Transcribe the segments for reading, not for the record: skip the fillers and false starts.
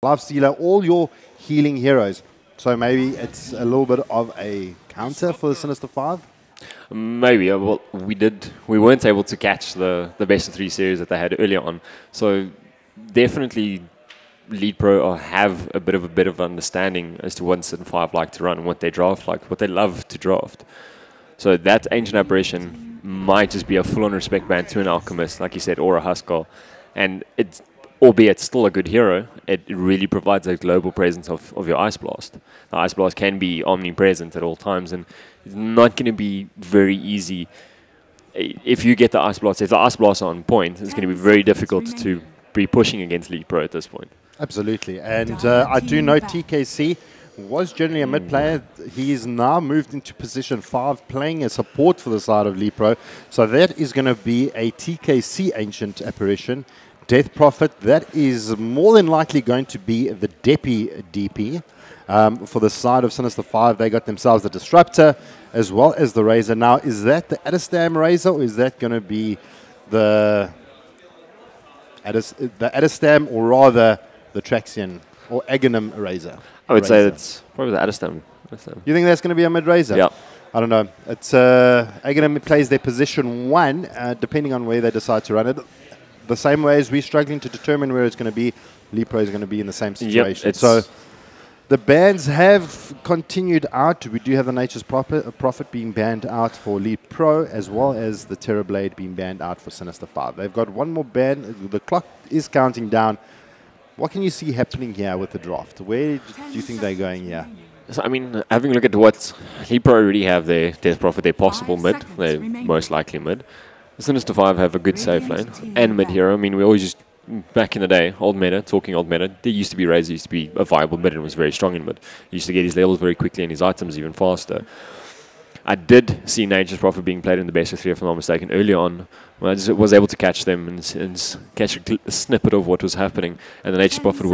Life Stealer, all your healing heroes. So maybe it's a little bit of a counter for the Sinister 5? Maybe. Well, we weren't able to catch the best of 3 series that they had earlier on. So definitely Leetpro or have a bit of understanding as to what Sin 5 like to run, what they draft like, what they love to draft. So that Ancient Apparition might just be a full-on respect band to an Alchemist, like you said, or a Huskar. And it's, albeit still a good hero, it really provides a global presence of your Ice Blast. The Ice Blast can be omnipresent at all times, and it's not going to be very easy. If you get the Ice Blast, if the Ice Blast are on point, it's going to be very difficult to be pushing against Leetpro at this point. Absolutely. And I do know TKC was generally a mid player. He is now moved into position 5, playing a support for the side of Leetpro. So that is going to be a TKC Ancient Apparition. Death Prophet, that is more than likely going to be the Depi DP. For the side of Sinister 5, they got themselves the Disruptor as well as the Razor. Now, is that the Adestam Razor, or is that going to be the Adestam, or rather the Traxian or Aghanim Razor? I would say it's probably the Adestam. You think that's going to be a mid-Razor? Yeah. I don't know. It's Aghanim plays their position 1, depending on where they decide to run it. The same way as we're struggling to determine where it's going to be, Leetpro is going to be in the same situation. So the bans have continued out. We do have the Nature's Prophet being banned out for Leetpro, as well as the Terrorblade being banned out for Sinister 5. They've got one more ban. The clock is counting down. What can you see happening here with the draft? Where do you think they're going here? So, I mean, having a look at what Leetpro already have their Death Prophet, their possible mid, they're most likely mid. The Sinister 5 have a good safe lane and mid hero. I mean, we always used, back in the day, old meta, talking old meta, there used to be Razor, used to be a viable mid and was very strong in mid. He used to get his levels very quickly and his items even faster. I did see Nature's Prophet being played in the best of 3, if I'm not mistaken, early on. When I just was able to catch them and catch a snippet of what was happening. And the Nature's Prophet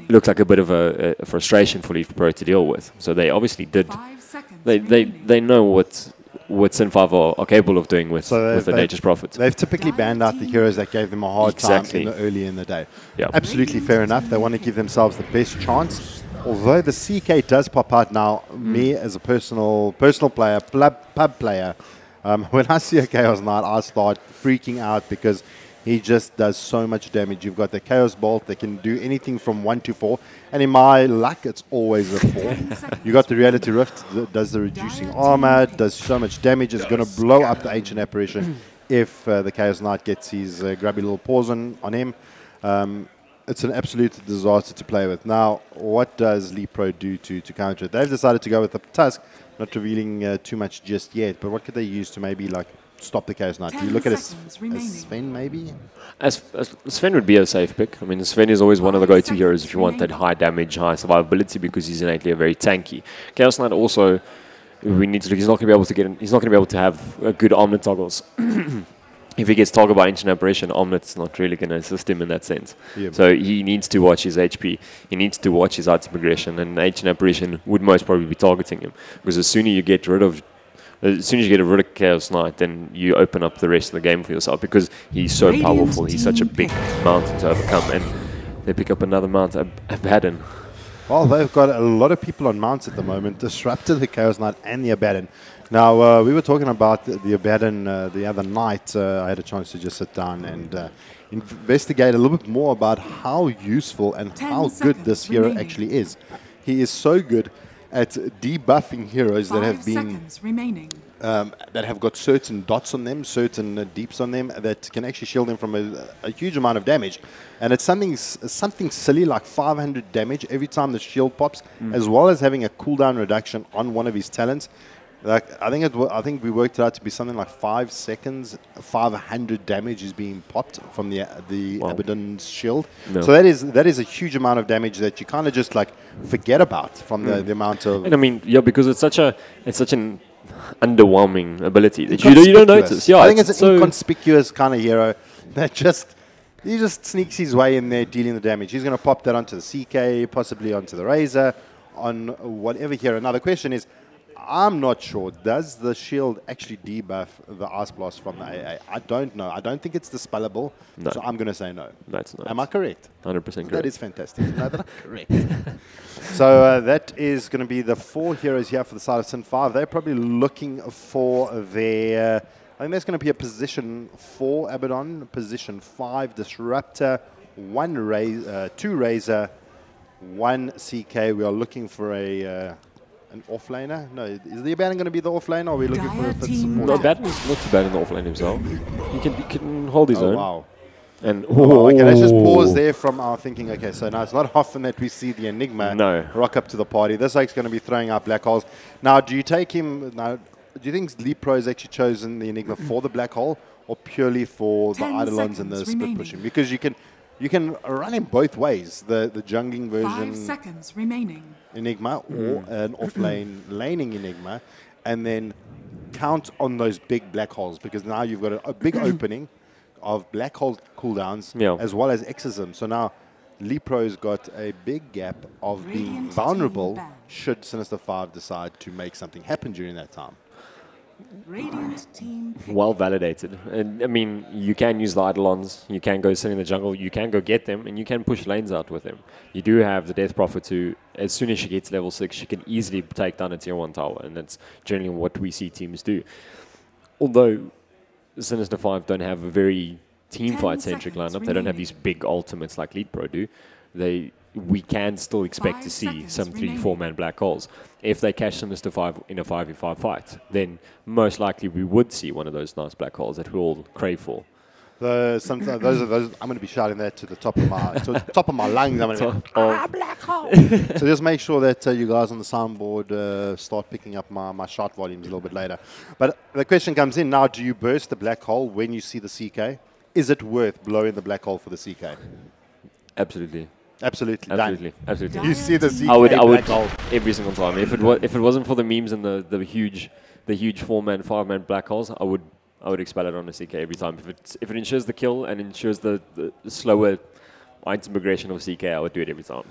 looked like a bit of a frustration for Leetpro to deal with. So they obviously did. They know what Sin 5 are capable of doing with the Nature's Prophet. They've typically banned out the heroes that gave them a hard time early in the day. Yeah. Absolutely fair enough. They want to give themselves the best chance. Although the CK does pop out now, me as a personal player, pub player, when I see a Chaos Knight, I start freaking out because he just does so much damage. You've got the Chaos Bolt that can do anything from 1 to 4. And in my luck, it's always a 4. You got the Reality Rift that does the reducing armor, does so much damage. It's going to blow up the Ancient Apparition if the Chaos Knight gets his grubby little paws on him. It's an absolute disaster to play with. Now, what does Leetpro do to counter it? They've decided to go with the Tusk, not revealing too much just yet. But what could they use to maybe like stop the Chaos Knight? Do you look at a Sven maybe? Sven would be a safe pick. I mean, Sven is always one of the go-to heroes if you want that high damage, high survivability, because he's innately a very tanky. Chaos Knight also, we need to look. He's not going to be able to get. He's not going to be able to have good Omnit toggles. If he gets toggled by Ancient Apparition, Omnit's not really going to assist him in that sense. Yep. So he needs to watch his HP. He needs to watch his item progression, and Ancient Apparition would most probably be targeting him. Because as soon as you get rid of Chaos Knight, then you open up the rest of the game for yourself, because he's so powerful. He's such a big mountain to overcome, and they pick up another mount, Abaddon. Well, they've got a lot of people on mounts at the moment. Disrupted, the Chaos Knight, and the Abaddon. Now, we were talking about the Abaddon the other night. I had a chance to just sit down and investigate a little bit more about how useful and how good this hero actually is. He is so good at debuffing heroes that have been that have got certain dots on them, certain deeps on them that can actually shield them from a huge amount of damage. And it's something silly like 500 damage every time the shield pops, as well as having a cooldown reduction on one of his talents. Like I think we worked it out to be something like 5 seconds, 500 damage is being popped from the Abaddon's shield. No. So that is a huge amount of damage that you kind of just like forget about from the amount of. And I mean, yeah, because it's such an underwhelming ability that you don't notice. Yeah, I think it's an inconspicuous kind of hero that he just sneaks his way in there dealing the damage. He's going to pop that onto the CK, possibly onto the Razor, on whatever hero. Now the question is, I'm not sure. Does the shield actually debuff the Ice Blast from the AA? I don't know. I don't think it's dispellable, No. so I'm going to say no. That's not. Am I correct? 100% correct. That is fantastic. No, that I'm correct. So that is going to be the 4 heroes here for the side of Sin 5. They're probably looking for their... I think there's going to be a position 4 Abaddon, position 5 Disruptor, 2 Razor, 1 CK. We are looking for an offlaner. No, is the Abaddon going to be the offlaner, or are we looking for a fit support? No, Abaddon's not too bad in the offlane himself. He can hold his own. Wow. And Okay, let's just pause there from our thinking. Okay, so now it's not often that we see the Enigma rock up to the party. This Oak's going to be throwing out black holes. Now, do you take him... Now, do you think Leetpro has actually chosen the Enigma for the black hole, or purely for the Eidolons and the split pushing? Because you can run him both ways. The jungling version 5 seconds remaining. Enigma, or an offlane laning Enigma, and then count on those big black holes, because now you've got a big opening of black hole cooldowns as well as exorcism. So now Leepro's got a big gap of being vulnerable should Sinister 5 decide to make something happen during that time. Radiant team well validated. And I mean, you can use the Eidolons, you can go sit in the jungle, you can go get them, and you can push lanes out with them. You do have the Death Prophet who, as soon as she gets level 6, she can easily take down a tier 1 tower, and that's generally what we see teams do. Although Sinister 5 don't have a very team fight centric lineup, they don't have these big ultimates like Leetpro do. We can still expect to see some 3-4 man black holes. If they catch Sinister 5 in a 5v5 fight, then most likely we would see one of those nice black holes that we all crave for. Those I'm going to be shouting that to the top of my lungs. I'm going to be black hole. So just make sure that you guys on the soundboard start picking up my shot volumes a little bit later. But the question comes in now: do you burst the black hole when you see the CK? Is it worth blowing the black hole for the CK? Absolutely. Absolutely. Absolutely. You see the CK I would black hole every single time. If it wasn't for the memes and the huge 4-man, 5-man black holes, I would expel it on a CK every time. If it ensures the kill and ensures the slower item progression of CK, I would do it every time.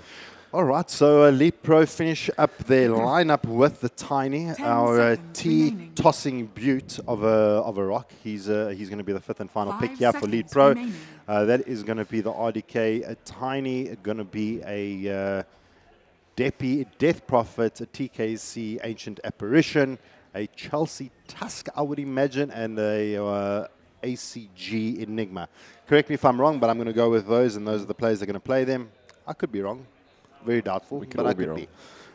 All right, so Leetpro finish up their lineup with the Tiny, our T-tossing beaut of a rock. He's going to be the 5th and final pick here for Leetpro. That is going to be the RDK, a Tiny, going to be a Depi, Death Prophet, a TKC, Ancient Apparition, a Chelsea Tusk, I would imagine, and a ACG Enigma. Correct me if I'm wrong, but I'm going to go with those, and those are the players that are going to play them. I could be wrong. Very doubtful, but I could be.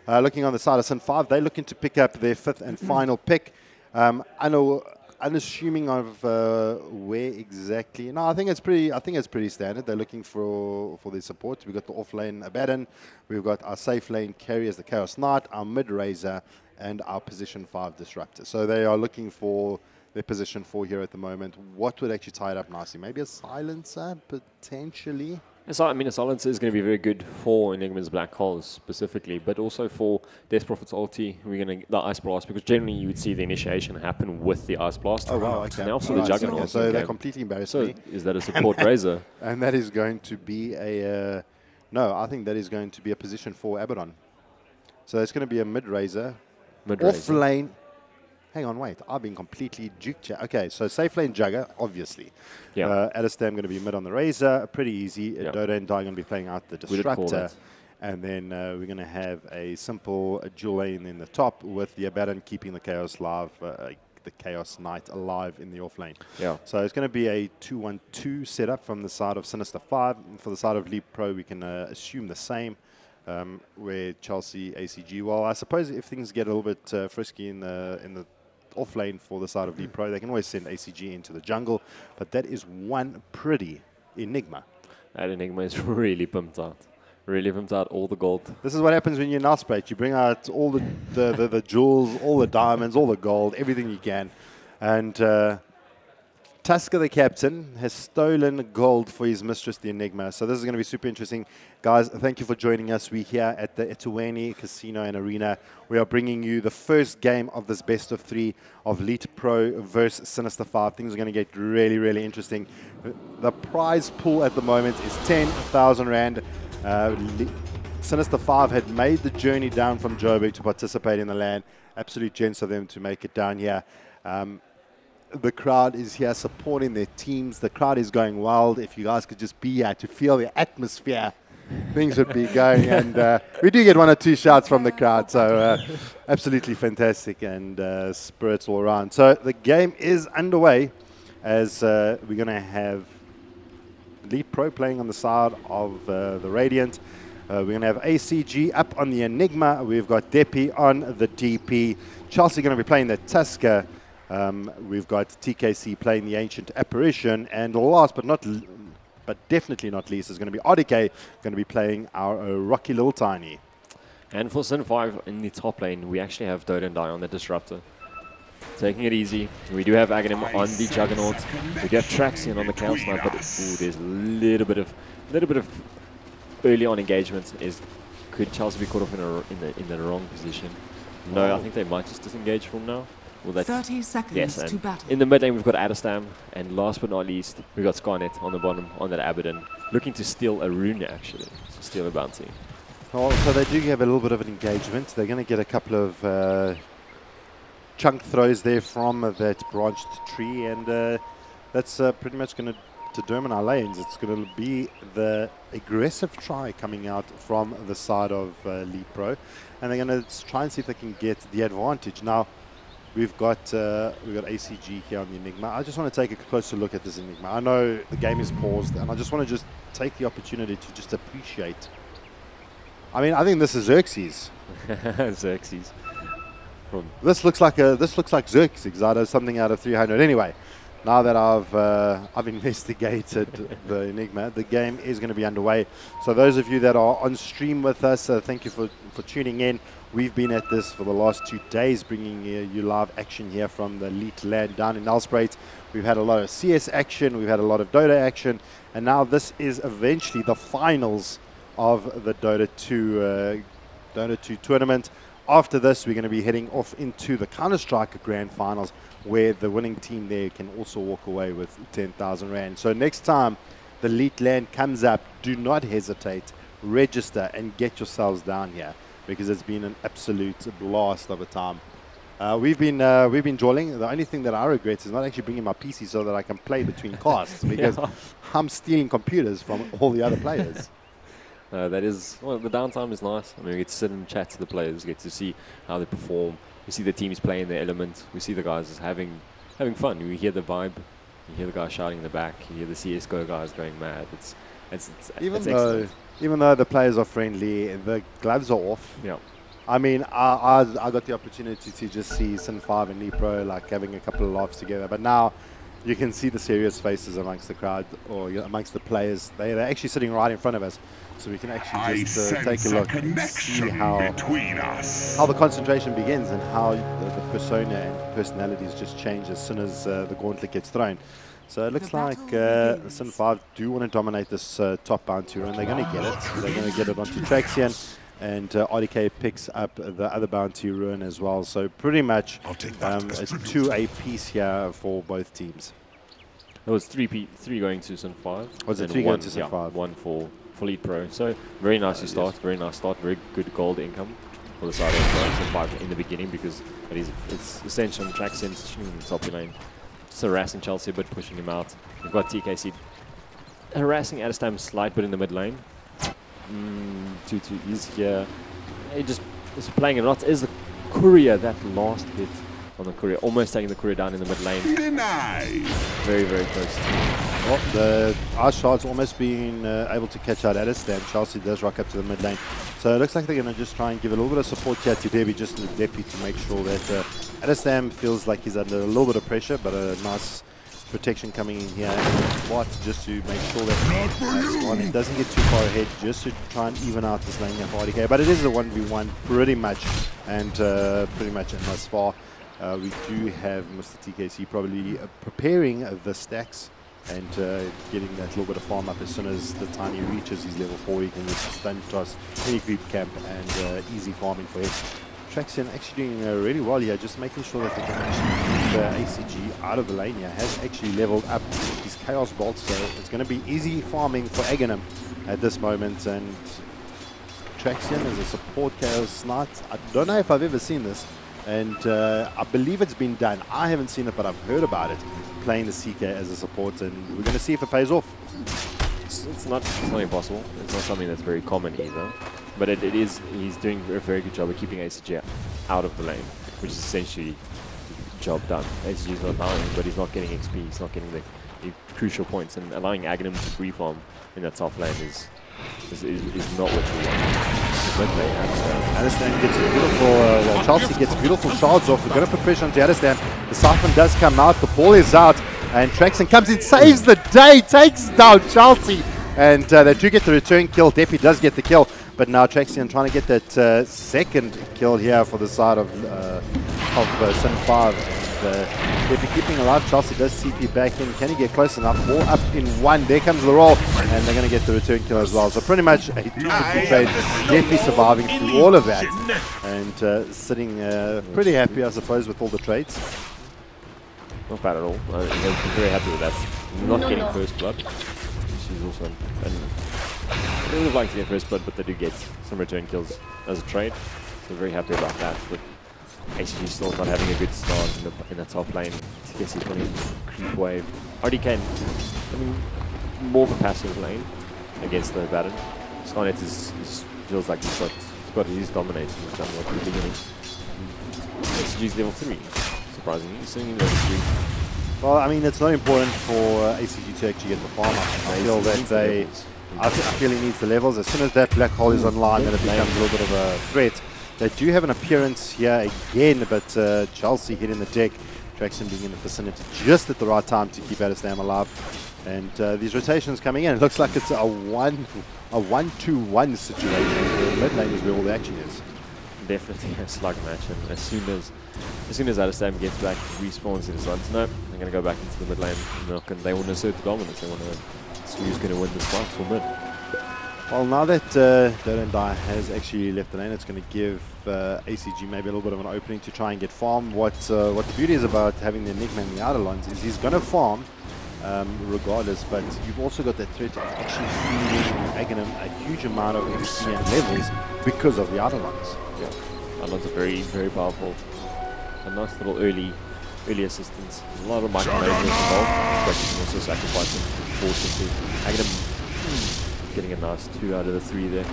Looking on the side of Sin 5, they're looking to pick up their 5th and final pick. I know, unassuming of where exactly. No, I think it's pretty standard. They're looking for their support. We've got the off lane Abaddon, we've got our safe lane carry as the Chaos Knight, our mid Razor, and our position 5 Disruptor. So they are looking for their position 4 here at the moment. What would actually tie it up nicely? Maybe a silencer potentially. So, I mean, a silencer is going to be very good for Enigma's black holes specifically, but also for Death Prophet's ulti. We're going to the Ice Blast, because generally you would see the initiation happen with the Ice Blast. Oh wow! Okay. And also the Juggernaut. So they completely embarrassed me. Is that a support Razor? And that is going to be a no. I think that is going to be a position 4 Abaddon. So it's going to be a mid Razor, off lane. Hang on, wait. I've been completely juked. Okay, so safe lane Jugger, obviously. Yeah. Alistam going to be mid on the Razor, pretty easy. Dota and Dai going to be playing out the Disruptor. And then we're going to have a simple dual lane in the top with the Abaddon keeping the Chaos live, the Chaos Knight alive in the off lane. Yeah. So it's going to be a 2-1-2 setup from the side of Sinister 5. For the side of Leetpro, we can assume the same. Where Chelsea, ACG, well, I suppose if things get a little bit frisky in the off lane for the side of Leetpro, they can always send ACG into the jungle, but that is one pretty Enigma. That Enigma is really pumped out. Really pumped out all the gold. This is what happens when you Nullsprite. You bring out all the jewels, all the diamonds, all the gold, everything you can. And Tusker, the captain, has stolen gold for his mistress, the Enigma. So this is going to be super interesting. Guys, thank you for joining us. We're here at the Etuani Casino and Arena. We are bringing you the first game of this best of 3 of Leetpro versus Sinister 5. Things are going to get really, really interesting. The prize pool at the moment is 10,000 Rand. Sinister 5 had made the journey down from Joburg to participate in the LAN. Absolute gents of them to make it down here. The crowd is here supporting their teams. The crowd is going wild. If you guys could just be here to feel the atmosphere, things would be going. And we do get 1 or 2 shouts from the crowd, so absolutely fantastic and spirits all around. So the game is underway as we're going to have Leetpro playing on the side of the Radiant. We're going to have ACG up on the Enigma. We've got Depi on the DP. Chelsea going to be playing the Tusker. We've got TKC playing the Ancient Apparition. And last but definitely not least is going to be RDK going to be playing our Rocky Little Tiny. And for Sin 5 in the top lane, we actually have Dodo and Die on the Disruptor. Taking it easy. We do have Aghanim on the Juggernaut. We do have Traxian on the Chaos Knight, but there's a little bit of early on engagement. Could Chelsea be caught off in the wrong position? No, I think they might just disengage from now. Well, 30 seconds yes, to battle. in the mid lane we've got Adestam, and last but not least we've got Scarnet on the bottom on that Abaddon, looking to steal a rune actually, to steal a bounty. Oh, so they do have a little bit of an engagement. They're going to get a couple of chunk throws there from that branched tree, and that's pretty much going to determine our lanes. It's going to be the aggressive try coming out from the side of Leetpro, and they're going to try and see if they can get the advantage. Now, we've got ACG here on the Enigma. I just want to take a closer look at this Enigma. I know the game is paused, and I just want to just take the opportunity to just appreciate. I mean, I think this is Xerxes. Xerxes. This looks like Xerxes out of something out of 300. Anyway, now that I've investigated the Enigma, the game is going to be underway. So those of you that are on stream with us, thank you for tuning in. We've been at this for the last 2 days, bringing you live action here from the Elite LAN down in Nelspruit. We've had a lot of CS action, we've had a lot of Dota action, and now this is eventually the finals of the Dota 2 tournament. After this, we're going to be heading off into the Counter-Strike Grand Finals, where the winning team there can also walk away with 10,000 Rand. So next time the Elite LAN comes up, do not hesitate, register and get yourselves down here, because it's been an absolute blast of a time. We've been jolling. The only thing that I regret is not actually bringing my PC so that I can play between casts, because I'm stealing computers from all the other players. That is, well, the downtime is nice. I mean, we get to sit and chat to the players, get to see how they perform. We see the teams playing their element. We see the guys having fun. We hear the vibe. You hear the guys shouting in the back. You hear the CS:GO guys going mad. It's excellent. Even though the players are friendly, the gloves are off. Yeah. I mean, I got the opportunity to just see Sin 5 and Leetpro like having a couple of laughs together, but now you can see the serious faces amongst the crowd or amongst the players. They're actually sitting right in front of us, so we can actually just take a look and see how the concentration begins and how the persona and personalities just change as soon as the gauntlet gets thrown. So it looks like Sin 5 do want to dominate this top bounty run. They're going to get it. They're going to get it onto Traxian, and RDK picks up the other bounty rune as well. So pretty much it's 2 apiece here for both teams. It was 3 going to Sin 5. Was it 3 going to Sin 5? 1 for Leetpro. So very nice start. Very nice start. Very good gold income for the side of Sin 5 in the beginning, because it's essential on Traxian in the top lane. Just harassing Chelsea a bit, pushing him out. We've got TKC harassing Adestam slight bit in the mid lane. He's here. He just is playing him not. Is the courier that last hit on the courier, almost taking the courier down in the mid lane. Very, very close. Well, our shots almost being able to catch out Adestam. Chelsea does rock up to the mid lane. So it looks like they're going to just try and give a little bit of support here to Debbie, just in the Debbie, to make sure that Adestam feels like he's under a little bit of pressure, but a nice protection coming in here in the spot, just to make sure that it doesn't get too far ahead, just to try and even out this lane for RDK. But it is a 1v1 pretty much, and pretty much in thus far. We do have Mr. TKC probably preparing the stacks and getting that little bit of farm up as soon as the Tiny reaches his level 4. He can just stun toss any creep camp and easy farming for him. Traxian actually doing really well here, just making sure that they can actually keep ACG out of the lane here. Has actually leveled up his Chaos Bolt, so it's going to be easy farming for Aghanim at this moment. And Traxian as a support Chaos Knight. I don't know if I've ever seen this, and I believe it's been done. I haven't seen it, but I've heard about it, playing the CK as a support, and we're going to see if it pays off. It's not impossible. It's not something that's very common either. But it is, he's doing a very good job of keeping ACG out of the lane, which is essentially the job done. ACG is not allowing, but he's not getting XP, he's not getting the crucial points, and allowing Aghanim to free farm in that top lane is not what you want. Adestan gets a beautiful, well, Chelsea gets beautiful shards off. We're going to put pressure onto Adestan. The Siphon does come out, the ball is out, and Traxian comes in, saves the day, takes down Chelsea, and they do get the return kill. Deppy does get the kill, but now Traxian trying to get that second kill here for the side of Sin 5. And Deppy keeping alive. Chelsea does CP back in. Can he get close enough? Ball up in one. There comes the roll, and they're going to get the return kill as well. So pretty much a 250 trade. Deppy surviving through all of that, and sitting pretty happy, I suppose, with all the trades. Not bad at all. I'm very happy with that. Not getting first blood. She's also, and they would have liked to get first blood, but they do get some return kills as a trade. So very happy about that. But ACG still not having a good start in the top lane. TKC putting creep wave. RDK, I mean, more of a passive lane against the Baron. Skynet feels like he's dominating in terms of the beginning. ACG's level 3. Surprisingly, he's sitting in level 3. Well, I mean, it's not important for ACG to actually get the farm up. I feel he needs the levels. As soon as that black hole is online, then it becomes a little bit of a threat. They do have an appearance here again, but Chelsea hitting the deck. Traxian being in the vicinity just at the right time to keep Adestan alive. And these rotations coming in, it looks like it's a 1-2-1 situation. The mid lane is where all the action is. Definitely a slug match, and as soon as Adestan gets back, respawns in his runs. No, they're going to go back into the mid lane. They want to assert the dominance. They want to see who's going to win this fight for mid. Well, now that Dodendai has actually left the lane, it's going to give ACG maybe a little bit of an opening to try and get farm. What the beauty is about having the Enigma in the outer lines is he's going to farm regardless, but you've also got that threat of actually feeding Aghanim a huge amount of XP and levels because of the outer lines. Yeah, outer lines are very, very powerful. A nice little early assistance. A lot of micromanagement involved, but you can also sacrifice him fortunately. Aghanim getting a nice 2 out of the 3 there.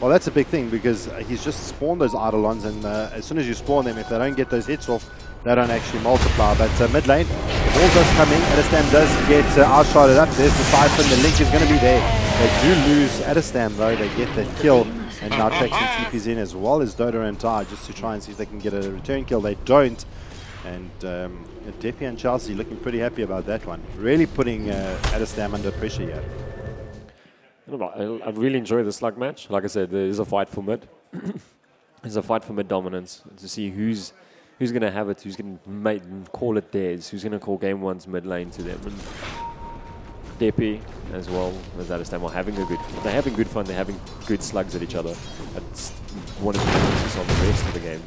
Well, that's a big thing because he's just spawned those Eidolons, and as soon as you spawn them, if they don't get those hits off, they don't actually multiply. But mid lane, the ball does come in. Adestan does get outshotted up. There's the Siphon. The link is going to be there. They do lose Adestan though. They get that kill, and now Traxian TP's in as well as Dodo and Tai just to try and see if they can get a return kill. They don't. And Deppy and Chelsea looking pretty happy about that one. Really putting Adestan under pressure here. I really enjoy the slug match. Like I said, there is a fight for mid. There's a fight for mid dominance to see who's going to have it, who's going to call it theirs, who's going to call game one's mid lane to them. And Deppy as well as Adestan are having a good fun. They're having good fun. They're having good slugs at each other. That's one of the emphasis on the rest of the game.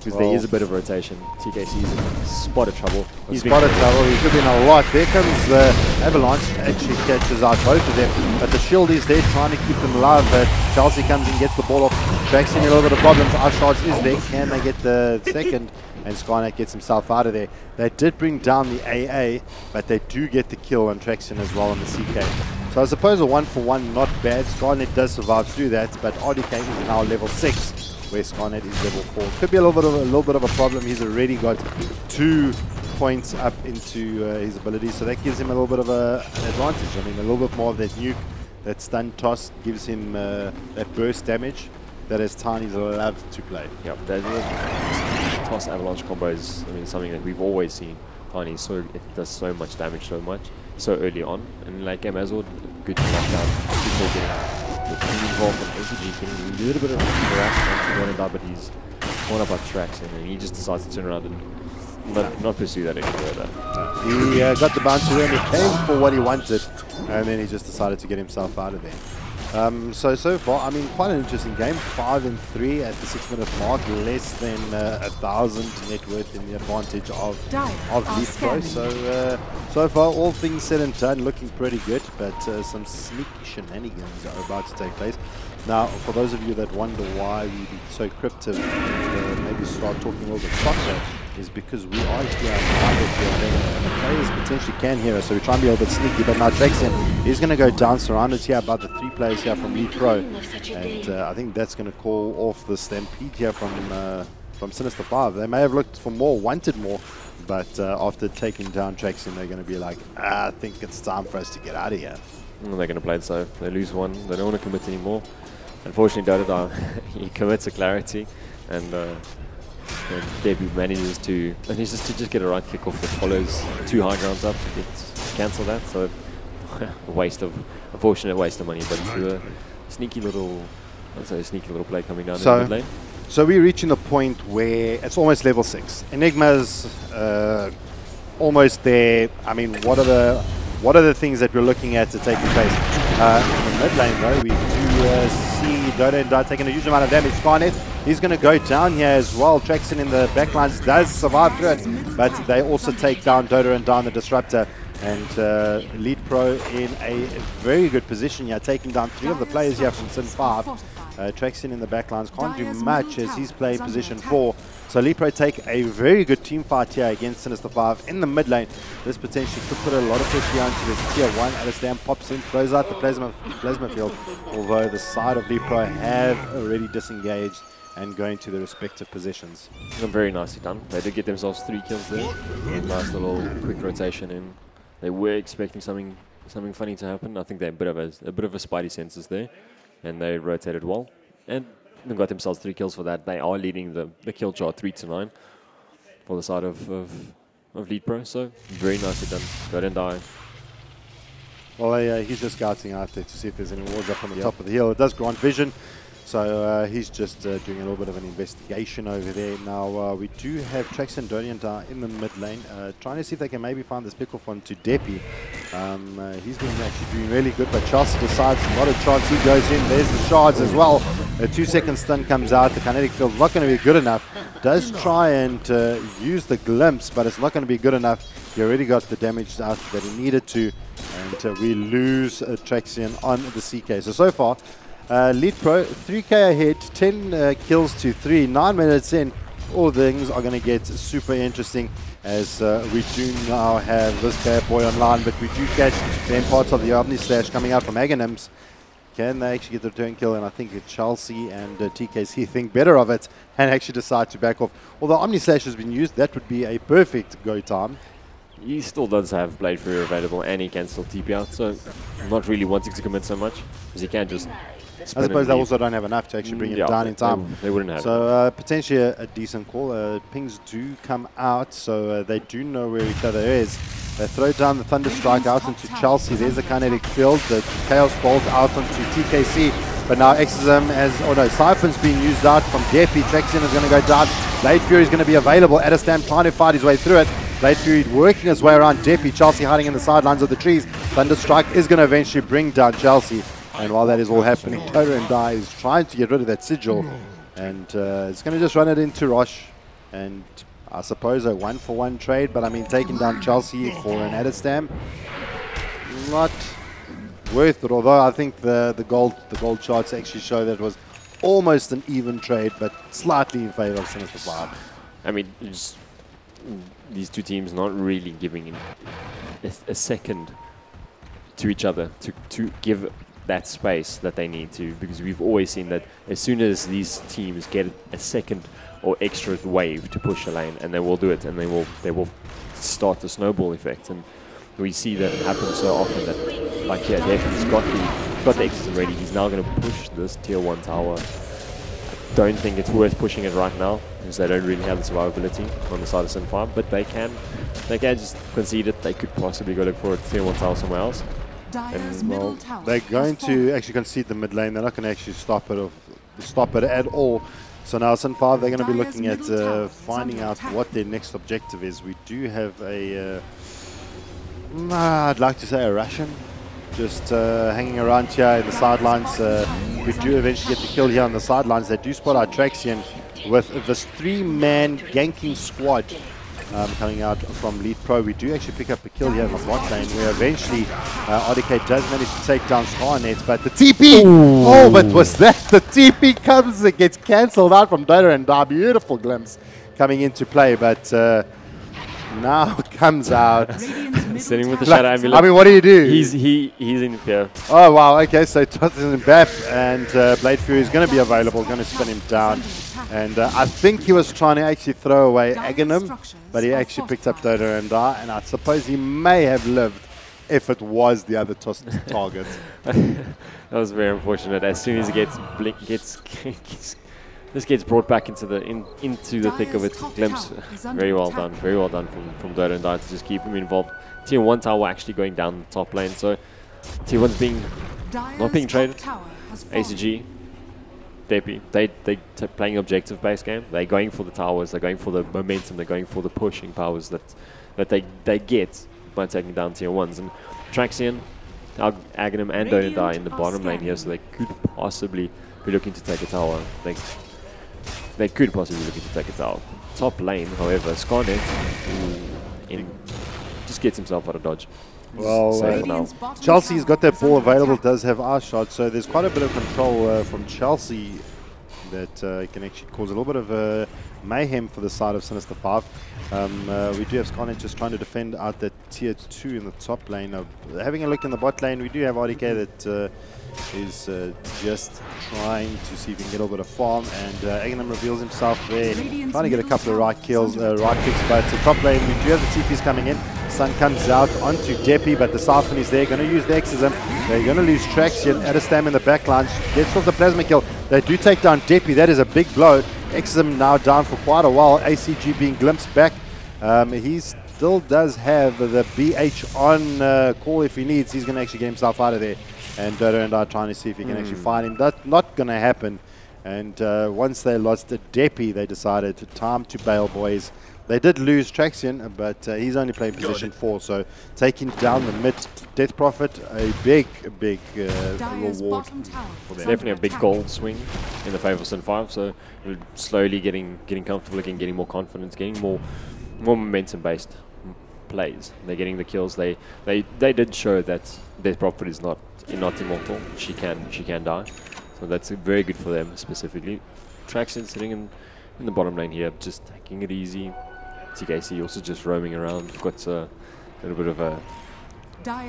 Because there is a bit of rotation. TKC is in a spot of trouble. He's spotted trouble. He could be in a lot. There comes the Avalanche. Actually catches out both of them. But the shield is there trying to keep them alive. But Chelsea comes in, gets the ball off. Traxian a little bit of problems. Urshards is there. Can they get the second? And Skynet gets himself out of there. They did bring down the AA, but they do get the kill on Traxian as well on the CK. So I suppose a 1-for-1, not bad. Skynet does survive through that, but RDK is now level 6. Where Skynet is level 4. Could be a little bit of a problem. He's already got 2 points up into his ability, so that gives him a little bit of an advantage. I mean, a little bit more of that nuke, that stun toss gives him that burst damage that as Tiny's love to play. Yeah, that toss avalanche combo is something that we've always seen. Tiny it does so much damage so early on, and like game as well, good to knock down. Involved in ACG, getting a little bit of harassment, but he's one up Traxian, and he just decides to turn around and not pursue that any further. He got the bounce around, he came for what he wanted, and then he just decided to get himself out of there. So far, I mean, quite an interesting game. 5-3 at the 6-minute mark, less than 1,000 net worth in the advantage of Leetpro. So far, all things said and done, looking pretty good, but some sneaky shenanigans are about to take place. Now, for those of you that wonder why we be so cryptic and maybe start talking a little bit softer, is because we are here and the players potentially can hear us, so we try and be a little bit sneaky. But now Jackson is going to go down, surrounded here by the 3 players here from Leetpro, and I think that's going to call off the stampede here from Sinister 5. They may have looked for more, wanted more, but after taking down Jackson, they're going to be like, I think it's time for us to get out of here. And they're going to play it safe. They lose one, they don't want to commit anymore. Unfortunately, Dada, he commits a clarity, and Debbie manages to just get a right kick off that follows 2 high grounds up to cancel that. So unfortunate waste of money, but a sneaky little play coming down in the mid lane. So we're reaching the point where it's almost level 6. Enigma's almost there. I mean, what are the things that we're looking at taking place? In the mid lane, though, we do see Dodo and Dai taking a huge amount of damage. Scarnet, he's going to go down here as well. Traxon in the backlines does survive through it, but they also take down Dodo and Dai, the Disruptor. And Leetpro in a very good position here, taking down 3 of the players here from Sin 5. Traxon in the backlines can't do much as he's playing position 4. So Leetpro take a very good team fight here against Sinister 5 in the mid lane. This potentially could put a lot of pressure onto this tier 1. Alistam pops in, throws out the plasma field, although the side of Leetpro have already disengaged and going to their respective positions. Very nicely done. They did get themselves 3 kills there. A nice little quick rotation in. They were expecting something funny to happen. I think they had a bit of a spidey senses there, and they rotated well, and they got themselves 3 kills for that. They are leading the kill chart 3-9 for the side of Leetpro. So very nicely done. Go and die. Well, he's just scouting out there to see if there's any wards up on the top of the hill. It does grant vision. So he's just doing a little bit of an investigation over there. Now we do have Traxon, Donian in the mid lane, trying to see if they can maybe find this pick off onto Deppy. He's been actually doing really good, but Chelsea decides not a chance. He goes in. There's the shards as well. A 2-second stun comes out. The kinetic field's not going to be good enough. Does try and use the glimpse, but it's not going to be good enough. He already got the damage out that he needed to, and we lose Traxon on the CK. So far, Leetpro 3k ahead, 10 kills to 3, 9 minutes in. All things are going to get super interesting as we do now have this bad boy online, but we do catch the end parts of the Omni Slash coming out from Aghanims. Can they actually get the return kill? And I think Chelsea and TKC think better of it and actually decide to back off. Although Omni Slash has been used, that would be a perfect go time. He still does have Blade Fury available, and he can still TP out, so I'm not really wanting to commit so much, because he can just I suppose they also don't have enough to actually bring it down in time. They wouldn't have. So potentially a decent call. Pings do come out, so they do know where each other is. They throw down the Thunder Strike out into Chelsea. There's a kinetic field. The Chaos Bolt out onto TKC. But now Exorcism Siphon's being used out from Deppy. Traxon is going to go down. Blade Fury is going to be available. Adistam trying to fight his way through it. Blade Fury working his way around Deppy. Chelsea hiding in the sidelines of the trees. Thunder Strike is going to eventually bring down Chelsea. And while that is all happening, Toto and Dai is trying to get rid of that sigil, and it's going to just run it into Rosh, and I suppose a 1-for-1 trade, but I mean taking down Chelsea for an Adistam, not worth it, although I think the gold charts actually show that it was almost an even trade, but slightly in favor of Sinister 5. I mean, these two teams not really giving a second to each other to give that space that they need to, because we've always seen that as soon as these teams get a second or extra wave to push a lane, and they will do it, and they will start the snowball effect, and we see that happen so often that, like here, Devin's got the exit ready. He's now going to push this tier 1 tower. Don't think it's worth pushing it right now, because they don't really have the survivability on the side of Sin 5, but they can just concede it. They could possibly go look for a tier 1 tower somewhere else. And well, they're going to actually concede the mid lane. They're not going to actually stop it at all. So now Sin 5, they're going to be looking at finding out what their next objective is. We do have a, I'd like to say a Russian, just hanging around here in the sidelines. We do eventually get the kill here on the sidelines. They do spot our Traxion with this 3-man ganking squad coming out from Leetpro. We do actually pick up a kill here in the bot lane, where eventually RDK does manage to take down Scarnet, but the TP! Ooh. Oh, but was that the TP comes, it gets cancelled out from Dota and Da. Beautiful glimpse coming into play, but now comes out. Sitting with the shadow amulet. I mean, what do you do? He's in fear. Oh, wow. Okay, so Tottenham Bap and Blade Fury is going to be available, going to spin him down. And I think he was trying to actually throw away Aghanim, but he actually picked up Dota and Da, and I suppose he may have lived if it was the other target. That was very unfortunate. As soon as he gets brought back into the thick of it. Glimpse, very well done from Dota and Da to just keep him involved. Tier 1 tower actually going down the top lane, so Tier 1's not being traded. ACG, Depi, they playing objective based game. They're going for the towers, they're going for the momentum, they're going for the pushing powers that they get by taking down Tier 1s. And Traxian, Aghanim and Dota and Da in the bottom lane here, so they could possibly be looking to take a tower. They could possibly be looking to take it out. Top lane, however, Scarnet just gets himself out of dodge. Well, Chelsea's got that ball available, does have our shot, so there's quite a bit of control from Chelsea that can actually cause a little bit of mayhem for the side of Sinister 5. We do have Scarnet just trying to defend out that tier 2 in the top lane. Having a look in the bot lane, we do have RDK that is just trying to see if he can get a little bit of farm, and Aghanim reveals himself there, trying to get a couple of right kills, right picks, but the top lane, we do have the TPs coming in. Sun comes out onto Depi, but the Siphon is there, going to use the Exorcism. They're going to lose Traxian, Adestam in the backline, gets off the plasma kill. They do take down Depi, that is a big blow. Exorcism now down for quite a while, ACG being glimpsed back. He still does have the BH on call if he needs. He's going to actually get himself out of there. And Dota and I trying to see if he can actually find him. That's not going to happen. And once they lost the Depi, they decided time to bail, boys. They did lose Traxian, but he's only playing position 4. So taking down the mid Death Prophet, a big reward for them. Definitely a big gold swing in the favor of Sin 5. So slowly getting comfortable again, getting more confidence, getting more momentum-based plays. They're getting the kills. They did show that Death Prophet is not immortal. She can die. So that's very good for them specifically. Traxian sitting in the bottom lane here, just taking it easy. TKC also just roaming around. Got a little bit of a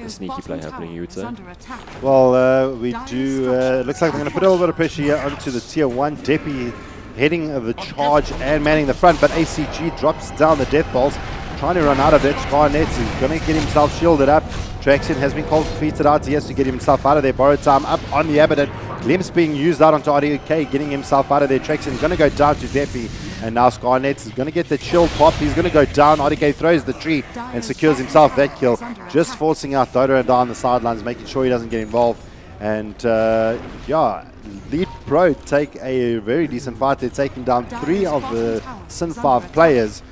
sneaky play happening, you would say. Well, we do. Looks like we're going to put a little bit of pressure here onto the tier 1. Depi heading the charge and manning the front, but ACG drops down the death balls, trying to run out of it. Scarnet is going to get himself shielded up. Traxian has been cold defeated out. He has to get himself out of there. Borrow time up on the Abaddon. Glimpse being used out onto RDK, getting himself out of there. Traxian is going to go down to Depi. And now Scarnet is going to get the chill pop. He's going to go down. RDK throws the tree and secures himself that kill. Just forcing out Dota and Da on the sidelines, making sure he doesn't get involved. And yeah, Leetpro take a very decent fight. They're taking down 3 of the Sin 5 players.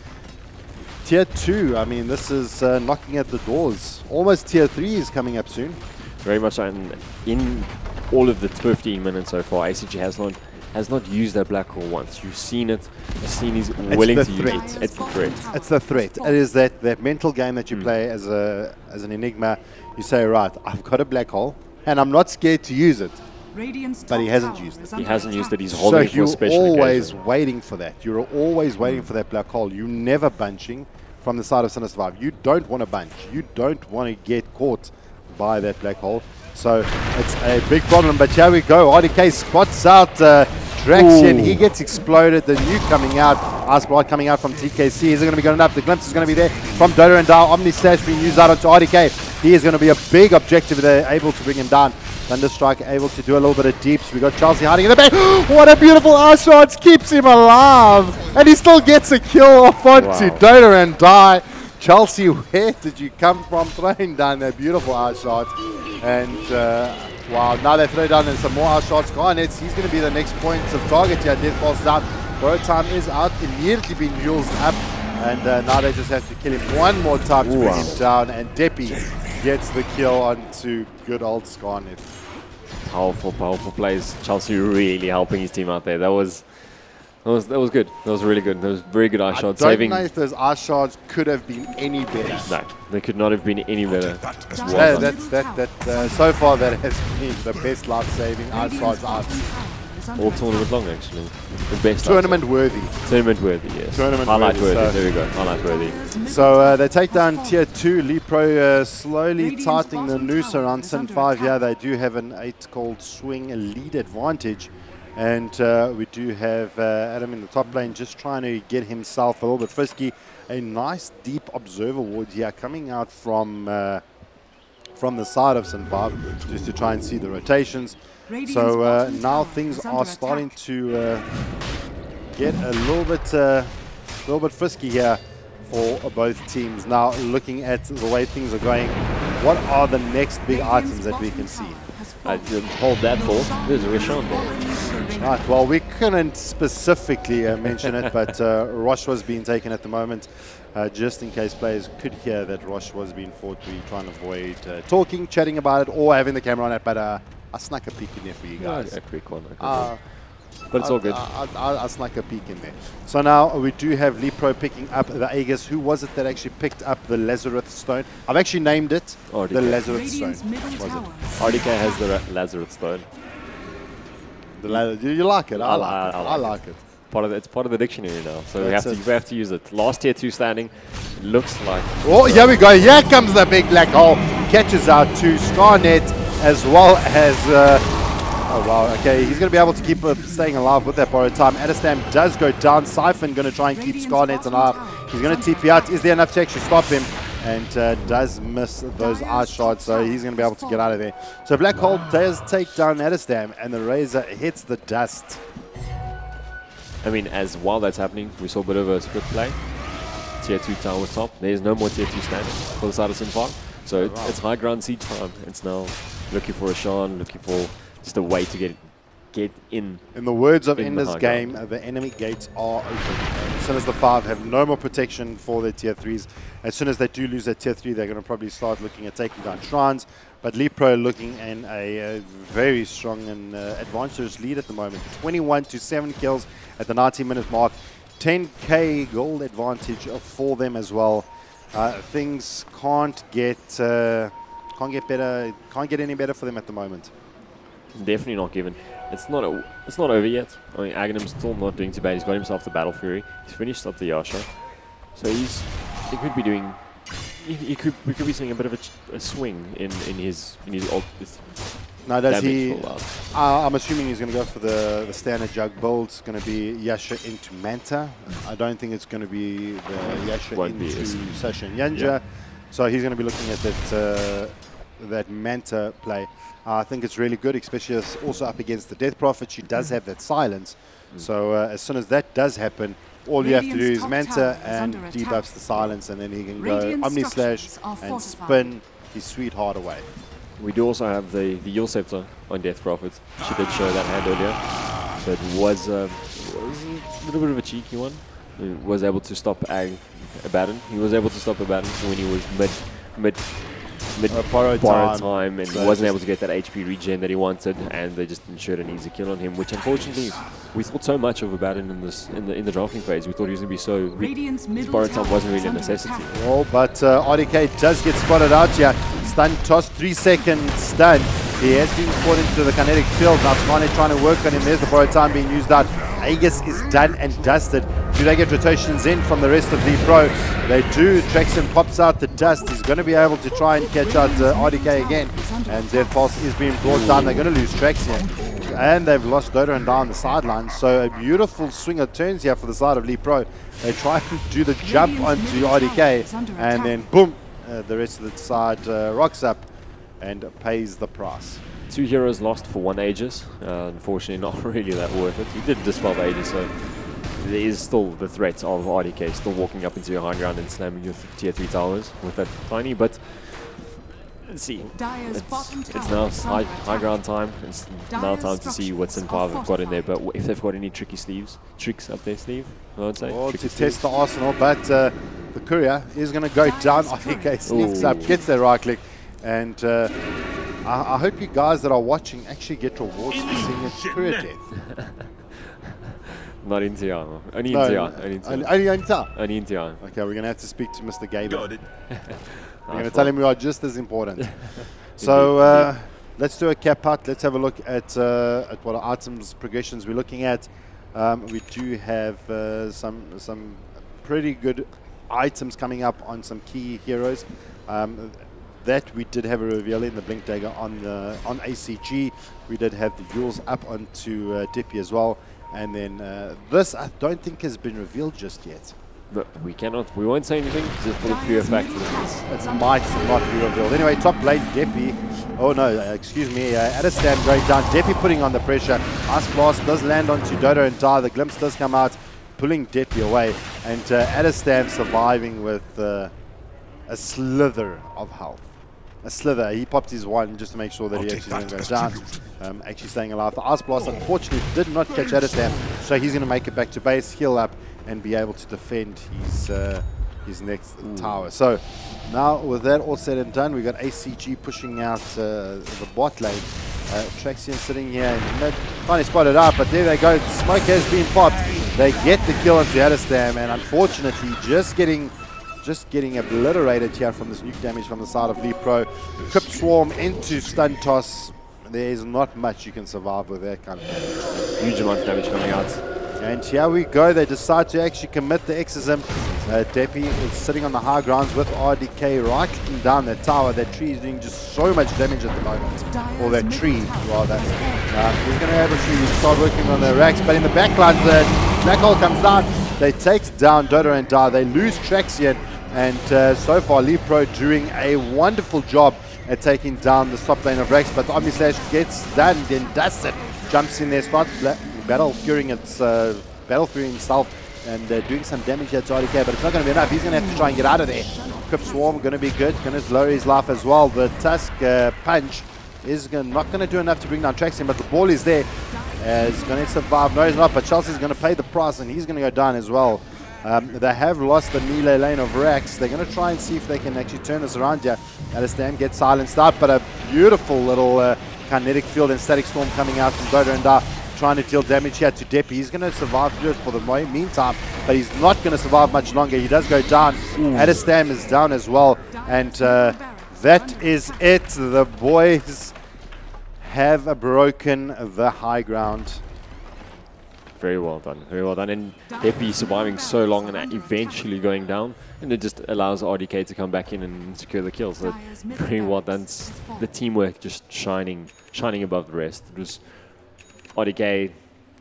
Tier 2, I mean, this is knocking at the doors. Almost Tier 3 is coming up soon. Very much so. And in all of the 15 minutes so far, ACG has not used that black hole once. You've seen it. You've seen he's willing to use it. It's the threat. It's the threat. It is that mental game that you play as an Enigma. You say, right, I've got a black hole, and I'm not scared to use it. But he hasn't used it. He hasn't used it. He's holding it for a special occasion. So you're always waiting for that. You're always waiting for that black hole. You're never bunching from the side of Sinister 5. You don't want to bunch. You don't want to get caught by that black hole. So it's a big problem. But here we go. RDK spots out Traxian. He gets exploded. The nuke coming out. Iceblast coming out from TKC. Is it going to be good enough? The glimpse is going to be there from Dota and Da. Omni Slash being used out onto RDK. He is going to be a big objective. They're able to bring him down. Thunderstrike able to do a little bit of deeps. We got Chelsea hiding in the back. What a beautiful ice shot. Keeps him alive. And he still gets a kill off onto Dota and Die. Chelsea, where did you come from throwing down that beautiful ice shot? And wow, now they throw down some more ice shots. Garnets, he's going to be the next point of target here. Death falls down. Borrow time is out, immediately being used up. And now they just have to kill him one more time to bring him down. And Depi gets the kill onto good old Scarnet. Powerful plays. Chelsea really helping his team out there. That was That was good. That was really good. That was very good eye I shot. don't Saving. know if those eye shots could have been any better. No, they could not have been any better. Yeah, so far that has been the best life-saving eye shots I've All tournament long, actually. The best. tournament worthy. Tournament worthy, yes. Tournament Highlight worthy, worthy. so- There we go. Highlight worthy. So they take down tier 2. Leetpro slowly tightening the noose around Sin 5 here. They do have an 8 called swing lead advantage. And we do have Adam in the top lane just trying to get himself a little bit frisky. A nice deep observer ward here coming out from the side of Sin 5 just to try and see the rotations. So now things are starting to get a little bit frisky here for both teams. Now looking at the way things are going, what are the next big items that we can see? I didn't hold that ball. There's a Rishon ball. Right, well, we couldn't specifically mention it, but Rosh was being taken at the moment. Just in case players could hear that Rosh was being fought, we try and avoid talking, chatting about it, or having the camera on it, but I snuck a peek in there for you guys. A quick one. But it's all good. I snuck a peek in there. So now we do have Leetpro picking up the Aegis. Who was it that actually picked up the Lazarus Stone? I've actually named it RDK. the Lazarus Stone. Was it? RDK has the Lazarus Stone. You like it? I like it. It's part of the dictionary now, so we That's have to use it. Last tier 2 standing looks like. Oh, here we go. Here comes the big black hole. Catches out to Scarnet as well as. Oh wow. Okay, he's going to be able to keep staying alive with that borrowed time. Adestam does go down. Siphon going to try and keep Scarnet alive. He's going to TP out. Is there enough to actually stop him? And does miss those eye shots, so he's going to be able to get out of there. So Black Hole does take down Adestam, and the Razor hits the dust. I mean, while that's happening, we saw a bit of a split play. Tier 2 tower top. There's no more tier 2 standing for the side of Sin Farm. So it's high ground siege time. It's now looking for a Shan, looking for just a way to get in. In the words of in the Ender's high game, ground. the enemy gates are open. As soon as the 5 have no more protection for their tier 3s, as soon as they do lose their tier 3, they're going to probably start looking at taking down shrines. But Leetpro looking in a very strong and advantageous lead at the moment. 21 to 7 kills at the 90-minute mark. 10k gold advantage for them as well. Things can't get better. Can't get any better for them at the moment. Definitely not given. It's not over yet. I mean, Aghanim's still not doing too bad. He's got himself the Battle Fury. He's finished up the Yasha. So he could be doing. We could be seeing a bit of a swing in his ult. Now does he? For a while. I'm assuming he's going to go for the standard jug build. It's going to be Yasha into Manta. I don't think it's going to be the Yasha into Sasha and Yanja. Yeah. So he's going to be looking at that Manta play. I think it's really good, especially also up against the Death Prophet. She does have that silence. So as soon as that does happen, all you have to do is Manta and debuffs the silence, and then he can go Omni Slash and spin his sweetheart away. We do also have the Yule Scepter on Death Prophet. She did show that hand earlier. So it was a little bit of a cheeky one. He was able to stop Abaddon. He was able to stop Abaddon when he was mid borrowed time, and he wasn't able to get that HP regen that he wanted, and they just ensured an easy kill on him, which unfortunately we thought so much of Abaddon in the drafting phase. We thought he was going to be so his borrowed time wasn't really a necessity. Well, but RDK does get spotted out here. Stun toss, 3-second stun. He has been caught into the kinetic field. Now Scarnet trying to work on him. There's the borrowed time being used out. Aegis is done and dusted. Do they get rotations in from the rest of Leetpro? They do. Traxon pops out the dust. He's going to be able to try and catch out RDK again. And Death Pulse is being brought down. They're going to lose Traxon. And they've lost Dodo and down the sideline. So a beautiful swing of turns here for the side of Leetpro. They try to do the jump onto RDK. And then boom, the rest of the side rocks up and pays the price. 2 heroes lost for 1 Aegis. Unfortunately, not really that worth it. He did dispel the Aegis, so there is still the threat of RDK still walking up into your high ground and slamming your tier 3 towers with that tiny, but let's see. It's now high ground time. It's now time to see what Sin 5 have got in there, but if they've got any tricks up their sleeve, I would say. Well, to test the arsenal, but the courier is going to go down. RDK sneaks up, gets their right click, and I hope you guys that are watching actually get rewards for seeing a courier death. Not in TR. Only in No, TR. Only in TR. only in TR. Only in TR. Okay, we're going to have to speak to Mr. Gaber. Got it. We're going to tell him we are just as important. So let's do a cap out. Let's have a look at what items progressions we're looking at. We do have some pretty good items coming up on some key heroes. That we did have a reveal in the Blink Dagger on ACG. We did have the Yules up onto Dippy as well. And then this I don't think has been revealed just yet. No, we cannot. We won't say anything just for the pure fact that It might not be revealed. Anyway, top lane, Deppy. Oh no, excuse me. Adestam going down. Deppy putting on the pressure. Ice Blast does land onto Dodo and Die. The glimpse does come out, pulling Deppy away. And Adestam surviving with a slither of health. A slither. He popped his one just to make sure that he actually didn't go down. Actually staying alive. The Ice Blast unfortunately did not catch Adestam, so he's going to make it back to base, heal up, and be able to defend his next tower. So now with that all said and done, we got ACG pushing out the bot lane. Traxian sitting here in mid, finally spotted out, but there they go. Smoke has been popped. They get the kill onto Adestam, and unfortunately just getting obliterated here from this nuke damage from the side of Leetpro. Crypt Swarm into Stun Toss. There is not much you can survive with that kind of damage. huge amount of damage coming out. And here we go. They decide to actually commit the exorcism. Deppy is sitting on the high grounds with RDK right clicking down that tower. That tree is doing just so much damage at the moment. Or that tree, rather. He's going to actually start working on the racks. But in the backlines, the Black Hole comes down. They take down Dodo and Die. They lose Traxian. And so far, Leetpro doing a wonderful job at taking down the top lane of Rex. But the Omnislash gets done, then does it. Jumps in there, starts battle furying himself and doing some damage here to RDK, but it's not going to be enough. He's going to have to try and get out of there. Crypt Swarm going to be good, going to lower his life as well. The Tusk Punch is not going to do enough to bring down Traxian, but the ball is there. He's going to survive. No, he's not, but Chelsea's going to pay the price, and he's going to go down as well. They have lost the melee lane of Rax. They're going to try and see if they can actually turn this around here. Adestam gets silenced out, but a beautiful little kinetic field and static storm coming out from Dodo and Da, trying to deal damage here to Deppy. He's going to survive through it for the meantime, but he's not going to survive much longer. He does go down. Adestam is down as well, and that is it. The boys have broken the high ground. Very well done, very well done. And Deppy surviving so long and eventually going down, and it just allows RDK to come back in and secure the kill. So very well done. The teamwork just shining above the rest. It was RDK,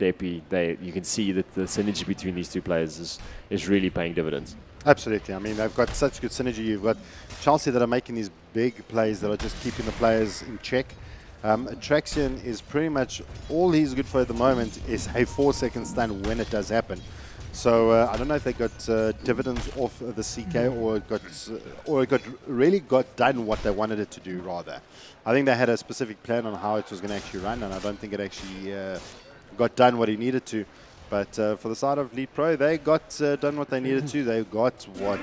Deppy. You can see that the synergy between these two players is really paying dividends. Absolutely. I mean, they've got such good synergy. You've got Chelsea that are making these big plays that are just keeping the players in check. Traxian is pretty much all he's good for at the moment is a 4-second stun when it does happen. So I don't know if they got dividends off the CK or it really got done what they wanted it to do. Rather, I think they had a specific plan on how it was going to actually run, and I don't think it actually got done what he needed to. But for the side of Leetpro, they got done what they needed to. They got what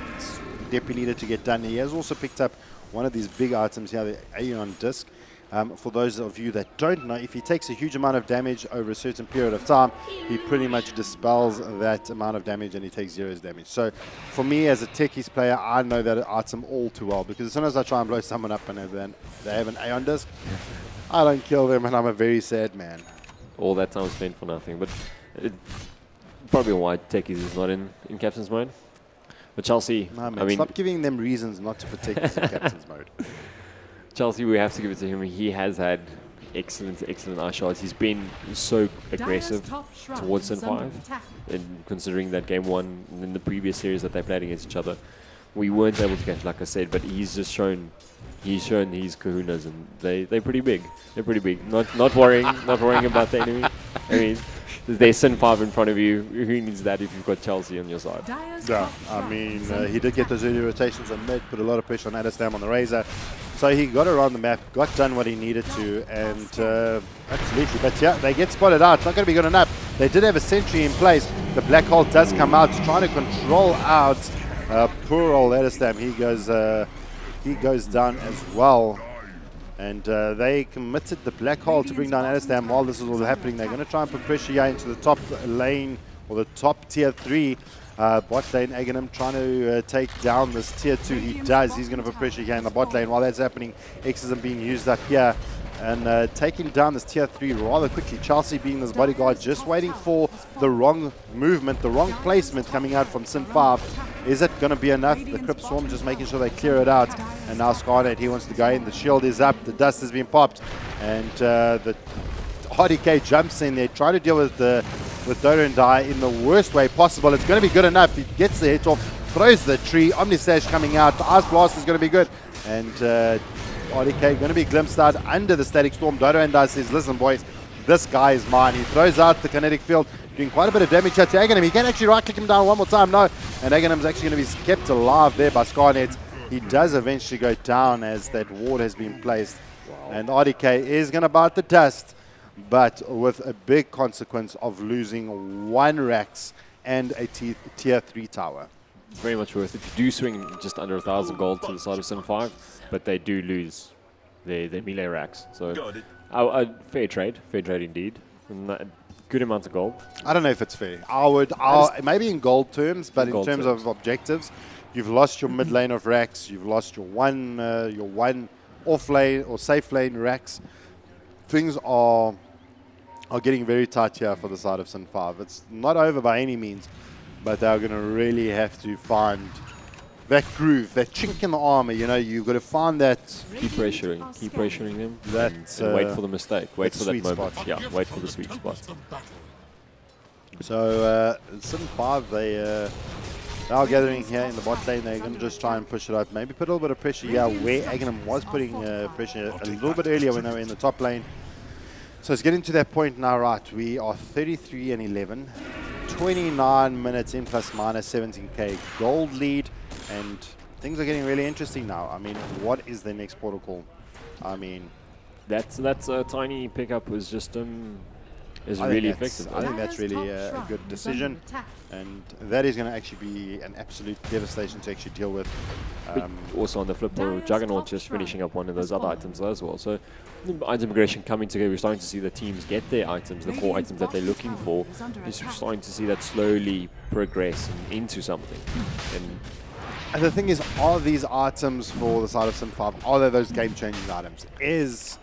Deppy needed to get done. He has also picked up one of these big items here, the Aeon Disc. For those of you that don't know, if he takes a huge amount of damage over a certain period of time, he pretty much dispels that amount of damage and he takes 0 damage. So for me as a techies player, I know that item all too well, because as soon as I try and blow someone up and then they have an Aeon Disc, I don't kill them and I'm a very sad man. All that time spent for nothing, but probably why techies is not in captain's mode. But Chelsea, No, man, I mean, stop giving them reasons not to protect us in captain's mode. Chelsea, we have to give it to him. He has had excellent eye shots. He's been so aggressive towards Sin 5. And considering that game 1 in the previous series that they played against each other, we weren't able to catch, like I said, but he's just shown his kahunas, and they're pretty big. They're pretty big. Not worrying about the enemy. I mean, there's Sin 5 in front of you. Who needs that if you've got Chelsea on your side? Yeah, I mean, he did get those early rotations on mid, put a lot of pressure on Adestam on the Razor. So he got around the map, got done what he needed to, and absolutely. But yeah, they get spotted out. It's not going to be good enough. They did have a sentry in place. The Black Hole does come out, trying to control out poor old Adestam. He goes down as well. And they committed the Black Hole to bring down Adestam while this is all happening. They're going to try and put pressure here into the top lane or the top tier 3. Bot lane, Aghanim trying to take down this tier 2. He does. He's going to put pressure here in the bot lane. While that's happening, X isn't being used up here. And taking down this tier 3 rather quickly. Chelsea being this bodyguard, just waiting for the wrong movement, the wrong placement coming out from Sin 5. Is it going to be enough? The Crypt Swarm just making sure they clear it out. And now Scarlet, he wants to go in. The shield is up. The dust has been popped. And the RDK jumps in there, trying to deal with Dota and Die in the worst way possible. It's going to be good enough. He gets the hit off, throws the tree. Omnislash coming out. The Ice Blast is going to be good. And RDK going to be glimpsed out under the Static Storm. Dota and Die says, listen, boys, this guy is mine. He throws out the Kinetic Field, doing quite a bit of damage here to Aghanim. He can actually right-click him down one more time. No. And Aghanim's actually going to be kept alive there by Scarnet. He does eventually go down as that ward has been placed. Wow. And RDK is going to bite the dust, but with a big consequence of losing 1 Rax and a tier 3 tower. Very much worth it. You do swing just under 1,000 gold to the side of Sin 5, but they do lose their melee racks. So fair trade indeed. Good amount of gold. I don't know if it's fair. Maybe in gold terms, but in terms of objectives, you've lost your mid lane of racks. You've lost your one off lane or safe lane racks. Things are getting very tight here for the side of Sin 5. It's not over by any means, but they're going to really have to find that groove, that chink in the armor. You know, you've got to find that. Keep pressuring them. And wait for the mistake. Wait for that moment. Spot. Yeah, wait for the sweet spot. So Sin 5, they are gathering here in the bot lane. They're going to just try and push it up. Maybe put a little bit of pressure here where Aghanim was putting pressure a little bit earlier when they were in the top lane. So it's getting to that point now, right? We are 33 and 11. 29 minutes in plus minus 17k gold lead, and things are getting really interesting now. I mean, what is the next protocol? I mean, that's a tiny pickup was just really effective. I think that's really a good decision, and that is going to actually be an absolute devastation to actually deal with. Also on the flip, Juggernaut just finishing up one of those other items as well. So item progression coming together. We're starting to see the teams get their items, the core items that they're looking for. Just starting to see that slowly progress into something. And the thing is, are these items for the side of Sin 5, are they those game-changing items? Is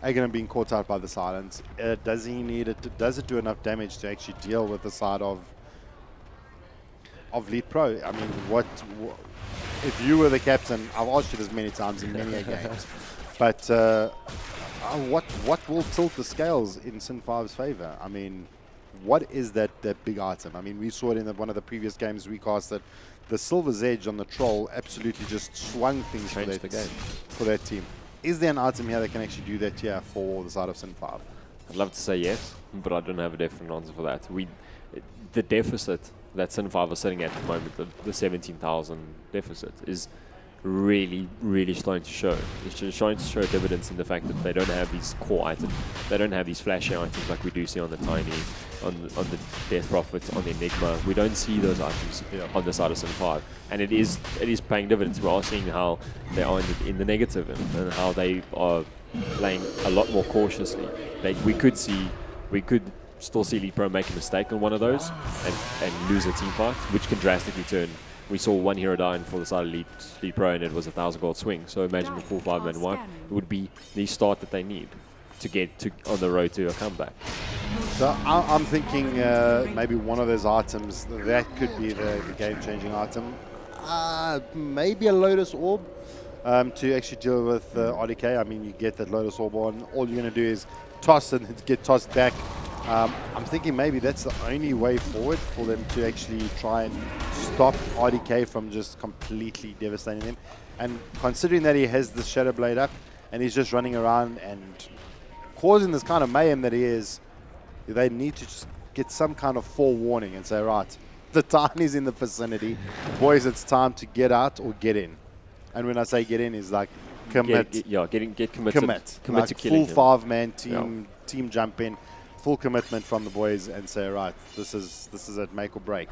Aghanim being caught out by the silence? Does he need it? Does it do enough damage to actually deal with the side of Leetpro? I mean, what if you were the captain? I've asked you this many times in many games, but what will tilt the scales in Sin 5's favor? I mean, what is that big item? I mean, we saw it in one of the previous games we cast that the Silver's Edge on the Troll absolutely just swung things for that team. Is there an item here that can actually do that here for the side of Sin 5? I'd love to say yes, but I don't have a definite answer for that. The deficit that Sin 5 is sitting at the moment, the 17,000 deficit, is really, really starting to show. It's starting to show dividends in the fact that they don't have these core items. They don't have these flashy items like we do see on the Tiny, on the Death Prophet, on the Enigma. We don't see those items on the side of Sin 5. And it is paying dividends. We are seeing how they are in the negative and how they are playing a lot more cautiously. Like we could still see Leetpro make a mistake on one of those and lose a team fight, which can drastically turn. We saw one hero dying for the side of Leetpro, and it was a 1,000 gold swing. So imagine a full 5-man wipe. It would be the start that they need to get on the road to a comeback. So I'm thinking maybe one of those items that could be the game-changing item. Maybe a Lotus Orb to actually deal with RDK. I mean, you get that Lotus Orb on. All you're going to do is toss and get tossed back. I'm thinking maybe that's the only way forward for them to actually try and stop RDK from just completely devastating them. And considering that he has the Shadow Blade up and he's just running around and causing this kind of mayhem that he is, they need to just get some kind of forewarning and say, right, the Tiny's in the vicinity. Boys, it's time to get out or get in. And when I say get in, is like commit. Get committed. Commit like to killing full 5-man team jump in. Full commitment from the boys and say, right, this is it, make or break.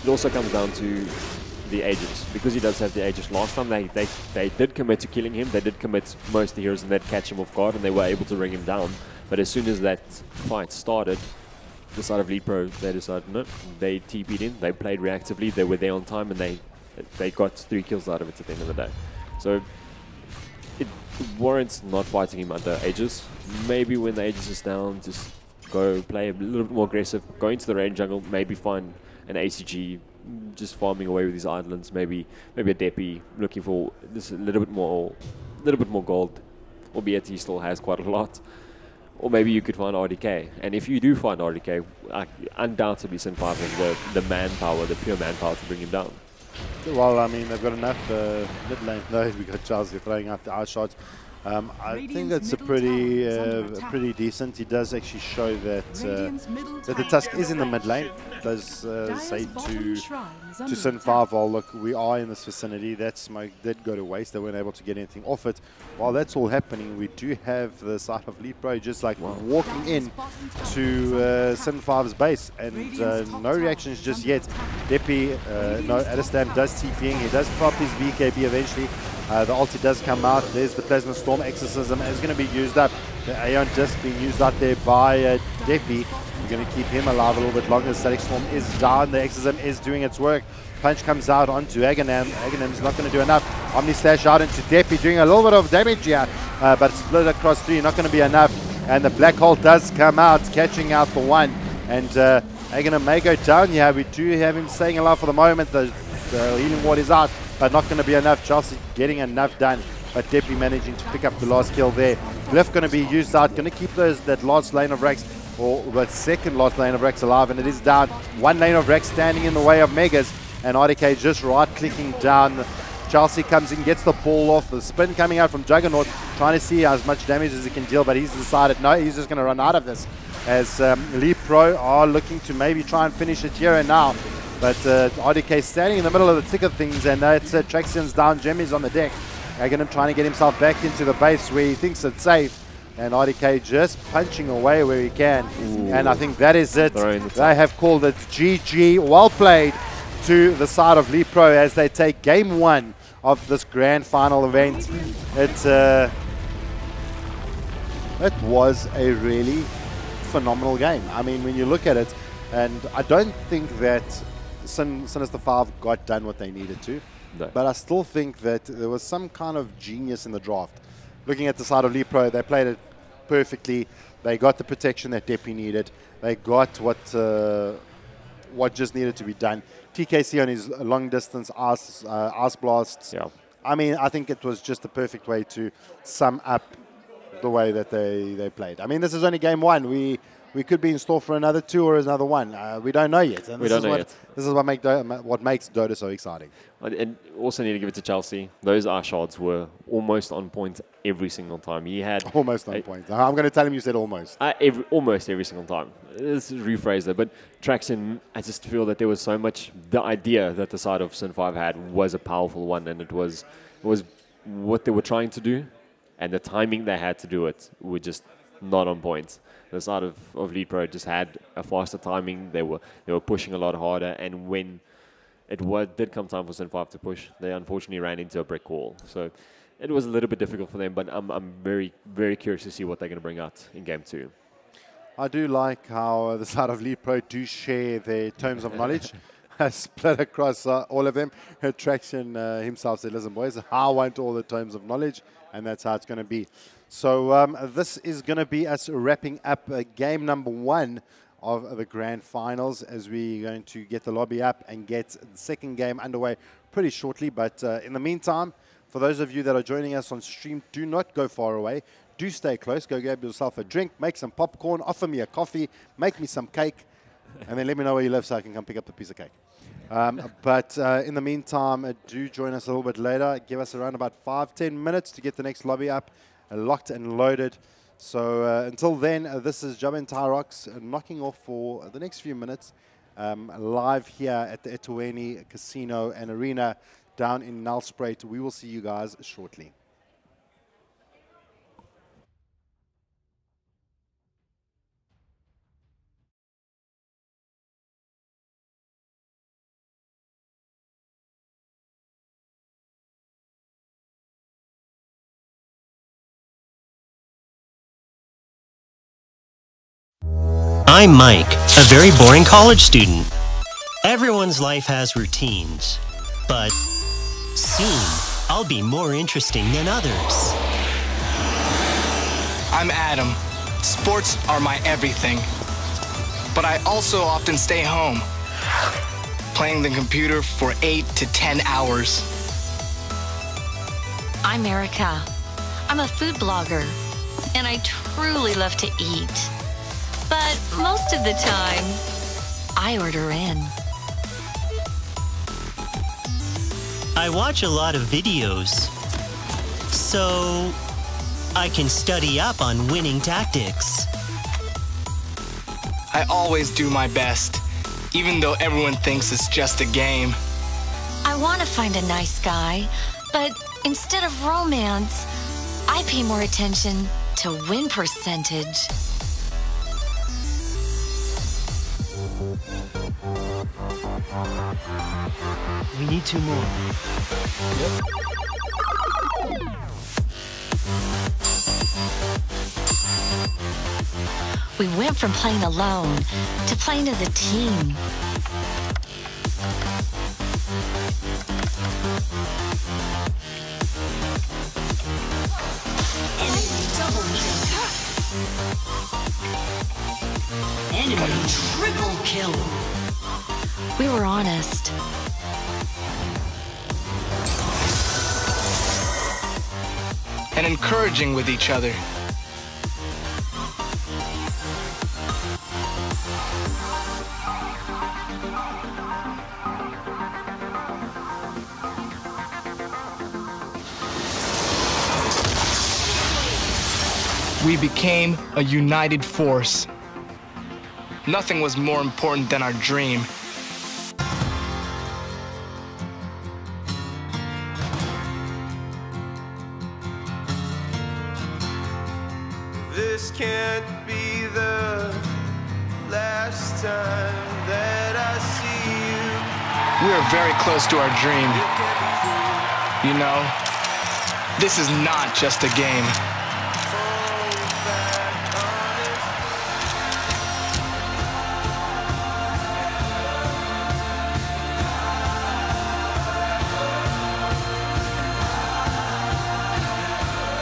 It also comes down to the Aegis. Because he does have the Aegis, last time they did commit to killing him, they did commit most of the heroes and they'd catch him off guard and they were able to bring him down. But as soon as that fight started, the side of Leetpro, they decided no, they TP'd in, they played reactively, they were there on time, and they got 3 kills out of it at the end of the day. So it warrants not fighting him under Aegis. Maybe when the Aegis is down, just go play a little bit more aggressive, go into the range jungle, maybe find an ACG, just farming away with these islands, maybe a Depi, looking for just a little bit more gold, albeit he still has quite a lot. Or maybe you could find RDK. And if you do find RDK, undoubtedly Sin 5 has the manpower, the pure manpower to bring him down. Well, I mean, they've got enough mid lane though. We got Chelsea throwing out the eye shots. I think that's a pretty decent. He does actually show that that the Tusk is in the mid lane. It does say to Sin 5, well, look, we are in this vicinity. That smoke did go to waste. They weren't able to get anything off it. While that's all happening, we do have the side of Leetpro just like walking in to Sin 5's base, and no reactions just yet. Depi, no, Adestan does TPing. He does pop his BKB eventually. The ulti does come out. There's the Plasma Storm. Exorcism is going to be used up. The Aeon Disc being used out there by Depi. We're going to keep him alive a little bit longer. Static Storm is down. The Exorcism is doing its work. Punch comes out onto Aghanim. Aghanim's not going to do enough. Omni Slash out into Depi, doing a little bit of damage here. But split across 3, not going to be enough. And the Black Hole does come out, catching out the 1. And Aghanim may go down here. We do have him staying alive for the moment. The healing ward is out, but not going to be enough. Chelsea getting enough done, but Depi managing to pick up the last kill there. Glyph going to be used out, going to keep that last lane of Rex, or the second last lane of Rex alive, and it is down. 1 lane of Rex standing in the way of Megas, and RDK just right-clicking down. Chelsea comes in, gets the ball off, the spin coming out from Juggernaut, trying to see as much damage as he can deal, but he's decided no, he's just going to run out of this, as Leetpro are looking to maybe try and finish it here and now. But RDK standing in the middle of the thick of things, and that's Traxian's down, Jimmy's on the deck. Aghanim trying to get himself back into the base where he thinks it's safe, and RDK just punching away where he can. Ooh. And I think that is it. They have called it GG. Well played to the side of Leetpro as they take game 1 of this grand final event. It was a really phenomenal game. I mean, when you look at it, and I don't think that Sinister 5 got done what they needed to, no. But I still think that there was some kind of genius in the draft. Looking at the side of Leetpro, they played it perfectly. They got the protection that Depi needed. They got what just needed to be done. TKC on his long distance ice blasts. Yeah. I mean, I think it was just the perfect way to sum up the way that they played. I mean, this is only game 1. We could be in store for another 2 or another 1. We don't know yet. And we don't know yet. This is what makes Dota so exciting. And also need to give it to Chelsea. Those eye shots were almost on point every single time. He had almost on point. I'm going to tell him you said almost. Almost every single time. Let's rephrase that. But Traxian, I just feel that there was so much. The idea that the side of Sin 5 had was a powerful one, and it was what they were trying to do, and the timing they had to do it were just not on point. The side of Leetpro just had a faster timing. They were pushing a lot harder, and when it did come time for Sin 5 to push, they unfortunately ran into a brick wall. So it was a little bit difficult for them, but I'm very, very curious to see what they're going to bring out in game 2. I do like how the side of Leetpro do share their tomes of knowledge. Split across all of them. Traxian himself said, listen boys, I want all the tomes of knowledge, and that's how it's going to be. So this is going to be us wrapping up game number 1 of the grand finals, as we're going to get the lobby up and get the second game underway pretty shortly. But in the meantime, for those of you that are joining us on stream, do not go far away. Do stay close. Go grab yourself a drink, make some popcorn, offer me a coffee, make me some cake, and then let me know where you live so I can come pick up the piece of cake. But in the meantime, do join us a little bit later. Give us around about 5-10 minutes to get the next lobby up, locked and loaded. So until then, this is Jab and Tyrox knocking off for the next few minutes, live here at the Etueni Casino and Arena down in Nelspruit. We will see you guys shortly. I'm Mike, a very boring college student. Everyone's life has routines, but soon I'll be more interesting than others. I'm Adam. Sports are my everything. But I also often stay home, playing the computer for 8 to 10 hours. I'm Erica. I'm a food blogger, and I truly love to eat. But most of the time, I order in. I watch a lot of videos, so I can study up on winning tactics. I always do my best, even though everyone thinks it's just a game. I want to find a nice guy, but instead of romance, I pay more attention to win percentage. We need 2 more. We went from playing alone to playing as a team. Enemy triple kill. We were honest. And encouraging with each other. We became a united force. Nothing was more important than our dream. This can't be the last time that I see you. We are very close to our dream. You know, this is not just a game.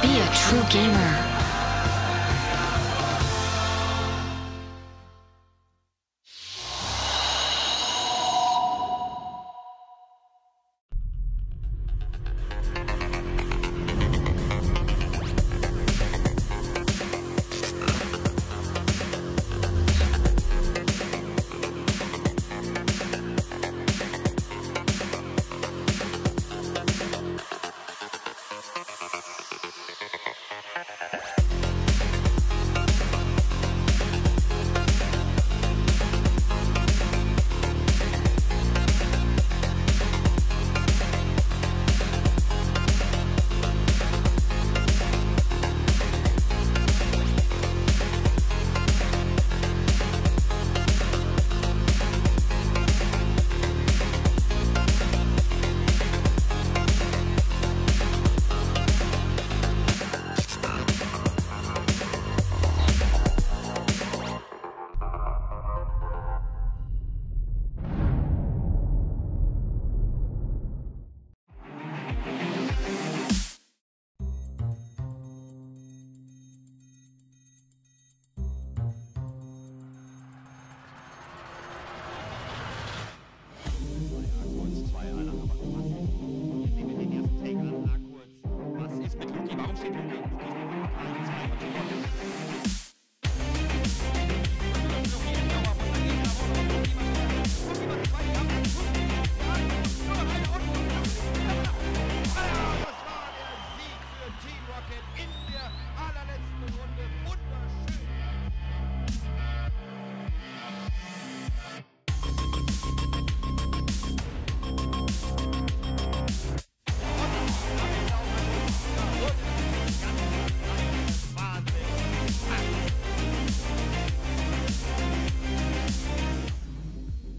Be a true gamer.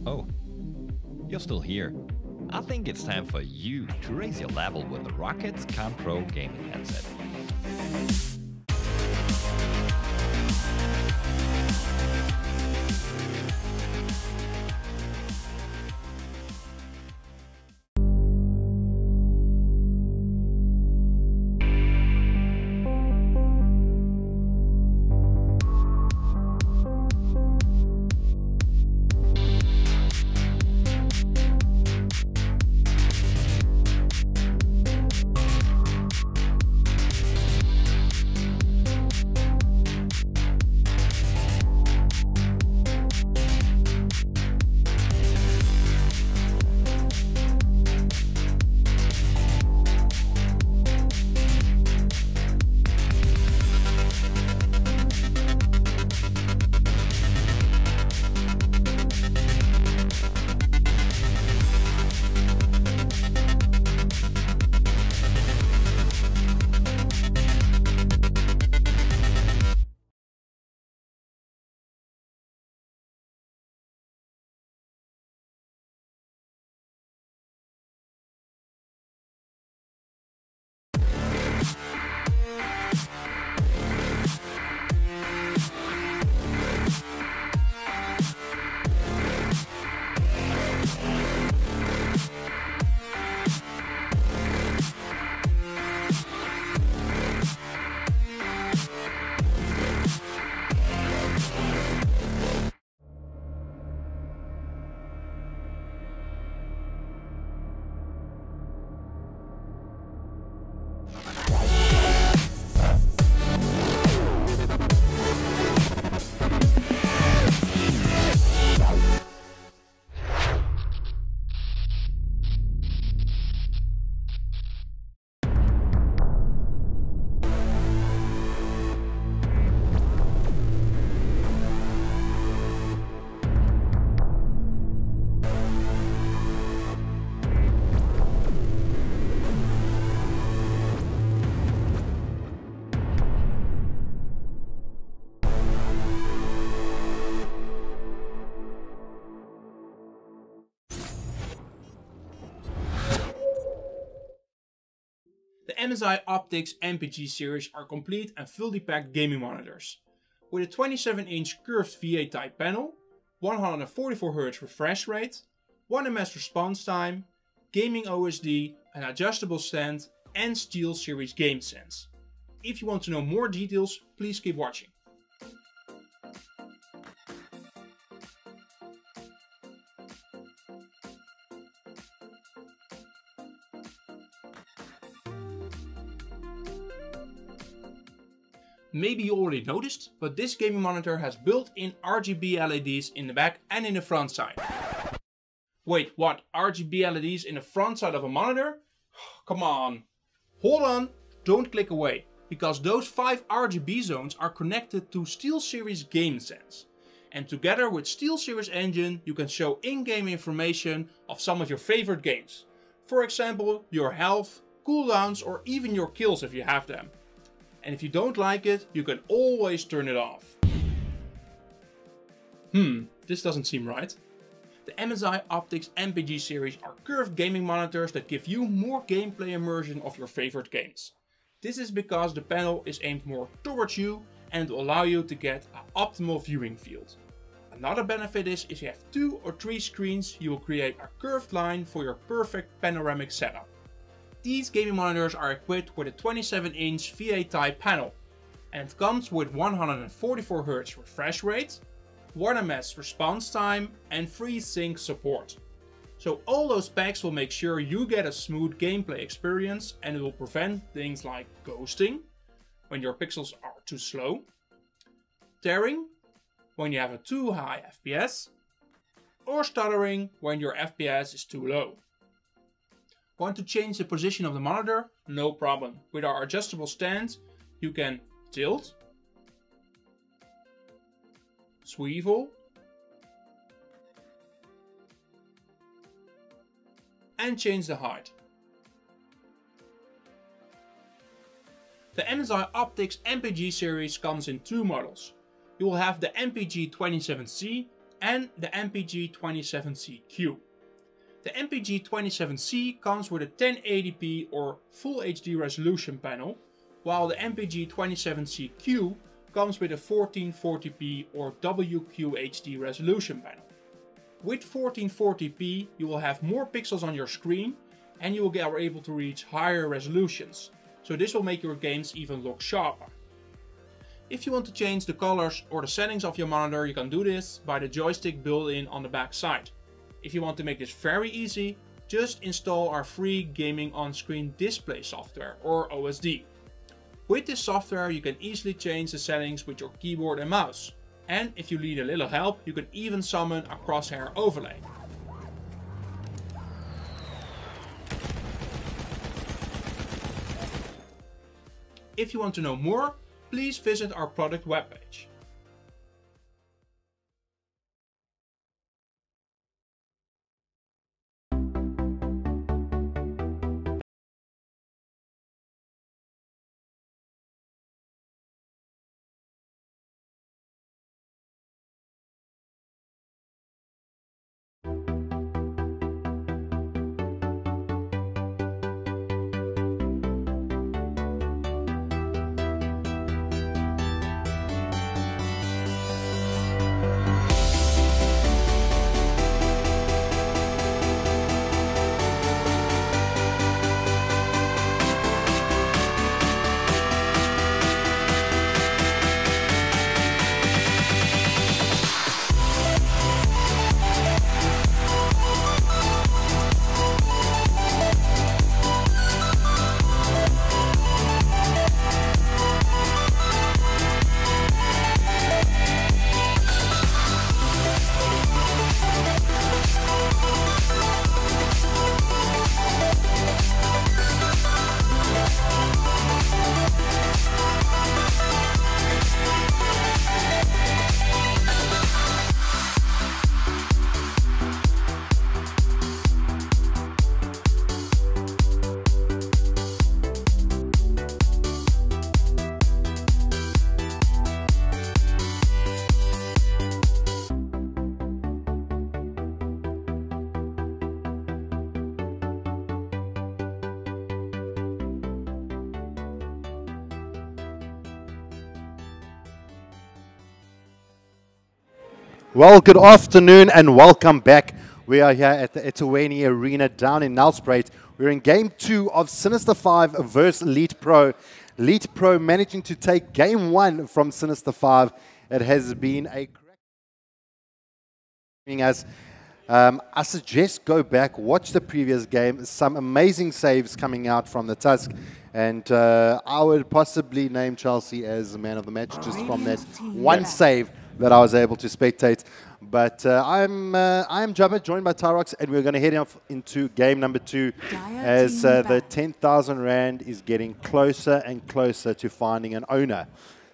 Oh, you're still here. I think it's time for you to raise your level with the Rockets Camp Pro gaming headset. The MSI Optics MPG series are complete and fully packed gaming monitors. With a 27-inch curved VA type panel, 144Hz refresh rate, 1ms response time, gaming OSD, an adjustable stand and SteelSeries GameSense. If you want to know more details, please keep watching. Maybe you already noticed, but this gaming monitor has built-in RGB LEDs in the back and in the front side. Wait, what? RGB LEDs in the front side of a monitor? Come on. Hold on, don't click away, because those 5 RGB zones are connected to SteelSeries GameSense. And together with SteelSeries Engine, you can show in-game information of some of your favorite games. For example, your health, cooldowns, or even your kills if you have them. And if you don't like it, you can always turn it off. This doesn't seem right. The MSI Optics MPG series are curved gaming monitors that give you more gameplay immersion of your favorite games. This is because the panel is aimed more towards you and will allow you to get an optimal viewing field. Another benefit is if you have 2 or 3 screens, you will create a curved line for your perfect panoramic setup. These gaming monitors are equipped with a 27-inch VA type panel and comes with 144Hz refresh rate, 1ms response time and FreeSync support. So all those specs will make sure you get a smooth gameplay experience, and it will prevent things like ghosting when your pixels are too slow, tearing when you have a too high FPS, or stuttering when your FPS is too low. Want to change the position of the monitor? No problem. With our adjustable stand, you can tilt, swivel, and change the height. The MSI Optics MPG series comes in 2 models. You will have the MPG27C and the MPG27CQ. The MPG27C comes with a 1080p or Full HD resolution panel, while the MPG27CQ comes with a 1440p or WQHD resolution panel. With 1440p you will have more pixels on your screen and you will are able to reach higher resolutions, so this will make your games even look sharper. If you want to change the colors or the settings of your monitor, you can do this by the joystick built-in on the back side. If you want to make this very easy, just install our free Gaming On-Screen Display software, or OSD. With this software you can easily change the settings with your keyboard and mouse. And if you need a little help, you can even summon a crosshair overlay. If you want to know more, please visit our product webpage. Well, good afternoon and welcome back. We are here at the Etiwani Arena down in Nelspruit. We're in Game 2 of Sinister 5 versus Leetpro. Leetpro managing to take Game 1 from Sinister 5. It has been a crack. As I suggest go back, watch the previous game. Some amazing saves coming out from the Tusk. And I would possibly name Chelsea as the man of the match just from that one save that I was able to spectate. But I'm Jabba, joined by Tyrox, and we're going to head off into game number 2 as the 10,000 Rand is getting closer and closer to finding an owner.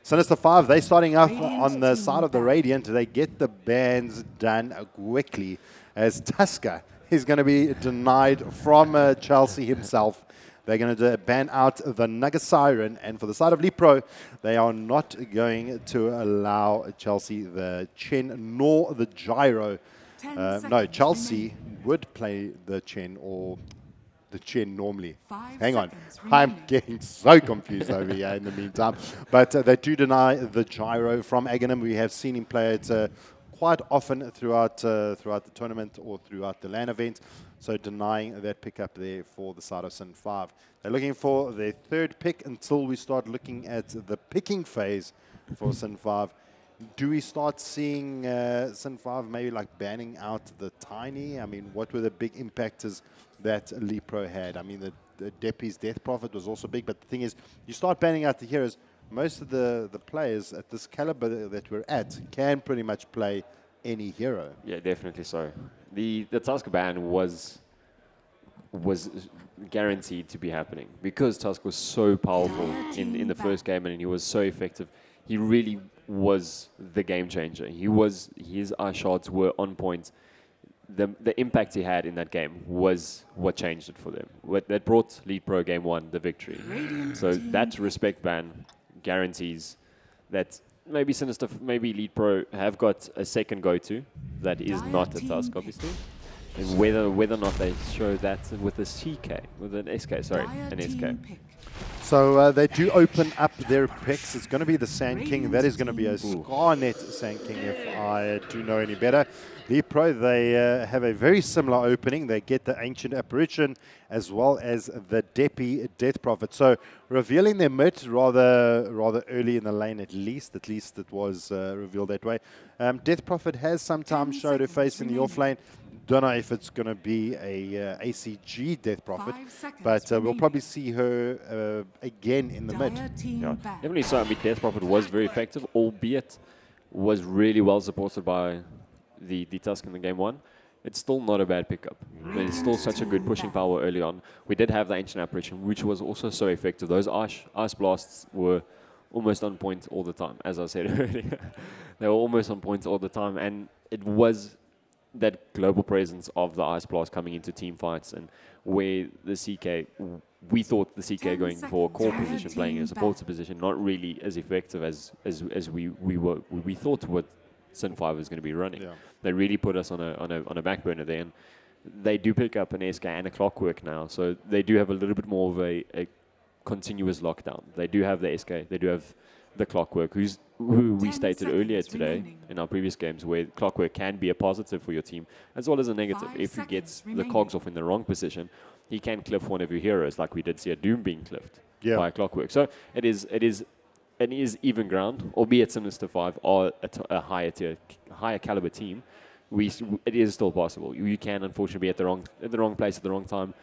Sinister 5, they're starting off on the side of the Radiant. They get the bans done quickly as Tusker is going to be denied from Chelsea himself. They're going to ban out the Nugget Siren, and for the side of Leetpro, they are not going to allow Chelsea the Chen nor the Gyro. No, Chelsea would play the Chen or the Chen normally. Hang on, I'm getting so confused over here in the meantime. But they do deny the Gyro from Aghanim. We have seen him play it quite often throughout the tournament or throughout the LAN event. So denying that pickup there for the side of Sin 5. They're looking for their third pick until we start looking at the picking phase for Sin 5. Do we start seeing Sin 5 maybe like banning out the Tiny? I mean, what were the big impactors that Leetpro had? I mean, the Deppy's Death Prophet was also big, but the thing is, you start banning out the heroes, most of the players at this caliber that we're at can pretty much play any hero. Yeah, definitely so. The Tusk ban was guaranteed to be happening because Tusk was so powerful in the first game and he was so effective. He really was the game changer. His eye shots were on point. The impact he had in that game was what changed it for them. That brought Leetpro game 1 the victory. So that respect ban guarantees that maybe Leetpro have got a second go-to that is not a Tusk, obviously. And whether or not they show that with a CK, with an SK, sorry, an SK. So they do open up their picks. It's going to be the Sand King. That is going to be a Scarnet Sand King, if I do know any better. Leetpro, they have a very similar opening. They get the Ancient Apparition as well as the Deppy Death Prophet. So revealing their mid rather early in the lane, at least it was revealed that way. Death Prophet has sometimes showed her face in the off lane. Don't know if it's going to be a ACG Death Prophet, but we'll probably see her again in the mid. Yeah, definitely so. I mean, Death Prophet was very effective, albeit was really well supported by the Tusk in the game 1. It's still not a bad pickup. I mean, it's still such a good pushing power early on. We did have the Ancient Apparition, which was also so effective. Those ice blasts were almost on point all the time, as I said earlier. They were almost on point all the time, and it was that global presence of the ice blast coming into team fights, and where the CK, we thought the CK going for a core position, playing a supporter position, not really as effective as we thought what Sin 5 was going to be running. Yeah. They really put us on a back burner there, and they do pick up an SK and a Clockwork now, so they do have a little bit more of a continuous lockdown. They do have the SK, they do have the Clockwork, who we stated earlier today in our previous games, where Clockwork can be a positive for your team as well as a negative. If he gets the cogs off in the wrong position, he can cliff one of your heroes, like we did see a Doom being cliffed by a Clockwork. So it is even ground, albeit Sinister 5 are a higher caliber team. It is still possible. You can unfortunately be at the wrong place at the wrong time.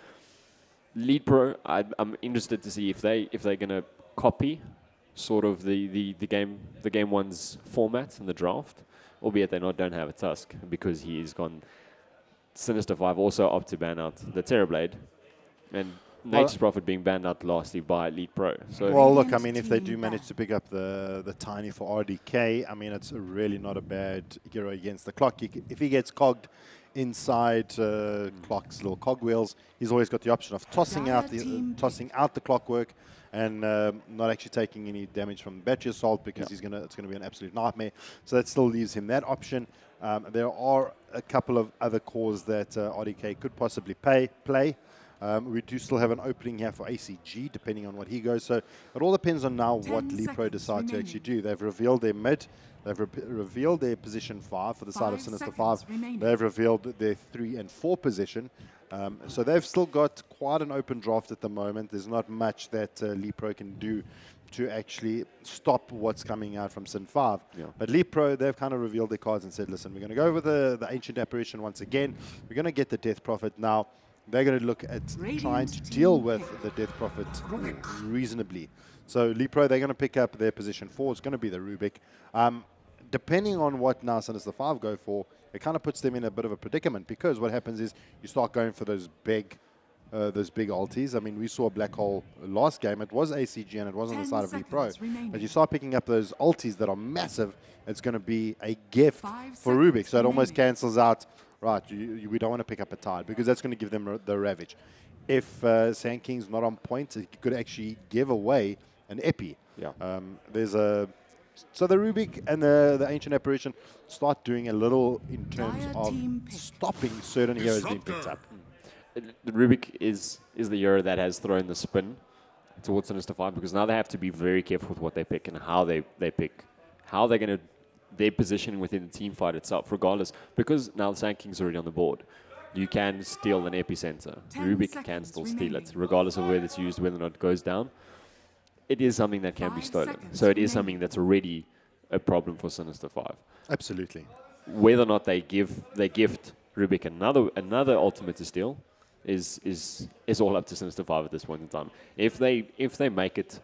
Leetpro, I'm interested to see if they're gonna copy sort of the game 1's format in the draft, albeit they don't have a Tusk, because he's gone. Sinister 5 also opt to ban out the Terrorblade, and Nature's Prophet being banned out lastly by Leetpro. So well, look, I mean, if they do manage to pick up the Tiny for RDK, I mean, it's really not a bad hero against the Clock. If he gets cogged inside Clock's little cogwheels, he's always got the option of tossing out the Clockwork and not actually taking any damage from battery assault, because it's going to be an absolute nightmare. So that still leaves him that option. There are a couple of other cores that RDK could possibly play. We do still have an opening here for ACG, depending on what he goes. So it all depends on now what Leetpro decide to actually do. They've revealed their mid. They've revealed their position 5 for the side of 5 Sinister seconds 5. remaining. They've revealed their 3 and 4 position. So they've still got quite an open draft at the moment. There's not much that Leetpro can do to actually stop what's coming out from Sin 5. Yeah. But Leetpro, they've kind of revealed their cards and said, listen, we're going to go with the Ancient Apparition once again. We're going to get the Death Prophet now. They're going to look at trying to deal with the Death Prophet reasonably. So Leetpro, they're going to pick up their position 4. It's going to be the Rubik. Depending on what now Sinister 5 go for, it kind of puts them in a bit of a predicament, because what happens is you start going for those big alties. I mean, we saw a black hole last game. It was ACG and it was on the 10 side of seconds Leetpro. remaining. But you start picking up those alties that are massive, it's going to be a gift 5 for Rubik. seconds So it almost remaining. cancels out, right, we don't want to pick up a tile, because that's going to give them the Ravage. If Sand King's not on point, it could actually give away an Epi. Yeah. So the Rubik and the Ancient Apparition start doing a little in terms Dire of team pick. stopping certain heroes being picked up. The Rubik is the hero that has thrown the spin towards Sinister 5, because now they have to be very careful with what they pick and how they pick, how they're going to, their positioning within the team fight itself, regardless, because now the Sand King's already on the board. You can steal an epicenter. 10 Rubik can seconds still steal it, remaining. regardless of whether it's used, whether or not it goes down. It is something that can be 5 stolen. seconds So it is remaining. something that's already a problem for Sinister 5. Absolutely. Whether or not they gift Rubik another ultimate to steal is all up to Sinister 5 at this point in time. If they make it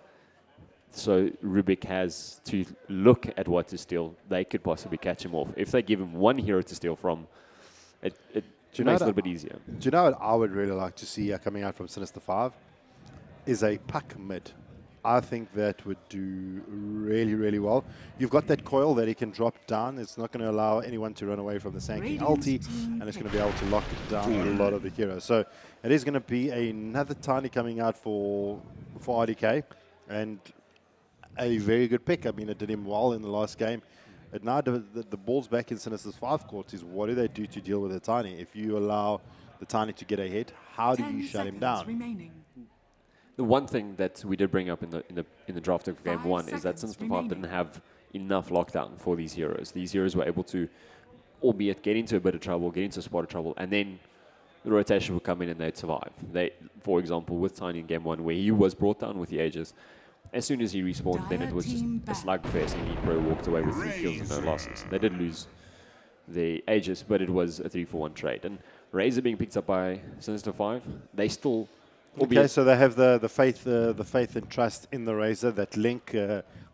so Rubik has to look at what to steal, they could possibly catch him off. If they give him one hero to steal from, it makes it a little bit easier. Do you know what I would really like to see coming out from Sinister 5? Is a puck mid. I think that would do really, really well. You've got that coil that he can drop down. It's not going to allow anyone to run away from the Sand King Radiant ulti, team and it's going to be able to lock down a lot of the heroes. So it is going to be another Tiny coming out for RDK, and a very good pick. I mean, it did him well in the last game. And now the ball's back in Sinister's 5 court is what do they do to deal with the Tiny? If you allow the Tiny to get ahead, how do 10 you shut him seconds down? remaining. The one thing that we did bring up in the draft of game 5 1 is that seconds Sinister 5 remaining. didn't have enough lockdown for these heroes. These heroes were able to, albeit get into a bit of trouble, get into a spot of trouble, and then the rotation would come in and they'd survive. For example, with Tiny in game 1, where he was brought down with the Aegis, as soon as he respawned, then it was just Team a back. slugfest, and Leetpro walked away with 3 kills and no losses. They did lose the Aegis, but it was a 3-for-1 trade. And Razor being picked up by Sinister 5, they still... Okay, so they have the faith and trust in the Razor. That Link,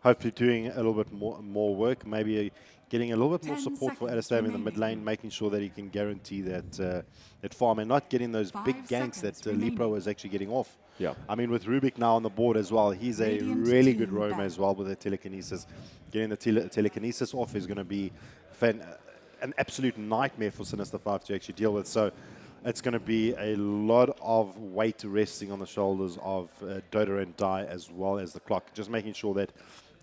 hopefully doing a little bit more work, maybe getting a little bit more 10 support for seconds Adastav in the mid remaining. lane, making sure that he can guarantee that farm and not getting those 5 big ganks that seconds Leetpro remaining. is actually getting off. Yeah. I mean, with Rubik now on the board as well, he's a Radiant really good team roamer back. as well with the telekinesis. Getting the telekinesis off is going to be an absolute nightmare for Sinister 5 to actually deal with. So it's going to be a lot of weight resting on the shoulders of Dota and Die as well as the clock. Just making sure that,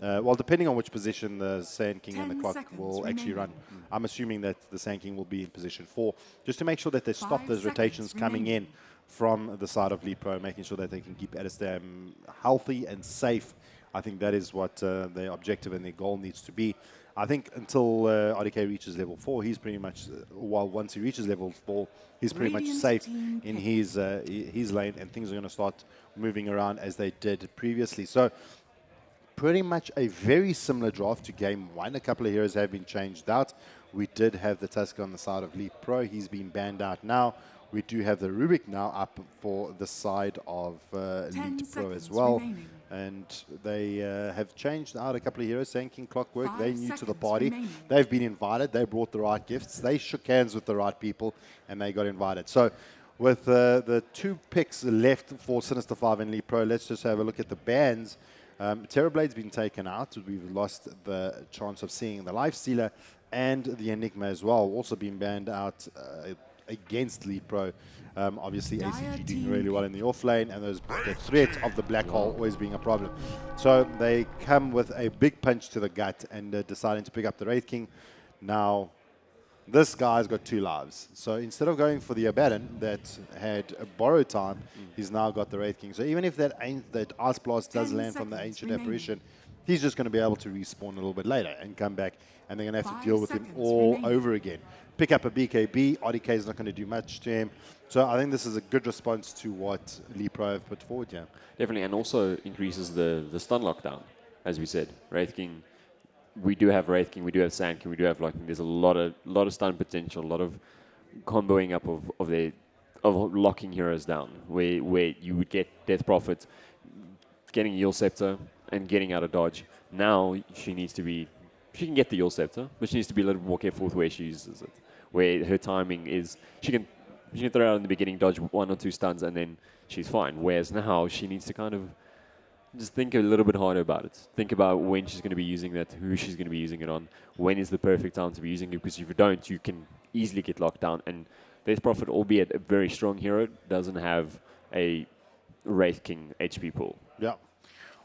well, depending on which position the Sand King and the 10 clock seconds will actually run, remaining. I'm assuming that the Sand King will be in position 4, just to make sure that they stop 5 those seconds rotations coming in remaining. from the side of Leetpro, making sure that they can keep Adastav healthy and safe. I think that is what their objective and their goal needs to be. I think until RDK reaches level 4, he's pretty much, well, once he reaches level 4, he's pretty much Radiant safe team in pick. his lane, and things are going to start moving around as they did previously. So pretty much a very similar draft to game 1. A couple of heroes have been changed out. We did have the Tusker on the side of Leetpro. He's been banned out now. We do have the Rubik now up for the side of 10 Leetpro as seconds well. remaining. And they have changed out a couple of heroes. Sand King Clockwork, 5 they're new to the seconds party. remaining. They've been invited. They brought the right gifts. They shook hands with the right people, and they got invited. So with the 2 picks left for Sinister 5 and Leetpro, let's just have a look at the bans. Terrorblade's been taken out. We've lost the chance of seeing the Lifestealer and the Enigma as well, also been banned out against Leetpro. Obviously, Dire ACG doing team really well in the offlane, and the threat of the black hole always being a problem. So they come with a big punch to the gut and deciding to pick up the Wraith King. Now, this guy's got 2 lives. So instead of going for the Abaddon that had a borrow time, he's now got the Wraith King. So even if that Ice Blast does 10 land from the seconds Ancient remaining. Apparition, he's just going to be able to respawn a little bit later and come back, and they're going to have to 5 deal with him seconds all remaining. over again. Pick up a BKB, RDK is not going to do much to him. So I think this is a good response to what Leetpro have put forward here. Definitely, and also increases the stun lockdown, as we said. Wraith King, we do have Wraith King, we do have Sand King, we do have Lightning. There's a lot of stun potential, a lot of comboing up of locking heroes down, where you would get Death Prophet, getting Yule Scepter, and getting out of dodge. Now she can get the Yule Scepter, but she needs to be a little bit more careful with where she uses it. Where her timing is, she can throw it out in the beginning, dodge 1 or 2 stuns, and then she's fine. Whereas now she needs to kind of just think a little bit harder about it. Think about when she's going to be using that, who she's going to be using it on, when is the perfect time to be using it, because if you don't, you can easily get locked down. And Death Prophet, albeit a very strong hero, doesn't have a Wraith King HP pool. Yeah.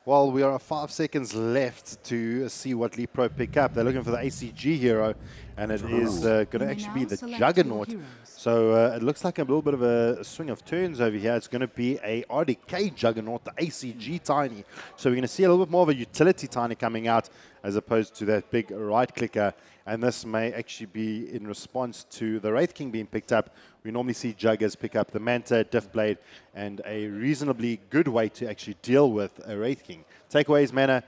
Well, we are 5 seconds left to see what Leetpro pick up. They're looking for the ACG hero, and it is going to actually be the Juggernaut. So it looks like a little bit of a swing of turns over here. It's going to be a RDK Juggernaut, the ACG Tiny. So we're going to see a little bit more of a utility Tiny coming out as opposed to that big right clicker. And this may actually be in response to the Wraith King being picked up. We normally see Juggers pick up the Manta, Diff Blade, and a reasonably good way to actually deal with a Wraith King. Take away his mana,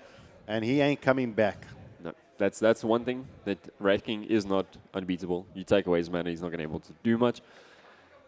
and he ain't coming back. No, that's one thing, that Wraith King is not unbeatable. You take away his mana, he's not going to be able to do much.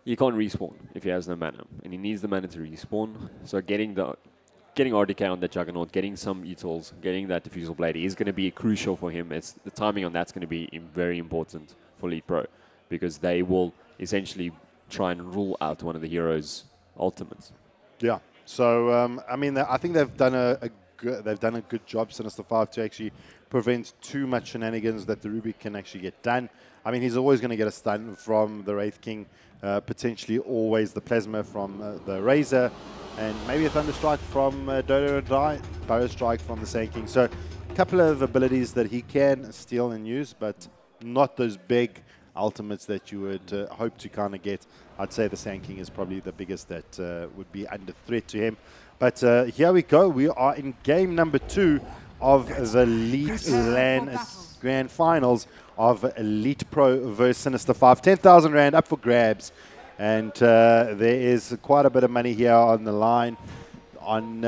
He can't respawn if he has no mana, and he needs the mana to respawn. So getting RDK on that Juggernaut, getting some Etals, getting that Diffusal Blade is going to be crucial for him. The timing on that's going to be very important for Leetpro, because they will essentially try and rule out one of the heroes' ultimates. Yeah. So I mean, I think they've done a good job, Sinister 5, to actually prevent too much shenanigans that the Ruby can actually get done. I mean, he's always going to get a stun from the Wraith King, potentially always the Plasma from the Razor, and maybe a Thunderstrike from Dodo and Die, Burrow Strike from the Sand King. So a couple of abilities that he can steal and use, but not those big ultimates that you would hope to kind of get. I'd say the Sand King is probably the biggest that would be under threat to him. But here we go. We are in game number 2 of the Leet LAN Grand Finals of Leetpro versus Sinister 5. 10,000 Rand up for grabs. And there is quite a bit of money here on the line. On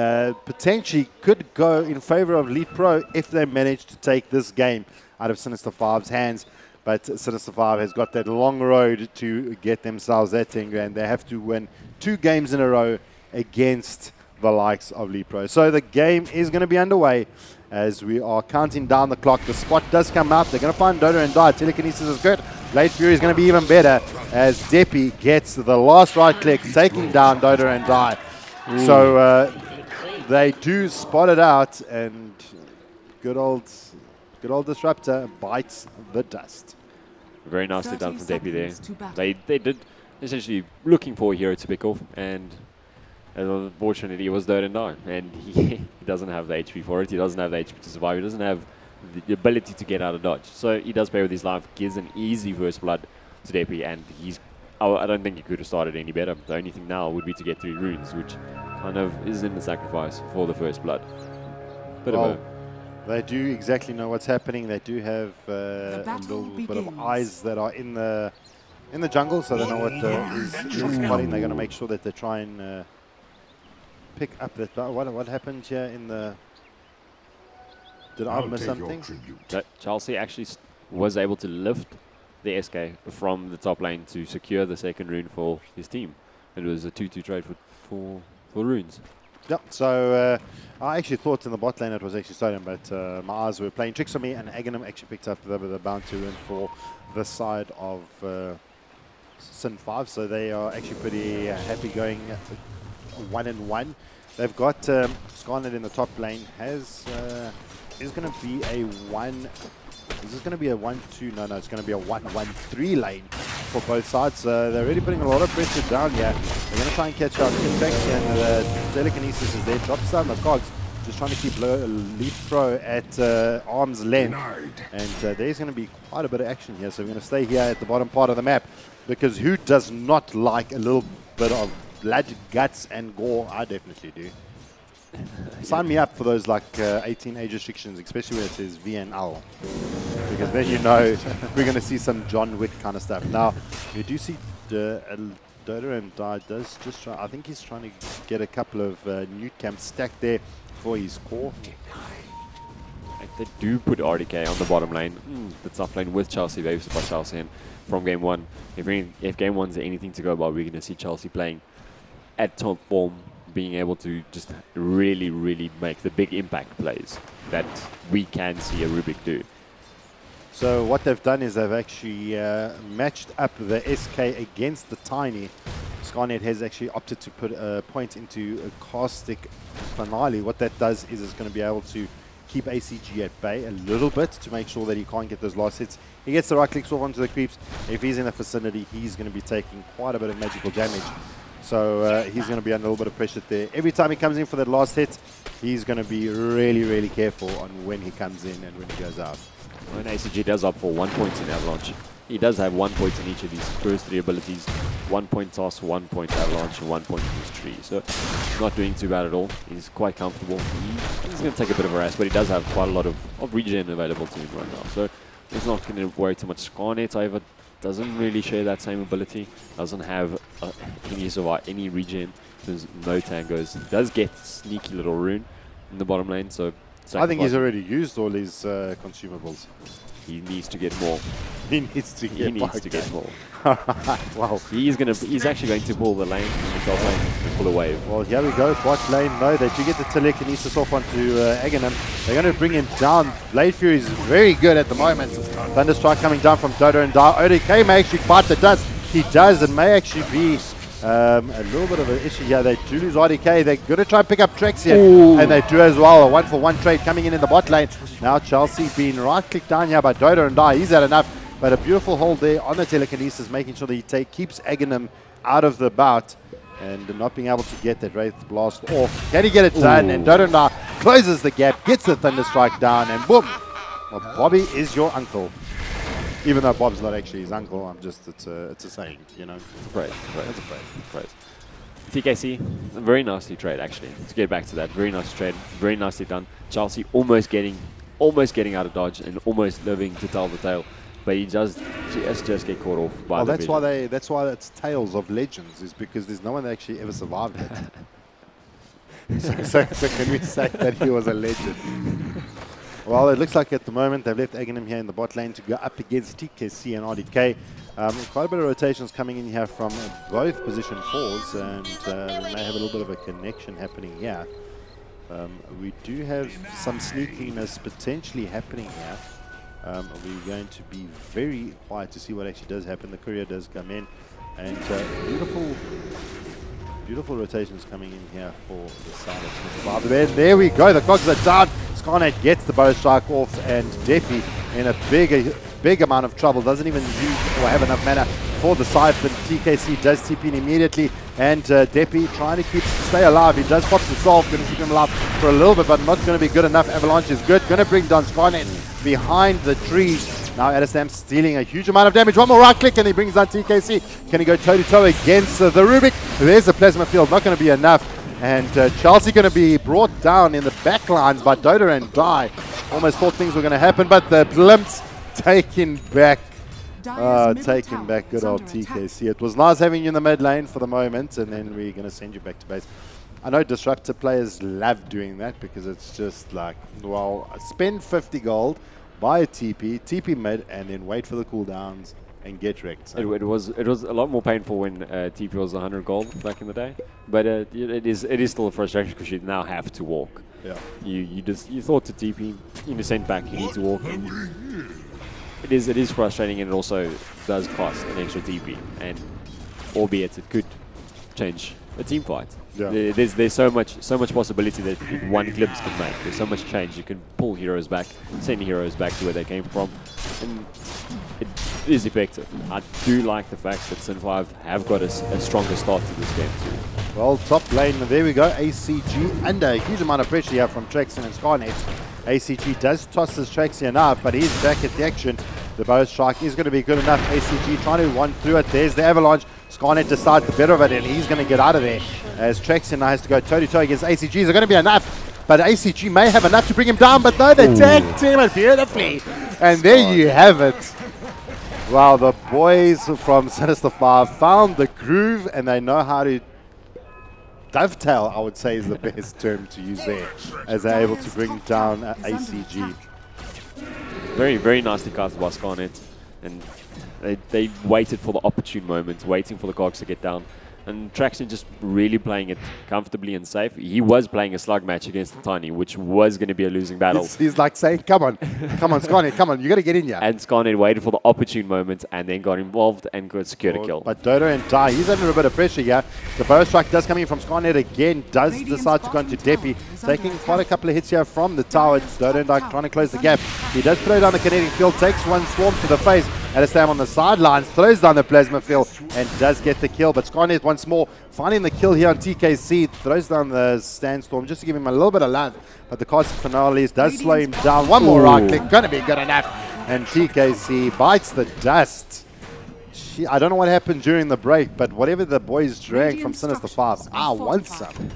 potentially could go in favor of Leetpro if they manage to take this game out of Sinister 5's hands. But Sinister 5 has got that long road to get themselves that 10 grand. They have to win 2 games in a row against the likes of Leetpro. So the game is going to be underway as we are counting down the clock. The spot does come out. They're going to find Dodo and Die. Telekinesis is good. Blade Fury is going to be even better as Deppy gets the last right click, taking down Dodo and Die. So they do spot it out, and good old Disruptor bites the dust. Very nicely done from Deppy there. They did essentially looking for a hero to pick off, and unfortunately it was Dirt and Die, and he doesn't have the HP for it. He doesn't have the HP to survive. He doesn't have the ability to get out of dodge. So he does play with his life, gives an easy first blood to Deppy, and I don't think he could have started any better. The only thing now would be to get 3 runes, which kind of is in the sacrifice for the first blood. They do exactly know what's happening. They do have a little bit of eyes that are in the jungle, so they know what is spotting. They're going to make sure that they try and pick up that. What happened here in the? Did I miss something? Chelsea actually was able to lift the SK from the top lane to secure the second rune for his team. It was a 2-2 trade for runes. Yep, so I actually thought in the bot lane it was actually Stodium, but my eyes were playing tricks on me, and Aghanim actually picked up the bounty rune for the side of Sin 5, so they are actually pretty happy going 1-1. They've got Scarlet in the top lane, is going to be a 1... Is this going to be a 1-2? No, it's going to be a 1-1-3 lane for both sides. They're really putting a lot of pressure down here. They're going to try and catch out Impact, and Telekinesis is there. Drops down the cogs, just trying to keep Leetpro at arm's length. And there's going to be quite a bit of action here. So we're going to stay here at the bottom part of the map, because who does not like a little bit of blood, guts, and gore? I definitely do. Sign me up for those like 18 age restrictions, especially when it says VNL. Because then you know we're going to see some John Wick kind of stuff. Now, you do see Dota and Die does just try, I think he's trying to get a couple of newt camps stacked there for his core. They do put RDK on the bottom lane. The top lane with Chelsea, babysat by Chelsea. And from game one, if game one's anything to go by, we're going to see Chelsea playing at top form, being able to just really, really make the big impact plays that we can see a Rubik do. So what they've done is they've actually matched up the SK against the Tiny. Skynet has actually opted to put a point into a Caustic Finale. What that does is it's going to be able to keep ACG at bay a little bit to make sure that he can't get those last hits. He gets the right clicks off onto the creeps. If he's in the vicinity, he's going to be taking quite a bit of magical damage. So he's going to be under a little bit of pressure there. Every time he comes in for that last hit, he's going to be really, really careful on when he comes in and when he goes out. When ACG does up for 1 point in Avalanche, he does have 1 point in each of these first 3 abilities. 1 point toss, 1 point Avalanche, and 1 point in his tree. So not doing too bad at all. He's quite comfortable. He's going to take a bit of a rest, but he does have quite a lot of regen available to him right now. So he's not going to worry too much. Scarnet, however, doesn't really share that same ability. Doesn't have any regen. There's no tangos. He does get sneaky little rune in the bottom lane. So I think he's already used all his consumables. He needs to get more. He needs to get more. Wow. He's actually going to pull the lane in the top lane and pull a wave. Well, here we go. Bot lane. No, they do get the telekinesis off onto Aghanim. They're going to bring him down. Blade Fury is very good at the moment. Thunderstrike coming down from Dota and ODK may actually bite the dust. He does, and may actually be a little bit of an issue here. They do lose RDK. They're going to try and pick up Trex here. Ooh. And they do as well. A 1-for-1 trade coming in the bot lane. Now Chelsea being right-clicked down here by Dota and Die. He's had enough. But a beautiful hold there on the telekinesis, making sure that he keeps Aghanim out of the bout and not being able to get that Wraith Blast off. Can he get it done? Ooh. And Dota and Die closes the gap, gets the Thunderstrike down, and boom! Well, Bobby is your uncle. Even though Bob's not actually his uncle, it's a saying, you know. It's a phrase. It's a phrase. TKC, a very nicely trade actually. To get back to that, very nice trade, very nicely done. Chelsea almost getting out of dodge and almost living to tell the tale, but he just get caught off by the vision. That's why it's Tales of Legends, is because there's no one that actually ever survived it. so can we say that he was a legend? Well, it looks like at the moment they've left Aghanim here in the bot lane to go up against TKC and RDK. Quite a bit of rotations coming in here from both position 4s, and we may have a little bit of a connection happening here. We do have some sneakiness potentially happening here. We're going to be very quiet to see what actually does happen. The courier does come in, and beautiful rotations coming in here for the side of Mr. Barber. There we go, the cogs are down. Scarnet gets the bow strike off, and Deppy in a big amount of trouble. Doesn't even use or have enough mana for the siphon. TKC does TP in immediately, and Deppy trying to stay alive. He does pop himself, going to keep him alive for a little bit, but not going to be good enough. Avalanche is good, going to bring down Scarnet behind the trees. Now Adesam stealing a huge amount of damage. One more right click and he brings down TKC. Can he go toe-to-toe against the Rubik? There's the plasma field, not going to be enough. And Chelsea going to be brought down in the back lines by Dota and Die. Almost thought things were going to happen, but the Blimps taking back good old TKC. It was nice having you in the mid lane for the moment, and then we're going to send you back to base. I know Disruptor players love doing that because it's just like, well, spend 50 gold, buy a TP mid, and then wait for the cooldowns and get wrecked. So. It was a lot more painful when TP was 100 gold back in the day, but it is still a frustration because you now have to walk. Yeah. You thought to TP, you sent back, you need to walk. It is frustrating, and it also does cost an extra TP, and albeit it could change a team fight. Yeah. There's so much possibility that one glimpse can make. There's so much change. You can pull heroes back, send heroes back to where they came from, and it is effective. I do like the fact that Sin 5 have got a stronger start to this game too. Well, top lane, there we go. ACG under a huge amount of pressure here from Traxon and Scarnet. ACG does toss his Traxian out, but he's back at the action. The bow strike is going to be good enough. ACG trying to run through it. There's the Avalanche. Scarnet decides the better of it, and he's going to get out of there as Traxion now has to go toe-to-toe against ACG. Is it going to be enough? But ACG may have enough to bring him down, but no, they tag team it beautifully. And there you have it. Wow, the boys from Sinister 5 found the groove, and they know how to dovetail, I would say is the best term to use there, as they're able to bring down ACG. Very, very nicely cast by Scarnet. And they waited for the opportune moment, waiting for the cogs to get down. And Traxion just really playing it comfortably and safe. He was playing a slug match against the Tiny, which was going to be a losing battle. He's like saying, come on, Scarnet, come on, you got to get in here. And Scarnet waited for the opportune moment and then got involved and got secured a kill. But Dodo and Die, he's under a bit of pressure here. The bow strike does come in from Scarnet again, does decide to go into Deppy, taking quite a couple of hits here from the tower. Dodo and Die trying to close the gap. He does throw down the kinetic field, takes one swarm to the face. Alistam on the sidelines, throws down the plasma field and does get the kill. But Scarnet once more finding the kill here on TKC, throws down the Sandstorm just to give him a little bit of length. But the cast finales does slow him down. One more right click, gonna be good enough. And TKC bites the dust. I don't know what happened during the break, but whatever the boys drank from Sinister 5, I want some.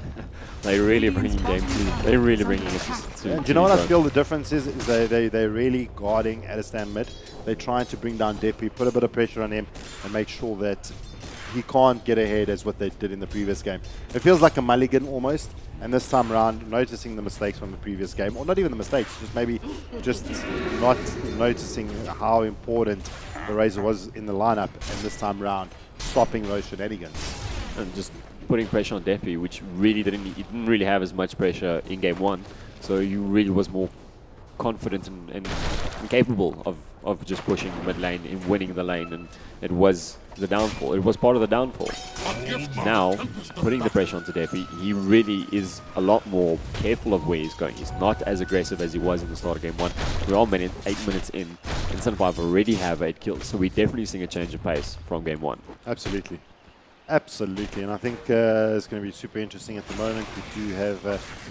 They're really bringing game to. They're really bringing it to. Do you know what I feel the difference is? They're really guarding Alistam mid. They're trying to bring down Deppy, put a bit of pressure on him, and make sure that he can't get ahead as what they did in the previous game. It feels like a mulligan almost, and this time around, noticing the mistakes from the previous game, or not even the mistakes, just maybe just not noticing how important the Razor was in the lineup, and this time around, stopping those shenanigans. And just putting pressure on Deppy, which really didn't really have as much pressure in game one, so you really was more confident and capable of just pushing mid lane and winning the lane, and it was the downfall. It was part of the downfall. Now, putting the pressure onto Deppy, he really is a lot more careful of where he's going. He's not as aggressive as he was in the start of game one. We are 8 minutes in, and Sun 5 already have 8 kills, so we're definitely seeing a change of pace from game one. Absolutely. Absolutely, and I think it's going to be super interesting at the moment. We do have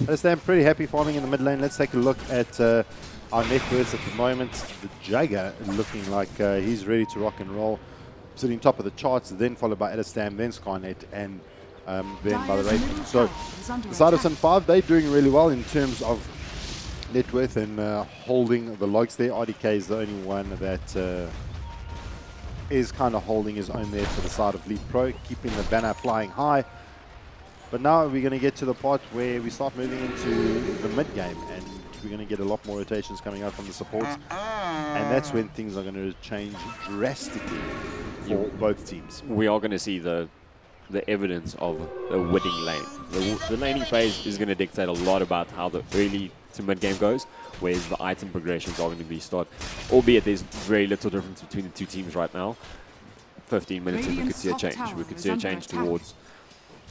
Alistam pretty happy farming in the mid lane. Let's take a look at our net worths at the moment. The Jagger looking like he's ready to rock and roll, sitting top of the charts, then followed by Alistam, then Scarnet, and then by the Raven. So the side of Sun 5, they're doing really well in terms of net worth and holding the logs there. RDK is the only one that is kind of holding his own there for the side of Leetpro, keeping the banner flying high. But now we're going to get to the part where we start moving into the mid game, and we're going to get a lot more rotations coming out from the supports, and that's when things are going to change drastically for both teams. We are going to see the evidence of a winning lane. The laning phase is going to dictate a lot about how the early to mid game goes, whereas the item progressions are going to be start. Albeit there's very little difference between the two teams right now. 15 minutes in, we could see a change. We could see a change towards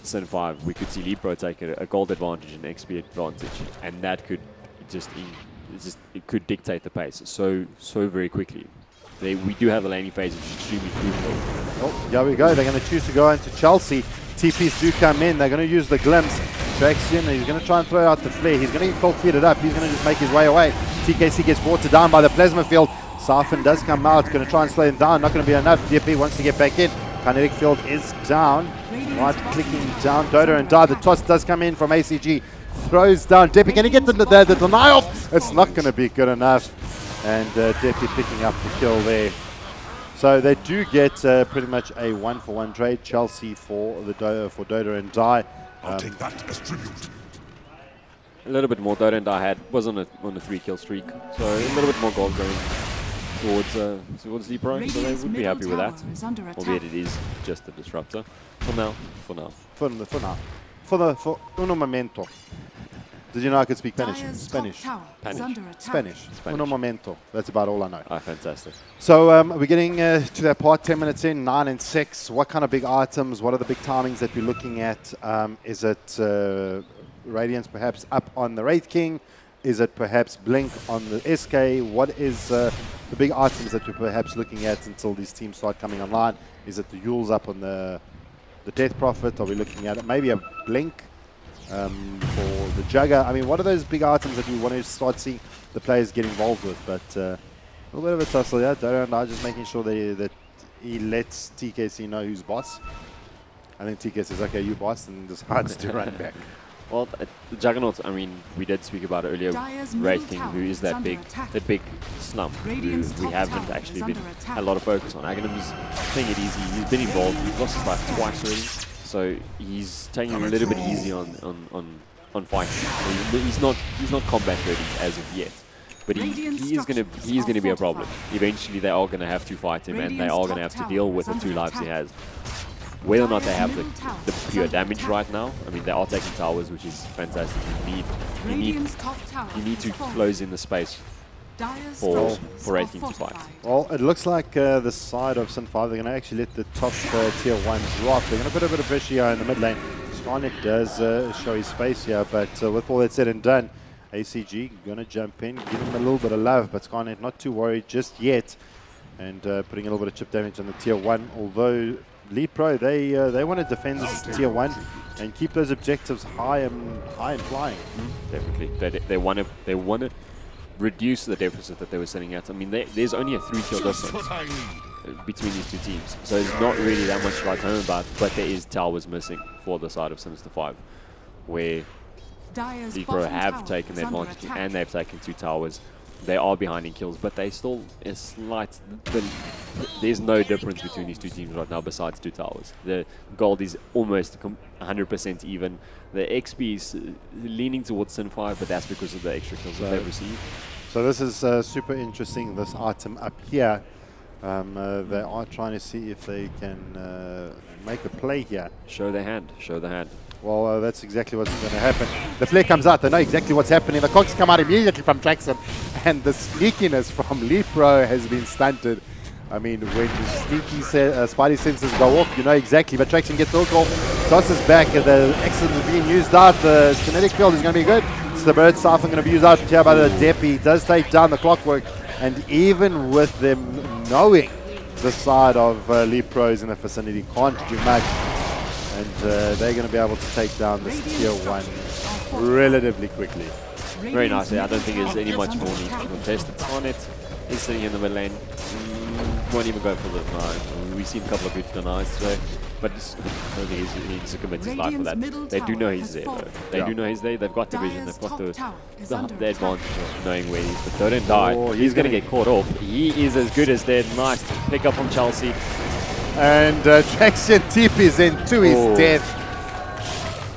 Sin 5. We could see Leetpro take a gold advantage and XP advantage, and that could it could dictate the pace so very quickly. We do have a laning phase, which is extremely crucial. Oh, here we go. They're going to choose to go into Chelsea. TPs do come in. They're going to use the glimpse. Traxion, he's going to try and throw out the flare. He's going to get cold feeded up. He's going to just make his way away. TKC gets watered down by the plasma field. Siphon does come out. Going to try and slow him down. Not going to be enough. DP wants to get back in. Kinetic field is down. Right clicking down. Dodo and Die. The toss does come in from ACG. Throws down Deppy. Can he get the denial? It's not going to be good enough. And Deppy picking up the kill there. So they do get pretty much a 1-for-1 trade. Chelsea for Dodo and Die. I'll take that as tribute. A little bit more. Dodo and Die was on a 3-kill streak, so a little bit more gold going towards Leetpro, so they would be happy with that. Albeit it is just a disruptor for now. For uno momento. Did you know I could speak Spanish? Spanish. Uno momento. That's about all I know. Ah, fantastic. So we're getting to that part, 10 minutes in, 9 and 6. What kind of big items? What are the big timings that we're looking at? Is it Radiance perhaps up on the Wraith King? Is it perhaps Blink on the SK? What is the big items that we're perhaps looking at until these teams start coming online? Is it the Yules up on the Death Prophet? Are we looking at it? Maybe a Blink? For the Jugger. I mean, what are those big items that we want to start seeing the players get involved with? But a little bit of a tussle, yeah. Dodo and I just making sure that he lets TKC know who's boss. I think TK says, okay, you boss, and decides to run back. Well, the Juggernaut, I mean, we did speak about it earlier. Rating, who is that big slump, who we haven't actually been a lot of focus on. Aghanim's taking it easy. He's been involved. He's lost his life twice already, so he's taking it a little bit easy on fighting. He's not combat ready as of yet, but he is gonna be a problem. Eventually, they are gonna have to fight him, and they are gonna have to deal with the 2 lives he has. Whether or not they have the pure damage right now, I mean, they are taking towers, which is fantastic. You need to close in the space for 18 to fight. Well, it looks like the side of Sin 5, they're going to actually let the top tier 1 drop. They're going to put a bit of pressure here in the mid lane. Skynet does show his face here, but with all that said and done, ACG going to jump in, give him a little bit of love, but Skynet not too worried just yet, and putting a little bit of chip damage on the tier 1, although Leetpro, they want to defend this tier 1 and keep those objectives high and flying. Definitely, they want to reduce the deficit that they were sitting at. I mean, there's only a 3-kill difference between these 2 teams, so there's not really that much to write home about. But there is towers missing for the side of Sinister 5, where Leetpro have taken the advantage and they've taken 2 towers. They are behind in kills, but they still a slight. There's no difference between these 2 teams right now besides 2 towers. The gold is almost 100% even. The XP is leaning towards Sin 5, but that's because of the extra kills that they've received. So this is super interesting, this item up here. They are trying to see if they can make a play here. Show their hand, show the hand. Well, that's exactly what's going to happen. The flare comes out, they know exactly what's happening. The cogs come out immediately from Traxxon, and the sneakiness from Leetpro has been stunted. I mean, when sneaky Spidey senses go off, you know exactly. But Traxxon gets the hook off, tosses back, the excellent is being used out. The kinetic field is going to be good. So the bird siphon going to be used out here by the Deppy. He does take down the clockwork, and even with them knowing the side of Leetpro is in the vicinity, can't do much. And they're going to be able to take down this tier 1 relatively quickly. Very nicely. I don't think there's any much more need to contest. It's on it. He's sitting in the mid lane. Won't even go for the deny. We've seen a couple of good denies today, but I don't think he needs to commit his life for that. They do know he's there, though. They do know he's there. They've got the vision. They've got the advantage of knowing where he is. But don't die. Oh, he's going to get caught off. He is as good as dead. Nice pick up from Chelsea. And Traxxon TP's into his death.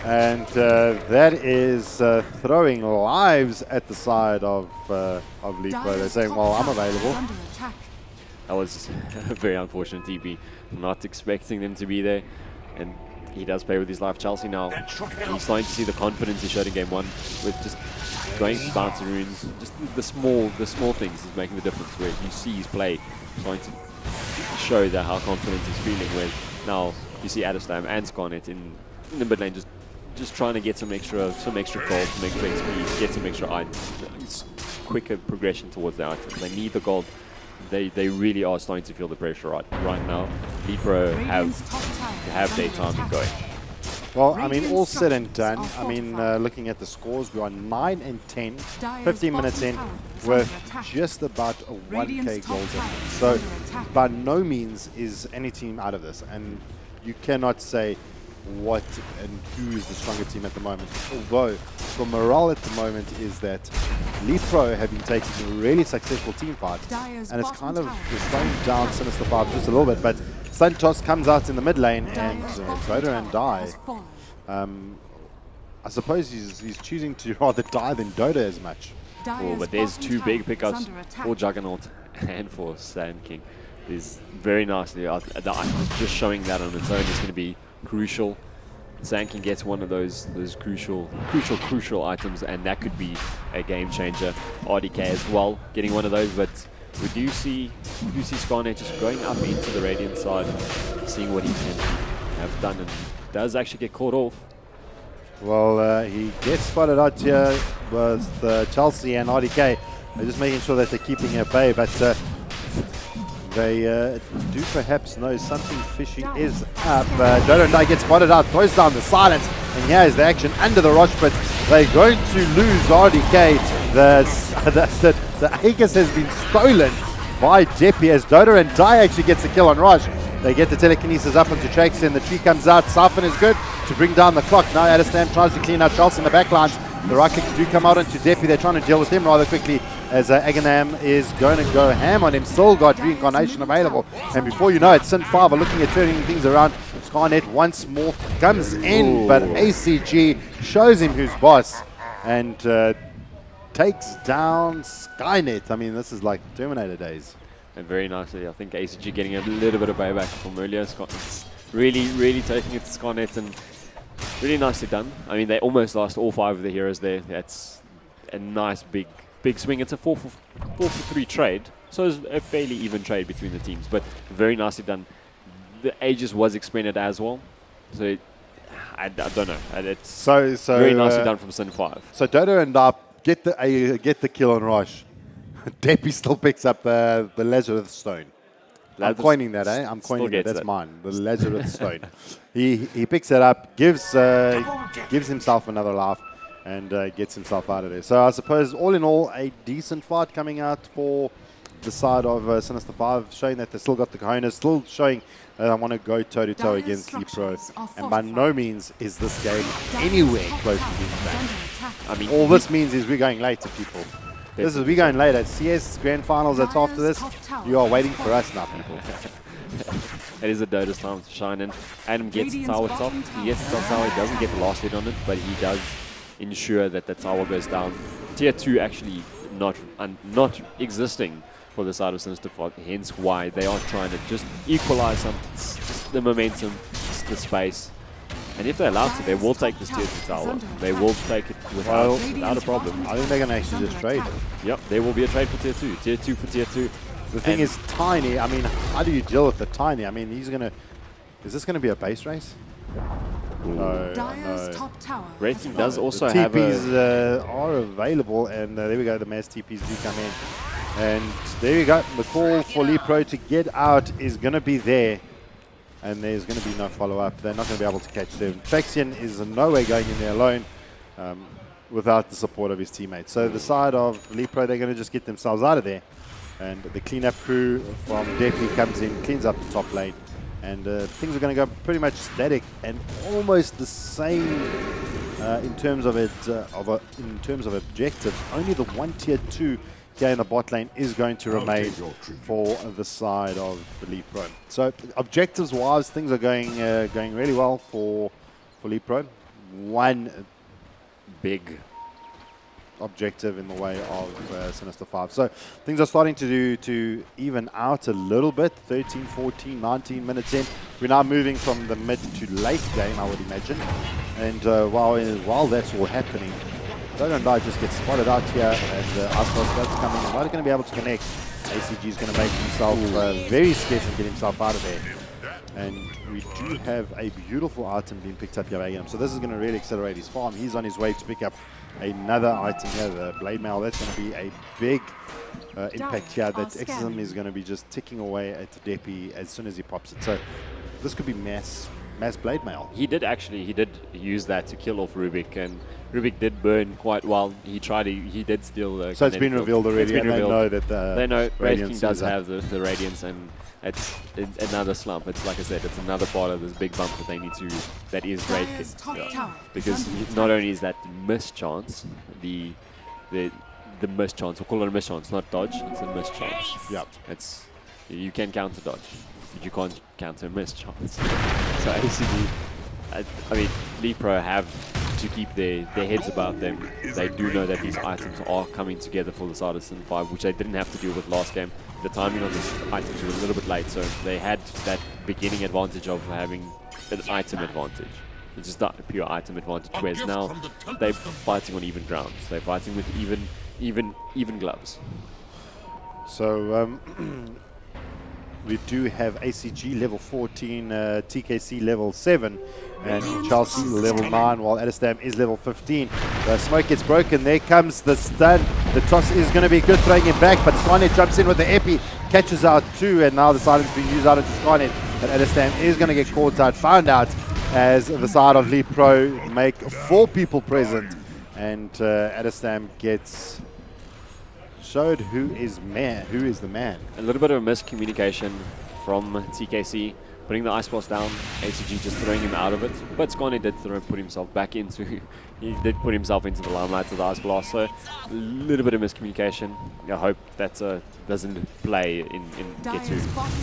And that is throwing lives at the side of Leetpro. They're saying, well, I'm available. That was a very unfortunate TP. Not expecting them to be there. And he does play with his life. Chelsea now, he's starting to see the confidence he showed in game 1 with just going to bouncing runes. Just the small things is making the difference, where you see his play starting to show that how confident he's feeling with. Now you see Adeslam and Scarnet in the mid lane just trying to get some extra gold, some extra XP, get some extra items, quicker progression towards the items. They need the gold. They really are starting to feel the pressure right now. Leetpro have their time going. Well, I mean, all said and done, I mean, looking at the scores, we are 9 and 10, 15 minutes in, with just about a 1k gold difference. So, by no means is any team out of this, and you cannot say what and who is the stronger team at the moment. Although, for morale at the moment is that Leetpro have been taking a really successful team fight, and it's kind of slowing down Sinister 5 just a little bit, but Santos comes out in the mid lane, and Dota and die. I suppose he's choosing to rather die than Dota as much. Oh, but there's 2 big pickups for Juggernaut and for Sand King. There's very nicely, just showing that on its own is going to be crucial. Sand King gets one of those crucial items, and that could be a game changer. RDK as well, getting one of those, but we do see Scarnet just going up into the Radiant side, seeing what he can have done, and does actually get caught off. Well, he gets spotted out here with Chelsea and RDK. They're just making sure that they're keeping at bay, but they do perhaps know something fishy is up. Dodo and I get spotted out, throws down the silence, and here's the action under the rush, but they're going to lose RDK. The Aegis has been stolen, by Deppy as Dota and Die actually gets the kill on Raj. They get the telekinesis up into Traxi, the tree comes out. Siphon is good to bring down the clock. Now Adestam tries to clean out Chelsea in the backlines. The right clicks do come out onto Deppy. They're trying to deal with him rather quickly as Aganam is going to go ham on him. Still got reincarnation available. And before you know it, Sin 5 are looking at turning things around. Scarnet once more comes in, but ACG shows him who's boss and takes down Skynet. I mean, this is like Terminator days. And very nicely, I think ACG getting a little bit of payback from earlier. It's really taking it to Scarnet and really nicely done. I mean, they almost lost all 5 of the heroes there. That's a nice big swing. It's a 4 for 3 trade, so it's a fairly even trade between the teams, but very nicely done. The Aegis was expended as well, so I don't know. It's so very nicely done from Sin 5. So Dodo and Up get the kill on Rosh. Deppy still picks up the Lazarus Stone. I'm coining that, eh? I'm coining it. That's mine. The Lazarus Stone. He picks it up, gives himself another laugh, and gets himself out of there. So I suppose, all in all, a decent fight coming out for the side of Sinister 5, showing that they still got the cojones, still showing that I want to go toe-to-toe against Leetpro. And by no means is this game anywhere close to being back. I mean, all this means is we're going late to people. We're going late at CS Grand Finals. That's after this. You are waiting for us now, people. It is a Dota's time to shine in. Adam gets the tower top. He gets the top tower. He doesn't get the last hit on it, but he does ensure that the tower goes down. Tier 2 actually not existing for the side of Sinister 5, hence why they are trying to just equalize just the momentum, just the space. And if they're allowed to, they will take this tier 2 tower. They will take it without a problem. I think they're going to actually just trade. Yep, there will be a trade for tier 2. Tier 2 for tier 2. The thing is, Tiny, I mean, how do you deal with the Tiny? I mean, is this going to be a base race? No. Red Team does also the have TPs are available, and there we go, the mass TPs do come in. And there you go, the call for Leetpro to get out is going to be there. And there's going to be no follow-up. They're not going to be able to catch them. Traxian is in no way going in there alone without the support of his teammates. So the side of Leetpro, they're going to just get themselves out of there. And the cleanup crew from Deppy comes in, cleans up the top lane. And things are going to go pretty much static and almost the same in terms of objectives. Only the one tier 2 here in the bot lane is going to remain for the side of the Leetpro. So objectives-wise, things are going really well for Leetpro. One big objective in the way of Sinister 5. So things are starting to even out a little bit. 13, 14, 19 minutes in. We're now moving from the mid to late game, I would imagine. And while that's all happening, Dodo and Die just get spotted out here, and Aspas that's coming. I'm not going to be able to connect. ACG is going to make himself very scarce and get himself out of there. And we do have a beautiful item being picked up here by him. So this is going to really accelerate his farm. He's on his way to pick up another item here, the Blade Mail. That's going to be a big impact here. That Exorcism is going to be just ticking away at Deppy as soon as he pops it. So this could be mass Blade Mail. He did use that to kill off Rubik, and Rubik did burn quite well. He did steal. So it's been revealed already. It's been revealed. They know that they know Radiance does have the Radiance, and it's another slump. It's like I said, it's another part of this big bump that they need to. That is Raid King, because not only is that mischance, the mischance, we'll call it a mischance, not dodge. It's a mischance. Yep. It's you can counter dodge, but you can't counter mischance. So ACG, I mean, Leetpro have to keep their heads about them. They do know that these items are coming together for the side of Sin 5, which they didn't have to deal with last game. The timing of these items was a little bit late, so they had that beginning advantage of having an item advantage. It's just that pure item advantage, whereas now they're fighting on even grounds. They're fighting with even gloves. So we do have ACG level 14, TKC level 7, and Chelsea level 9, while Adestam is level 15. The smoke gets broken. There comes the stun. The toss is going to be good, throwing him back, but Skynet jumps in with the epi, catches out 2, and now the silence being used out into Skynet. But Adestam is going to get caught out, found out, as the side of Leetpro make 4 people present, and Adestam gets showed who is the man. A little bit of a miscommunication from TKC, putting the Ice Blast down, ACG just throwing him out of it. But Scarnet did put himself back into, he did put himself into the limelight of the Ice Blast, so a little bit of miscommunication. I hope that doesn't play in get too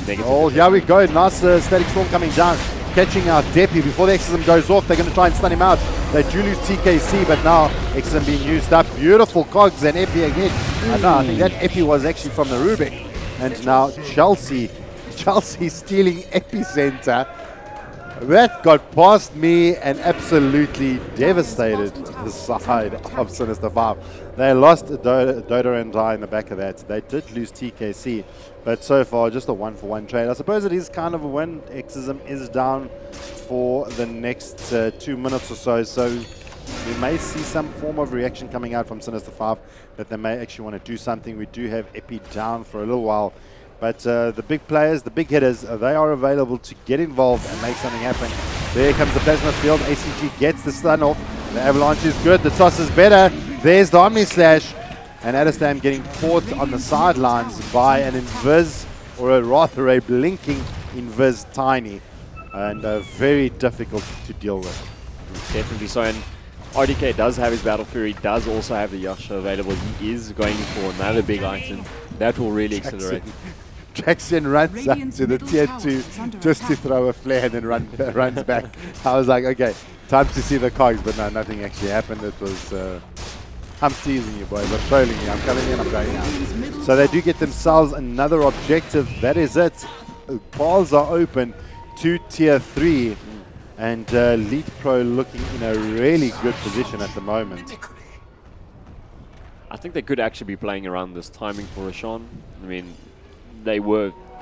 negative. Oh, here we go, nice Static Storm coming down, catching out Deppy before the Exorcism goes off. They're going to try and stun him out. They do lose TKC, but now Exorcism being used up. Beautiful cogs and Epi again. I think that Epi was actually from the Rubik. And now Chelsea stealing Epicenter. That got past me and absolutely devastated the side of Sinister 5. They lost Dodo and Die in the back of that. They did lose TKC, but so far just a 1-for-1 trade. I suppose it is kind of a win. Exorcism is down for the next 2 minutes or so, so we may see some form of reaction coming out from Sinister 5 that they may actually want to do something. We do have Epi down for a little while. But the big players, the big hitters, they are available to get involved and make something happen. There comes the plasma field. ACG gets the stun off. The avalanche is good. The toss is better. There's the Omni Slash. And Adestam getting caught on the sidelines by an Invis, or rather a blinking Invis Tiny. And very difficult to deal with. Definitely so. And RDK does have his Battle Fury, does also have the Yasha available. He is going for another big item. That will really accelerate. Jackson runs up to the tier 2 just to throw a flare and then runs back. I was like, okay, time to see the cogs, but no, nothing actually happened. It was, I'm teasing you boys, I'm trolling you, I'm coming in, I'm going out. So they do get themselves another objective, that is it. Balls are open to tier 3, and Leetpro looking in a really good position at the moment. I think they could actually be playing around this timing for Rashawn. I mean, they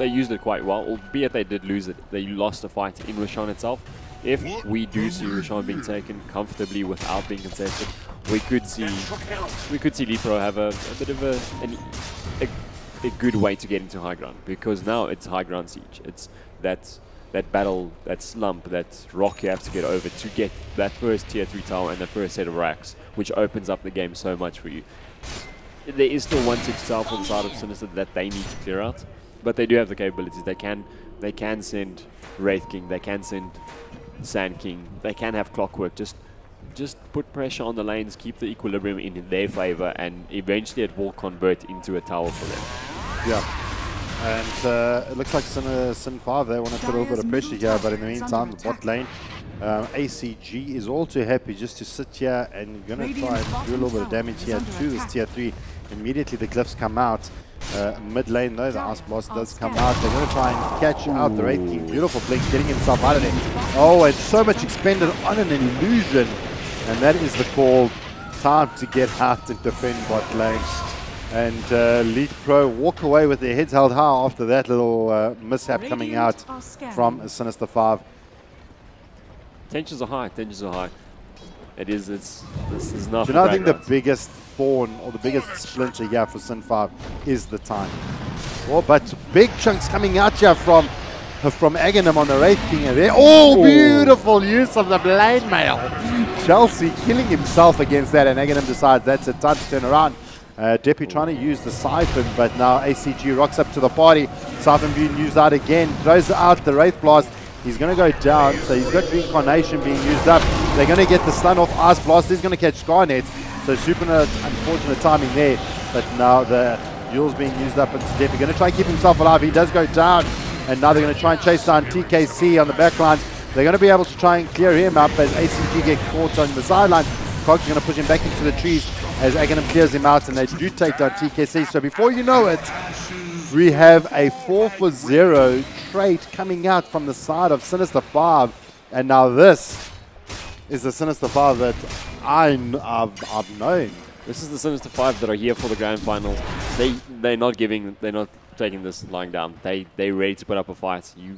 used it quite well, albeit they did lose it. They lost the fight in Rashawn itself. If we do see Rashawn being taken comfortably without being contested, we could see Leetpro have a bit of a good way to get into high ground, because now it's high ground siege. It's that battle, that slump, that rock you have to get over to get that first tier 3 tower and the first set of racks, which opens up the game so much for you. There is still 1-6 tower for the side of Sinister that they need to clear out, but they do have the capabilities. They can send Wraith King, they can send Sand King, they can have Clockwork. Just put pressure on the lanes, keep the equilibrium in their favor, and eventually it will convert into a tower for them. Yeah. And it looks like Sin 5, they want to put a little bit of pressure here, but in the meantime, the bot lane, ACG is all too happy just to sit here and going to try and do a little bit of damage here to this tier 3. Immediately the glyphs come out. Mid lane though, the Ice Blast does come out. They're going to try and catch out the Wraith King. Beautiful blink, getting himself out of there. Oh, and so much expended on an illusion. And that is the call. Time to get out and defend bot lane. And Leetpro walk away with their heads held high after that little mishap coming out from Sinister 5. Tensions are high, tensions are high. This is not. Do you know, I think the biggest thorn or the biggest splinter here for Sin 5 is the time. Oh, but big chunks coming out here from Aghanim on the Wraith King there. Oh, beautiful use of the blade mail. Chelsea killing himself against that, and Aghanim decides that's it, time to turn around. Deppy trying to use the Siphon, but now ACG rocks up to the party. Siphon being used out again, throws out the Wraith Blast. He's going to go down, so he's got Reincarnation being used up. They're going to get the stun off Ice Blast. He's going to catch Scarnet, so super unfortunate timing there. But now the Yule's being used up into Deppy. Going to try and keep himself alive. He does go down, and now they're going to try and chase down TKC on the back lines. They're going to be able to try and clear him up as ACG get caught on the sideline. Cog's going to push him back into the trees as Aghanim clears him out, and they do take down TKC. So before you know it, we have a 4-for-0 trade coming out from the side of Sinister 5. And now this is the Sinister 5 that I've known. This is the Sinister 5 that are here for the grand finals. They're not taking this lying down. They're ready to put up a fight. You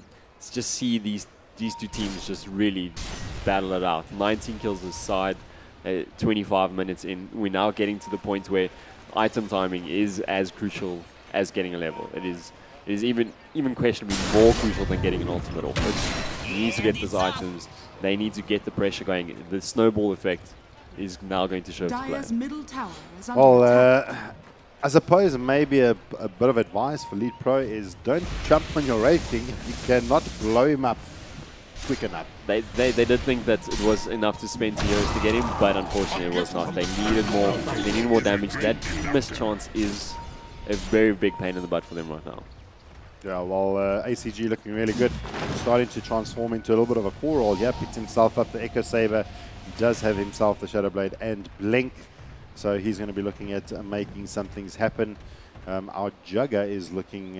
just see these two teams just really battle it out. 19 kills this side, 25 minutes in. We're now getting to the point where item timing is as crucial as getting a level. It is even questionably more crucial than getting an ultimate off. You need to get those items. They need to get the pressure going. The snowball effect is now going to show its play. Well, I suppose maybe a bit of advice for Leetpro is don't jump on your Wraith King if you cannot blow him up quick enough. They did think that it was enough to spend 2 heroes to get him, but unfortunately it was not. They needed more. They needed more damage. That missed chance is a very big pain in the butt for them right now. Yeah, well, ACG looking really good. Starting to transform into a little bit of a core role. Yeah, picked himself up the Echo Saber. He does have himself the Shadow Blade and Blink. So he's going to be looking at making some things happen. Our Jugger is looking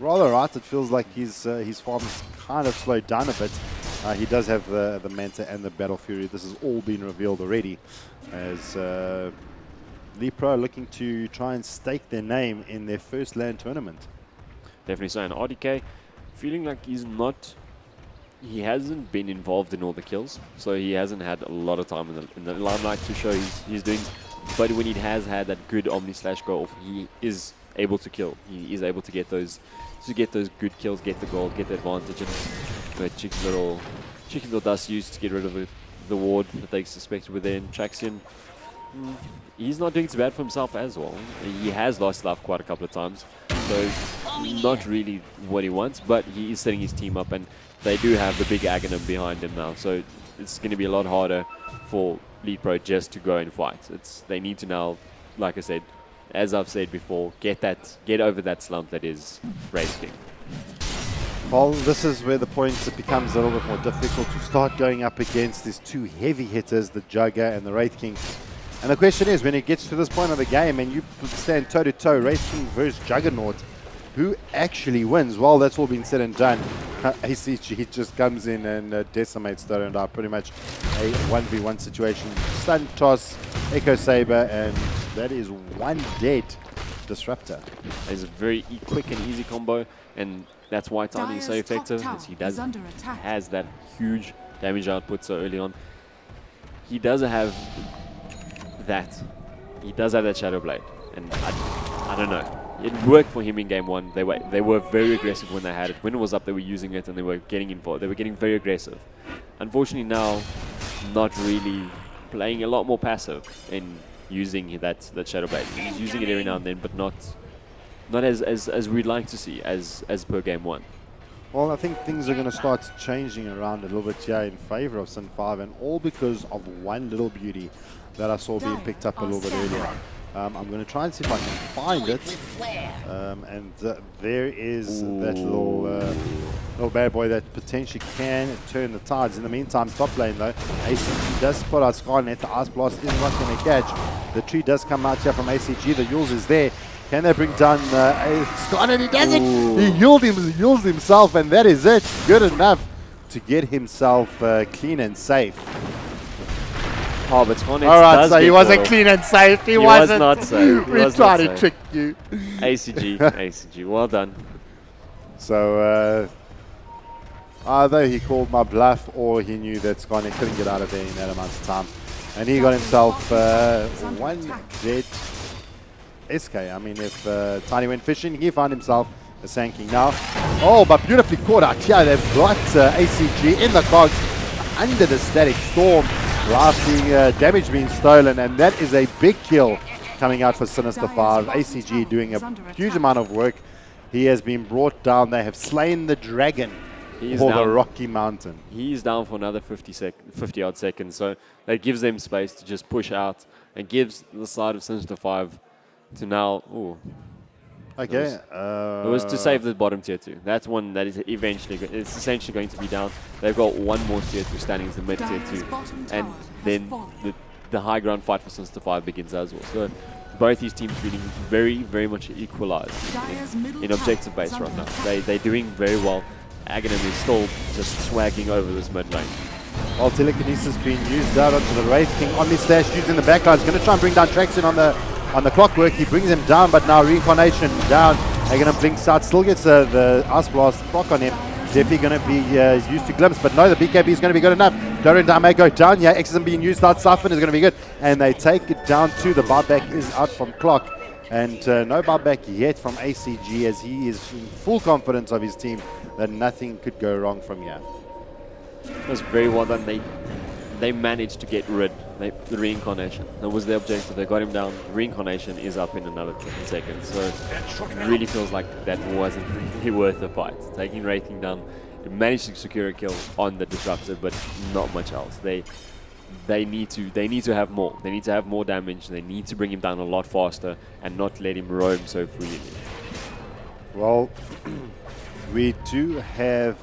rather right. It feels like his farm is kind of slowed down a bit. He does have the Manta and the Battle Fury. This has all been revealed already. As Leetpro looking to try and stake their name in their first LAN tournament. Definitely so. And RDK feeling like he hasn't been involved in all the kills, so he hasn't had a lot of time in the limelight to show his doings. But when he has had that good Omni Slash go off, he is able to kill. He is able to get those good kills, get the gold, get the advantage, and the cheeky little dust used to get rid of the ward that they suspected within Traxion. He's not doing too bad for himself as well. He has lost life quite a couple of times, so not really what he wants, but he is setting his team up, and they do have the big Aghanim behind him now, so it's going to be a lot harder for Leetpro just to go and fight. They need to now, like I said, as I've said before, get over that slump that is Wraith King. Well, this is where the points it becomes a little bit more difficult to start going up against these two heavy hitters, the Jugger and the Wraith King. And the question is, when it gets to this point of the game and you stand toe-to-toe, Wraith King versus Juggernaut, who actually wins? Well, that's all been said and done. ACG just comes in and decimates Storendar, pretty much a 1v1 situation. Stun toss, Echo Saber, and that is one dead Disruptor. It's a very quick and easy combo, and that's why timing is so effective, as he has that huge damage output so early on. He does have that. He does have that Shadow Blade, and I don't know. It worked for him in game one. They were very aggressive when they had it. When it was up, they were using it and they were getting involved. They were getting very aggressive. Unfortunately now, not really playing a lot more passive in using that Shadow Blade. He's using it every now and then, but not as we'd like to see as per game one. Well, I think things are going to start changing around a little bit here in favor of Sin 5, and all because of one little beauty that I saw being picked up a little bit earlier. I'm going to try and see if I can find it. And there is that little bad boy that potentially can turn the tides. In the meantime, top lane though, ACG does spot out Skynet. The Ice Blast is not going to catch. The tree does come out here from ACG. The Yules is there. Can they bring down Skynet? He does it! He Yules himself, and that is it. Good enough to get himself clean and safe. Oh, but Skynet Alright, so he wasn't clean and safe. He wasn't. Was not safe. We tried to trick you. ACG, well done. So, either he called my bluff or he knew that Skynet couldn't get out of there in that amount of time. And he got himself one dead SK. I mean, if Tiny went fishing, he found himself a Sand King now. Oh, but beautifully caught out here. They've got ACG in the cogs under the Static Storm. Lasting damage being stolen, and that is a big kill coming out for Sinister 5. ACG doing a huge amount of work. He has been brought down. They have slain the dragon for the Rocky Mountain. He's down for another 50 odd seconds, so that gives them space to just push out and gives the side of Sinister 5 to now. Ooh. Okay. It was to save the bottom tier 2. That's one that is eventually, it's essentially going to be down. They've got one more tier 2 standing as the mid tier 2. And then the high ground fight for Sinister 5 begins as well. So both these teams feeling very, very much equalized in objective base right now. They're doing very well. Aghanim is still just swagging over this mid lane. While telekinesis being used out onto the Wraith King. Omni Slash used in the backline. He's going to try and bring down Traxion on the clockwork. He brings him down, but now Reincarnation down. Aghanim blinks out, still gets the Ice Blast proc on him. Definitely going to be used to Glimpse, but no, the BKB is going to be good enough. Durandar may go down. Yeah, X isn't being used out. Siphon is going to be good. And they take it down to the buyback is out from Clock. And no buyback yet from ACG, as he is in full confidence of his team that nothing could go wrong from here. It was very well done. they managed to get rid the reincarnation. That was the objective. They got him down. Reincarnation is up in another 10 seconds. So it really feels like that wasn't really worth the fight. Taking Wraith King down, they managed to secure a kill on the Disruptor, but not much else. They need to have more. They need to have more damage. They need to bring him down a lot faster and not let him roam so freely. Well, we do have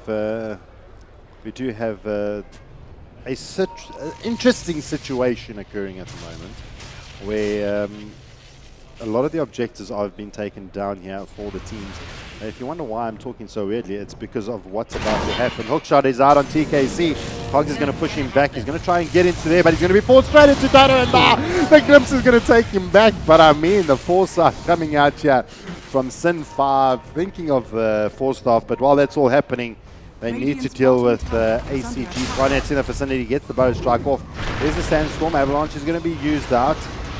interesting situation occurring at the moment, where a lot of the objectives have been taken down here for the teams. If you wonder why I'm talking so weirdly, it's because of what's about to happen. Hookshot is out on TKC. Cogs is going to push him back. He's going to try and get into there, but he's going to be forced straight into Dado, and the Glimpse is going to take him back. But I mean, the foresight coming out here from Sin 5, thinking of the Forstaff, but while that's all happening, they need to deal with ACG. Garnet's in the vicinity, gets the bow strike off. There's a Sandstorm. Avalanche is going to be used out.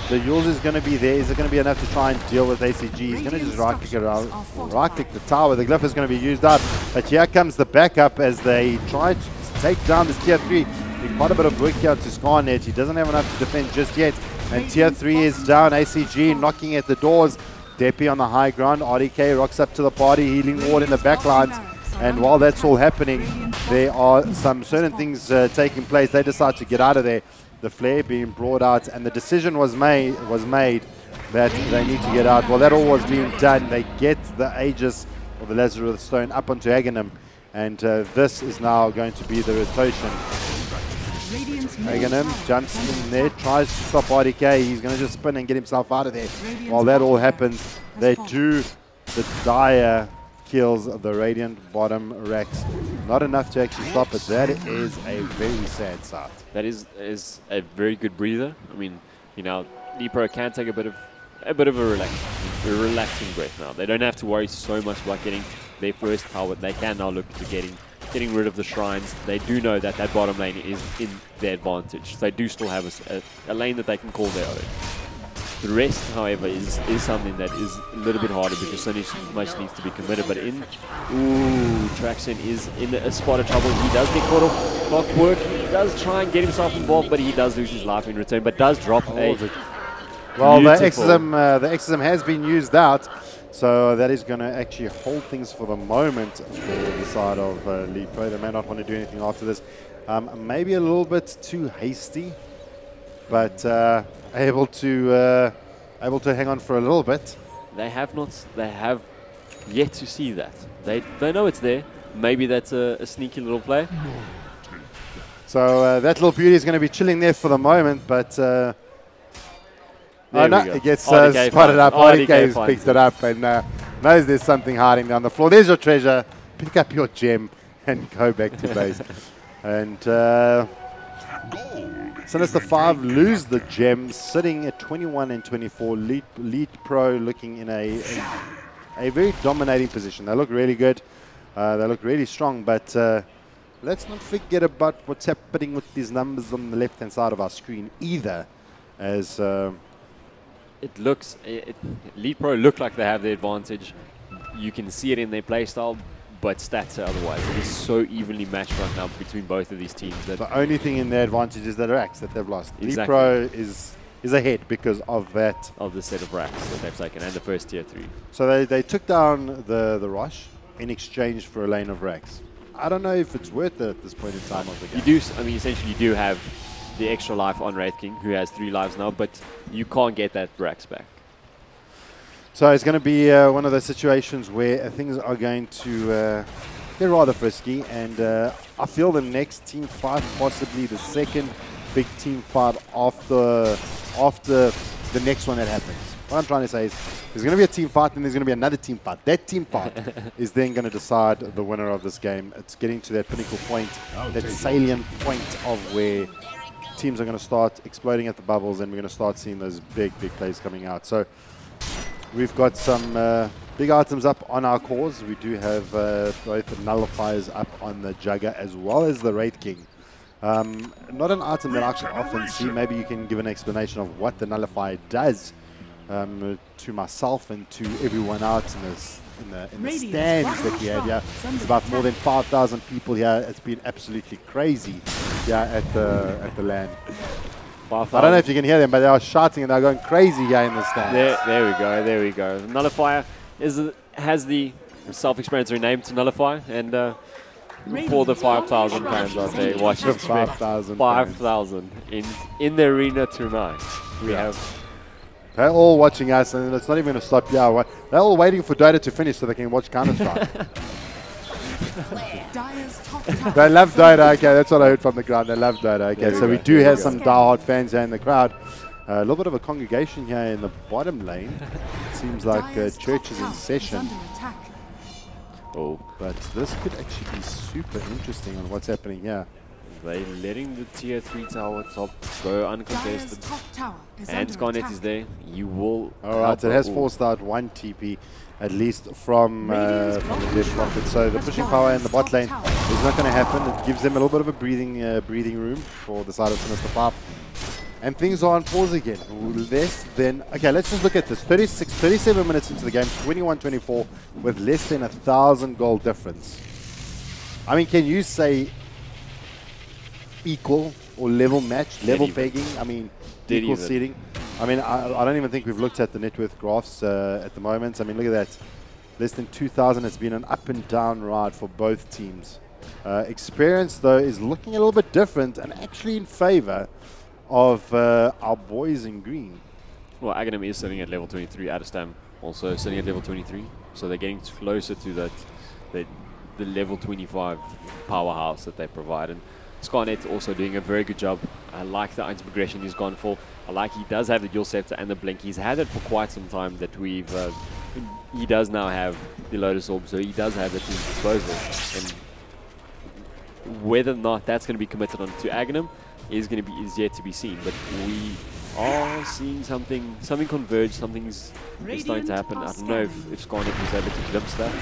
The Yules is going to be there. Is it going to be enough to try and deal with ACG? He's going to just right-click around, right-click the tower. The Glyph is going to be used out. But here comes the backup as they try to take down this Tier 3. Quite a bit of work here to Scarnet. He doesn't have enough to defend just yet. And Tier 3 is down. ACG knocking at the doors. Depi on the high ground. RDK rocks up to the party. Healing Ward in the backlines. And while that's all happening, there are some certain things taking place. They decide to get out of there. The flare being brought out, and the decision was made that they need to get out. Well, that all was being done. They get the Aegis or the Lazarus Stone up onto Aghanim, and this is now going to be the rotation. Aghanim jumps in there, tries to stop RDK. He's going to just spin and get himself out of there. While that all happens, they do the dire kills the Radiant bottom racks. Not enough to actually stop it. That is a very sad sight. That is a very good breather. I mean, you know, Leetpro can take a bit of a relaxing breath now. They don't have to worry so much about getting their first tower. They can now look to getting rid of the shrines. They do know that that bottom lane is in their advantage. They do still have a lane that they can call their own. The rest, however, is something that is a little bit harder because so much needs to be committed. But Traxxon is in a spot of trouble. He does get caught off clockwork. He does try and get himself involved, but he does lose his life in return. But does drop well, the exorcism has been used out, so that is going to actually hold things for the moment for the side of Leetpro. They may not want to do anything after this. Maybe a little bit too hasty, but able to hang on for a little bit. They have yet to see that. They know it's there. Maybe that's a sneaky little play. So that little beauty is going to be chilling there for the moment, but it gets spotted up. RDK has picked it up and knows there's something hiding down the floor. There's your treasure. Pick up your gem and go back to base. And Sinister 5 lose the gem, sitting at 21 and 24. Leetpro looking in a very dominating position. They look really good. They look really strong, but let's not forget about what's happening with these numbers on the left-hand side of our screen either, as Leetpro look like they have the advantage. You can see it in their playstyle, but stats are otherwise. It is so evenly matched right now between both of these teams. That the only thing in their advantage is the racks that they've lost. Exactly. Leetpro is ahead because of that. Of the set of racks that they've taken and the first tier 3. So they took down the Rush in exchange for a lane of racks. I don't know if it's worth it at this point in time of the game. Essentially you do have the extra life on Wraith King, who has 3 lives now, but you can't get that racks back. So it's going to be one of those situations where things are going to get rather frisky, and I feel the next team fight, possibly the second big team fight after the next one that happens. What I'm trying to say is there's going to be a team fight and there's going to be another team fight. That team fight is then going to decide the winner of this game. It's getting to that pinnacle point, that salient point of where teams are going to start exploding at the bubbles, and we're going to start seeing those big plays coming out. So we've got some big items up on our cores. We do have both the nullifiers up on the Jugger as well as the Wraith King. Not an item that I can often see. Maybe you can give an explanation of what the nullifier does to myself and to everyone out in the stands that we had here. It's about more than 5,000 people here. It's been absolutely crazy. yeah, at the LAN. 5,000. I don't know if you can hear them, but they are shouting and they're going crazy here in the stands. There we go. Nullifier has the self-explanatory name to Nullify, and for the 5,000 fans out there watching, 5,000 in the arena tonight. We have. They're all watching us, and it's not even going to stop. Yeah, they're all waiting for Dota to finish so they can watch Counter-Strike. They love Dota. Okay, that's what I heard from the crowd. They love Dota. Okay, so we do have some diehard fans here in the crowd. A little bit of a congregation here in the bottom lane. It seems like church is in session. Oh, but this could actually be super interesting on what's happening here. They're letting the tier 3 tower top go uncontested. And Scarnet is there. You will. Alright, it has forced out one TP, at least from the Dead Prophet. So the pushing power in the bot lane is not going to happen. It gives them a little bit of a breathing room for the side of Sinister 5. And things are on pause again. Less than, okay, let's just look at this. 37 minutes into the game, 21-24, with less than 1,000 gold difference. I mean, can you say equal or level match, level pegging? I mean, equal seeding. I mean, I don't even think we've looked at the net worth graphs at the moment. I mean, look at that. Less than 2,000. It's been an up and down ride for both teams. Experience, though, is looking a little bit different and actually in favor of our boys in green. Well, Aghanim is sitting at level 23. Adestam also sitting at level 23. So they're getting closer to that, the level 25 powerhouse that they provide. And Scarnet also doing a very good job. I like the item progression he's gone for. I like he does have the dual scepter and the blink. He's had it for quite some time that we've... he does now have the Lotus Orb, so he does have it at his disposal. And whether or not that's going to be committed on to Aghanim is yet to be seen. But we are seeing something converge. Something's starting to happen. I don't know if Scarnet was able to glimpse that.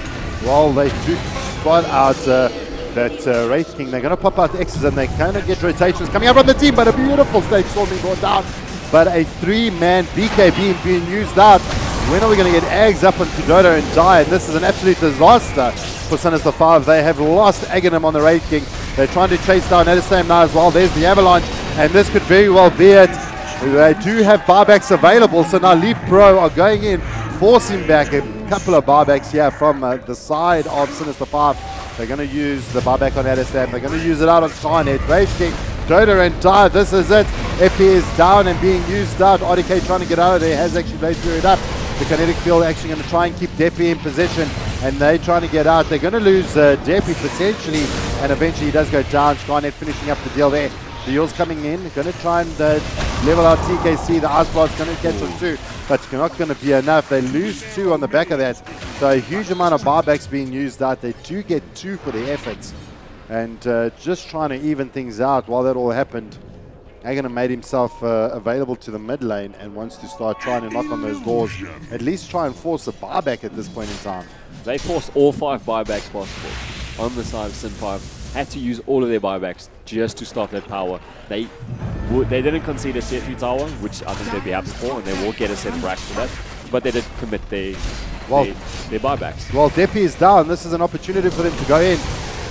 Well, they do spot out that Wraith King. They're going to pop out the X's and they kind of get rotations coming up from the team, but a beautiful stage storm being brought down. But a 3-man BKB being used out. When are we going to get Ags up onto Dota and die? And this is an absolute disaster for Sinister 5. They have lost Aghanim on the Wraith King. They're trying to chase down Adestam now as well. There's the Avalanche, and this could very well be it. They do have buybacks available, so now Leetpro are going in, forcing back a couple of buybacks here from the side of Sinister 5. They're going to use the buyback on Adestam. They're going to use it out on Scarnet. Wraith King, Dota and die. This is it. FP is down and being used out. RDK trying to get out of there. Has actually played through it up. The kinetic field actually going to try and keep Depi in position, and they're trying to get out. They're going to lose Depi potentially, and eventually he does go down. Scarnet finishing up the deal there. The Eels coming in, going to try and level out TKC. The Ice Blast going to catch on 2, but it's not going to be enough. They lose 2 on the back of that. So a huge amount of buybacks being used out. They do get 2 for their efforts, and just trying to even things out while that all happened. Aghanim made himself available to the mid lane and wants to start trying to knock on those doors. At least try and force a buyback at this point in time. They forced all 5 buybacks possible on the side of Sin 5. Had to use all of their buybacks just to stop that power. They didn't concede a set 3 tower, which I think they'd be happy for, and they will get a set of racks for that. But they did commit their buybacks. Well, Depi is down. This is an opportunity for them to go in.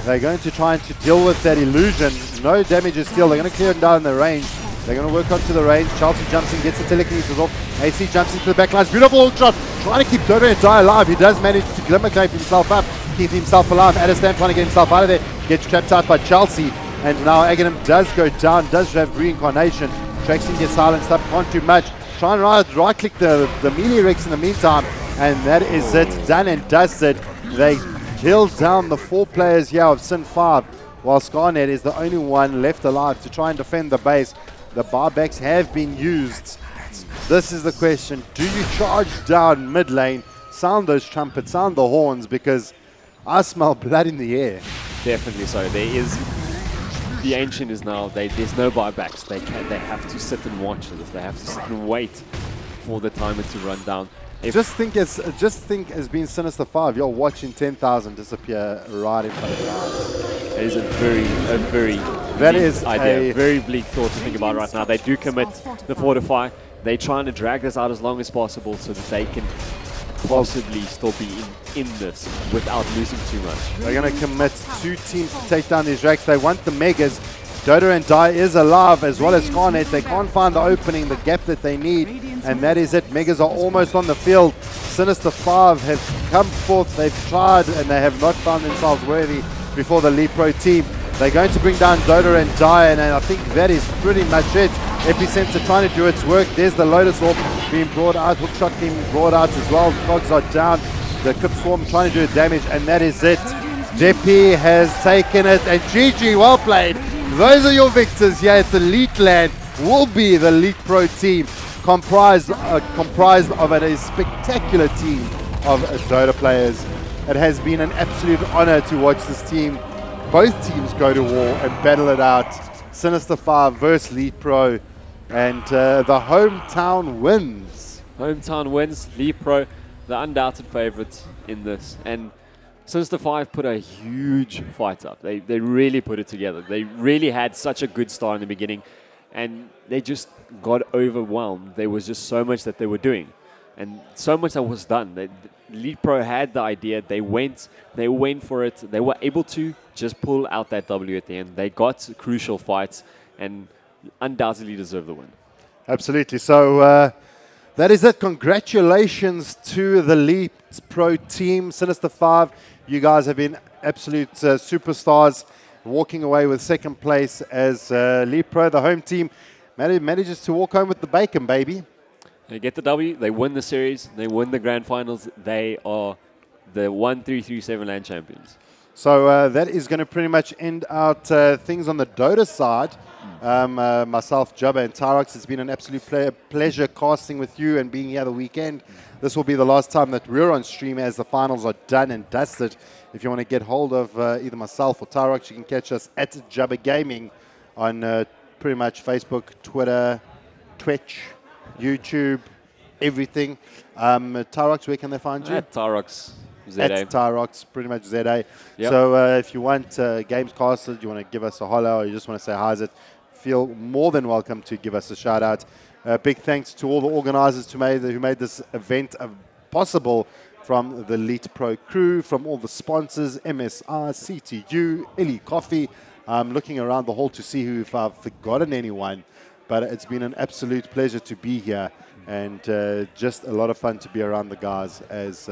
They're going to try and deal with that illusion. No damage is still. They're going to clear him down in the range. They're going to work onto the range. Chelsea jumps in, gets the telekinesis off. AC jumps into the backlines. Beautiful hook shot. Trying to keep Dota and Die alive. He does manage to glimmer cape himself up, keep himself alive. Adestam trying to get himself out of there. Gets trapped out by Chelsea. And now Aghanim does go down. Does have reincarnation. Traxing gets silenced up. Can't do much. Try and right click the melee Rex in the meantime. And that is it. Done and dusted. They kill down the 4 players here of Sin 5, while Scarnet is the only one left alive to try and defend the base. The buybacks have been used. This is the question. Do you charge down mid lane, sound those trumpets, sound the horns, because I smell blood in the air. Definitely so. There is... The Ancient is now... There's no buybacks. They have to sit and watch this. They have to sit and wait for the timer to run down. Just think as being Sinister 5, you're watching 10,000 disappear right in front of your eyes. It is a very very bleak thought to think about right now. They do commit the fortify. They're trying to drag this out as long as possible so that they can possibly still be in this without losing too much. They're going to commit 2 teams to take down these racks. They want the Megas. Dota and Die is alive as well as Scarnet. They can't find the opening, the gap that they need, and that is it. Megas are almost on the field. Sinister 5 have come forth. They've tried and they have not found themselves worthy before the Leetpro team. They're going to bring down Dota and Die, and I think that is pretty much it. Epicenter trying to do its work. There's the Lotus Orb being brought out. Hookshot being brought out as well. Cogs are down. The Clip Swarm trying to do damage, and that is it. Deppy has taken it, and GG, well played. Those are your victors here at the Leetland. Will be the Leetpro team, comprised of a spectacular team of Dota players. It has been an absolute honor to watch this team, both teams go to war and battle it out. Sinister 5 versus Leetpro, and the hometown wins. Hometown wins. Leetpro, the undoubted favourites in this, and Sinister 5 put a huge fight up. They really put it together. They really had such a good start in the beginning, and they just got overwhelmed. There was just so much that they were doing, and so much that was done. Leetpro had the idea. They went for it. They were able to just pull out that W at the end. They got crucial fights, and undoubtedly deserve the win. Absolutely. So that is it. Congratulations to the Leetpro team. Sinister 5, you guys have been absolute superstars, walking away with second place as Leetpro, the home team, manages to walk home with the bacon, baby. They get the W, they win the series, they win the grand finals. They are the 1-3-3-7 land champions. So that is going to pretty much end out things on the Dota side. Myself, Jabba, and Tyrox, it's been an absolute pleasure casting with you and being here the weekend. This will be the last time that we're on stream as the finals are done and dusted. If you want to get hold of either myself or Tyrox, you can catch us at Jabba Gaming on pretty much Facebook, Twitter, Twitch, YouTube, everything. Tyrox, where can they find you? At Tyrox. ZA. At Tyrox, pretty much ZA. Yep. So if you want games casted, you want to give us a holler, or you just want to say hi, feel more than welcome to give us a shout out. Big thanks to all the organizers who made this event possible, from the Leetpro crew, from all the sponsors, MSR, CTU, Illy Coffee. I'm looking around the hall to see if I've forgotten anyone, but it's been an absolute pleasure to be here, and just a lot of fun to be around the guys as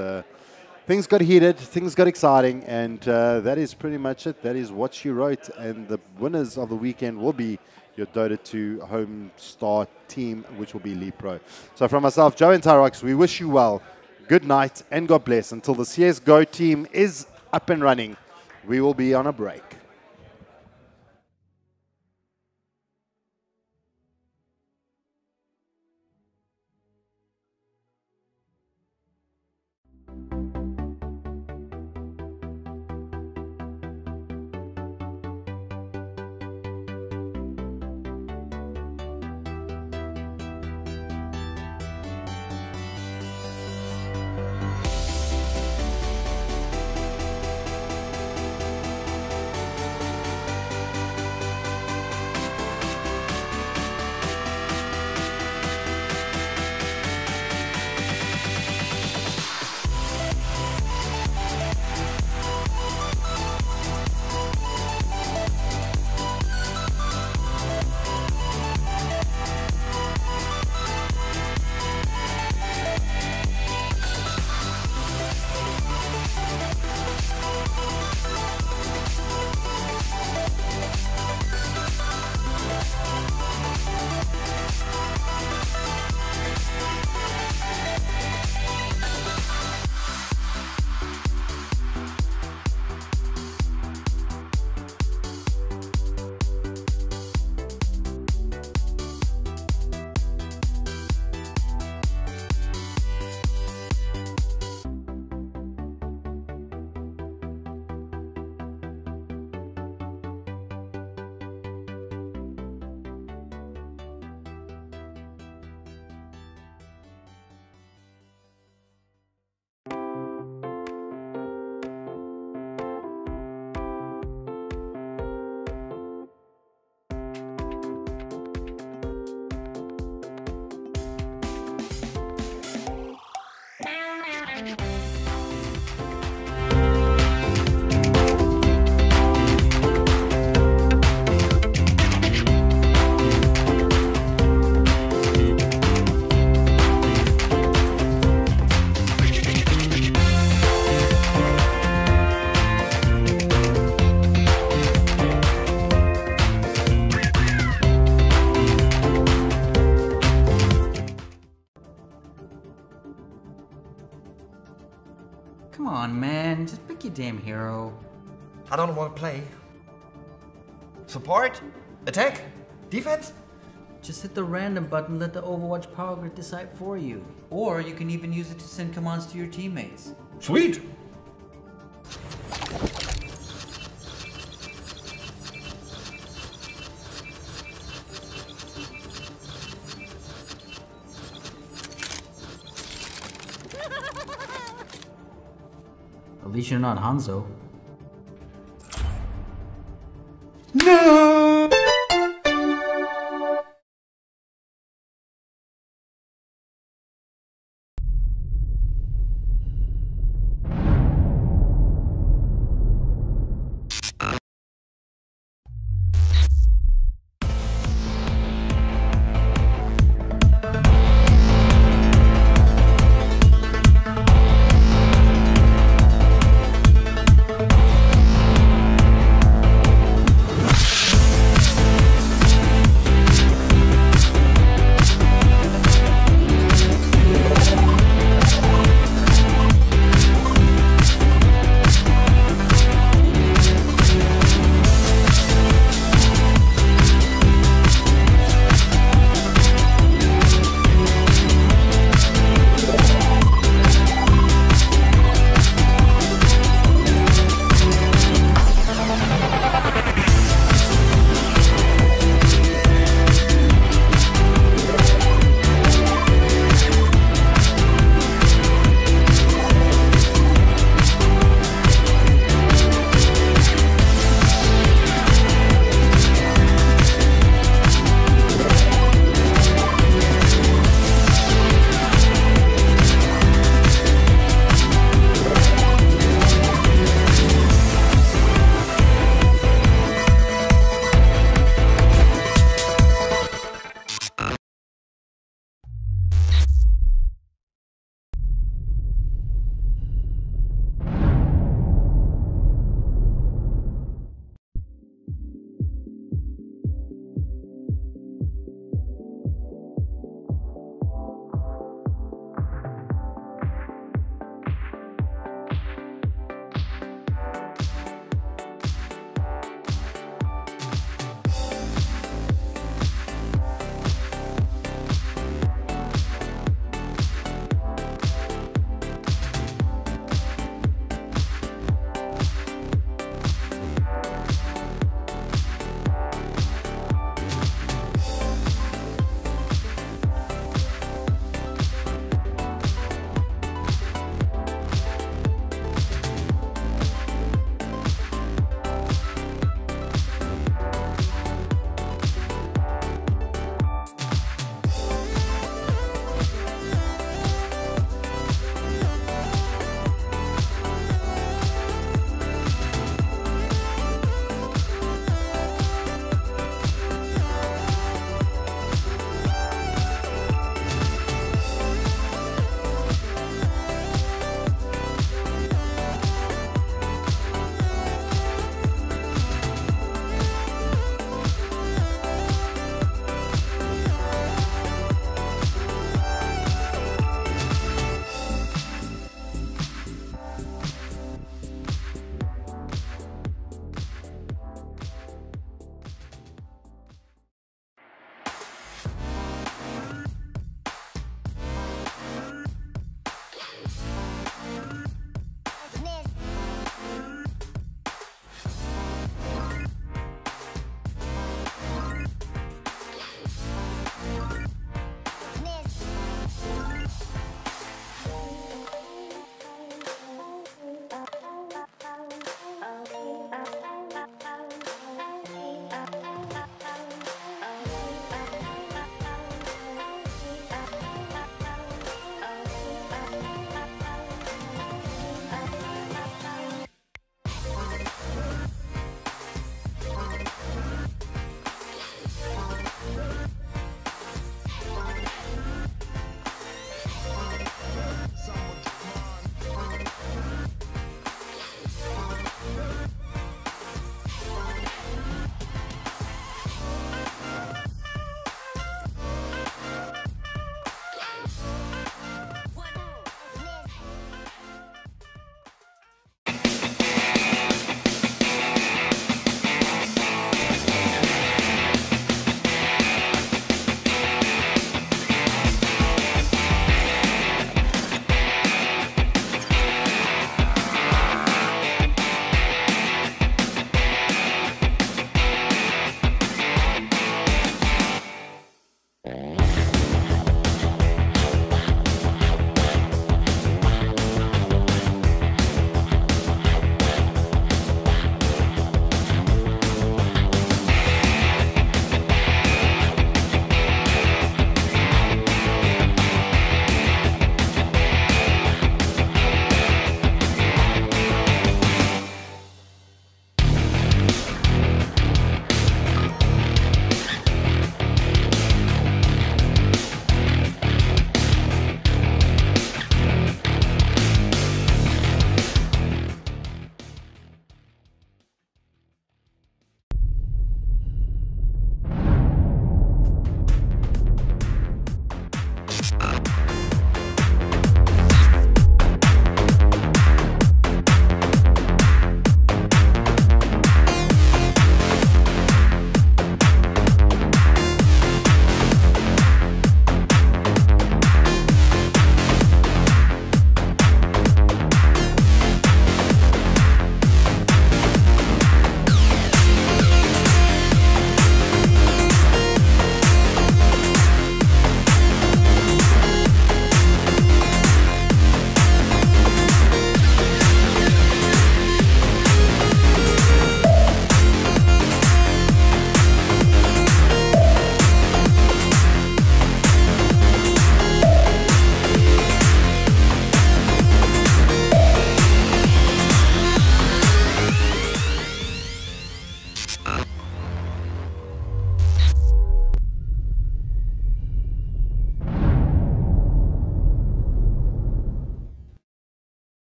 things got heated, things got exciting, and that is pretty much it. That is what she wrote, and the winners of the weekend will be your Dota 2 home star team, which will be Leetpro. So from myself, Joe and Tyrox, we wish you well, good night, and God bless. Until the CSGO team is up and running, we will be on a break. on, man. Just pick your damn hero. I don't want to play. Support? Attack? Defense? Just hit the random button, let the Overwatch power grid decide for you. Or you can even use it to send commands to your teammates. Sweet! At least you're not Hanzo.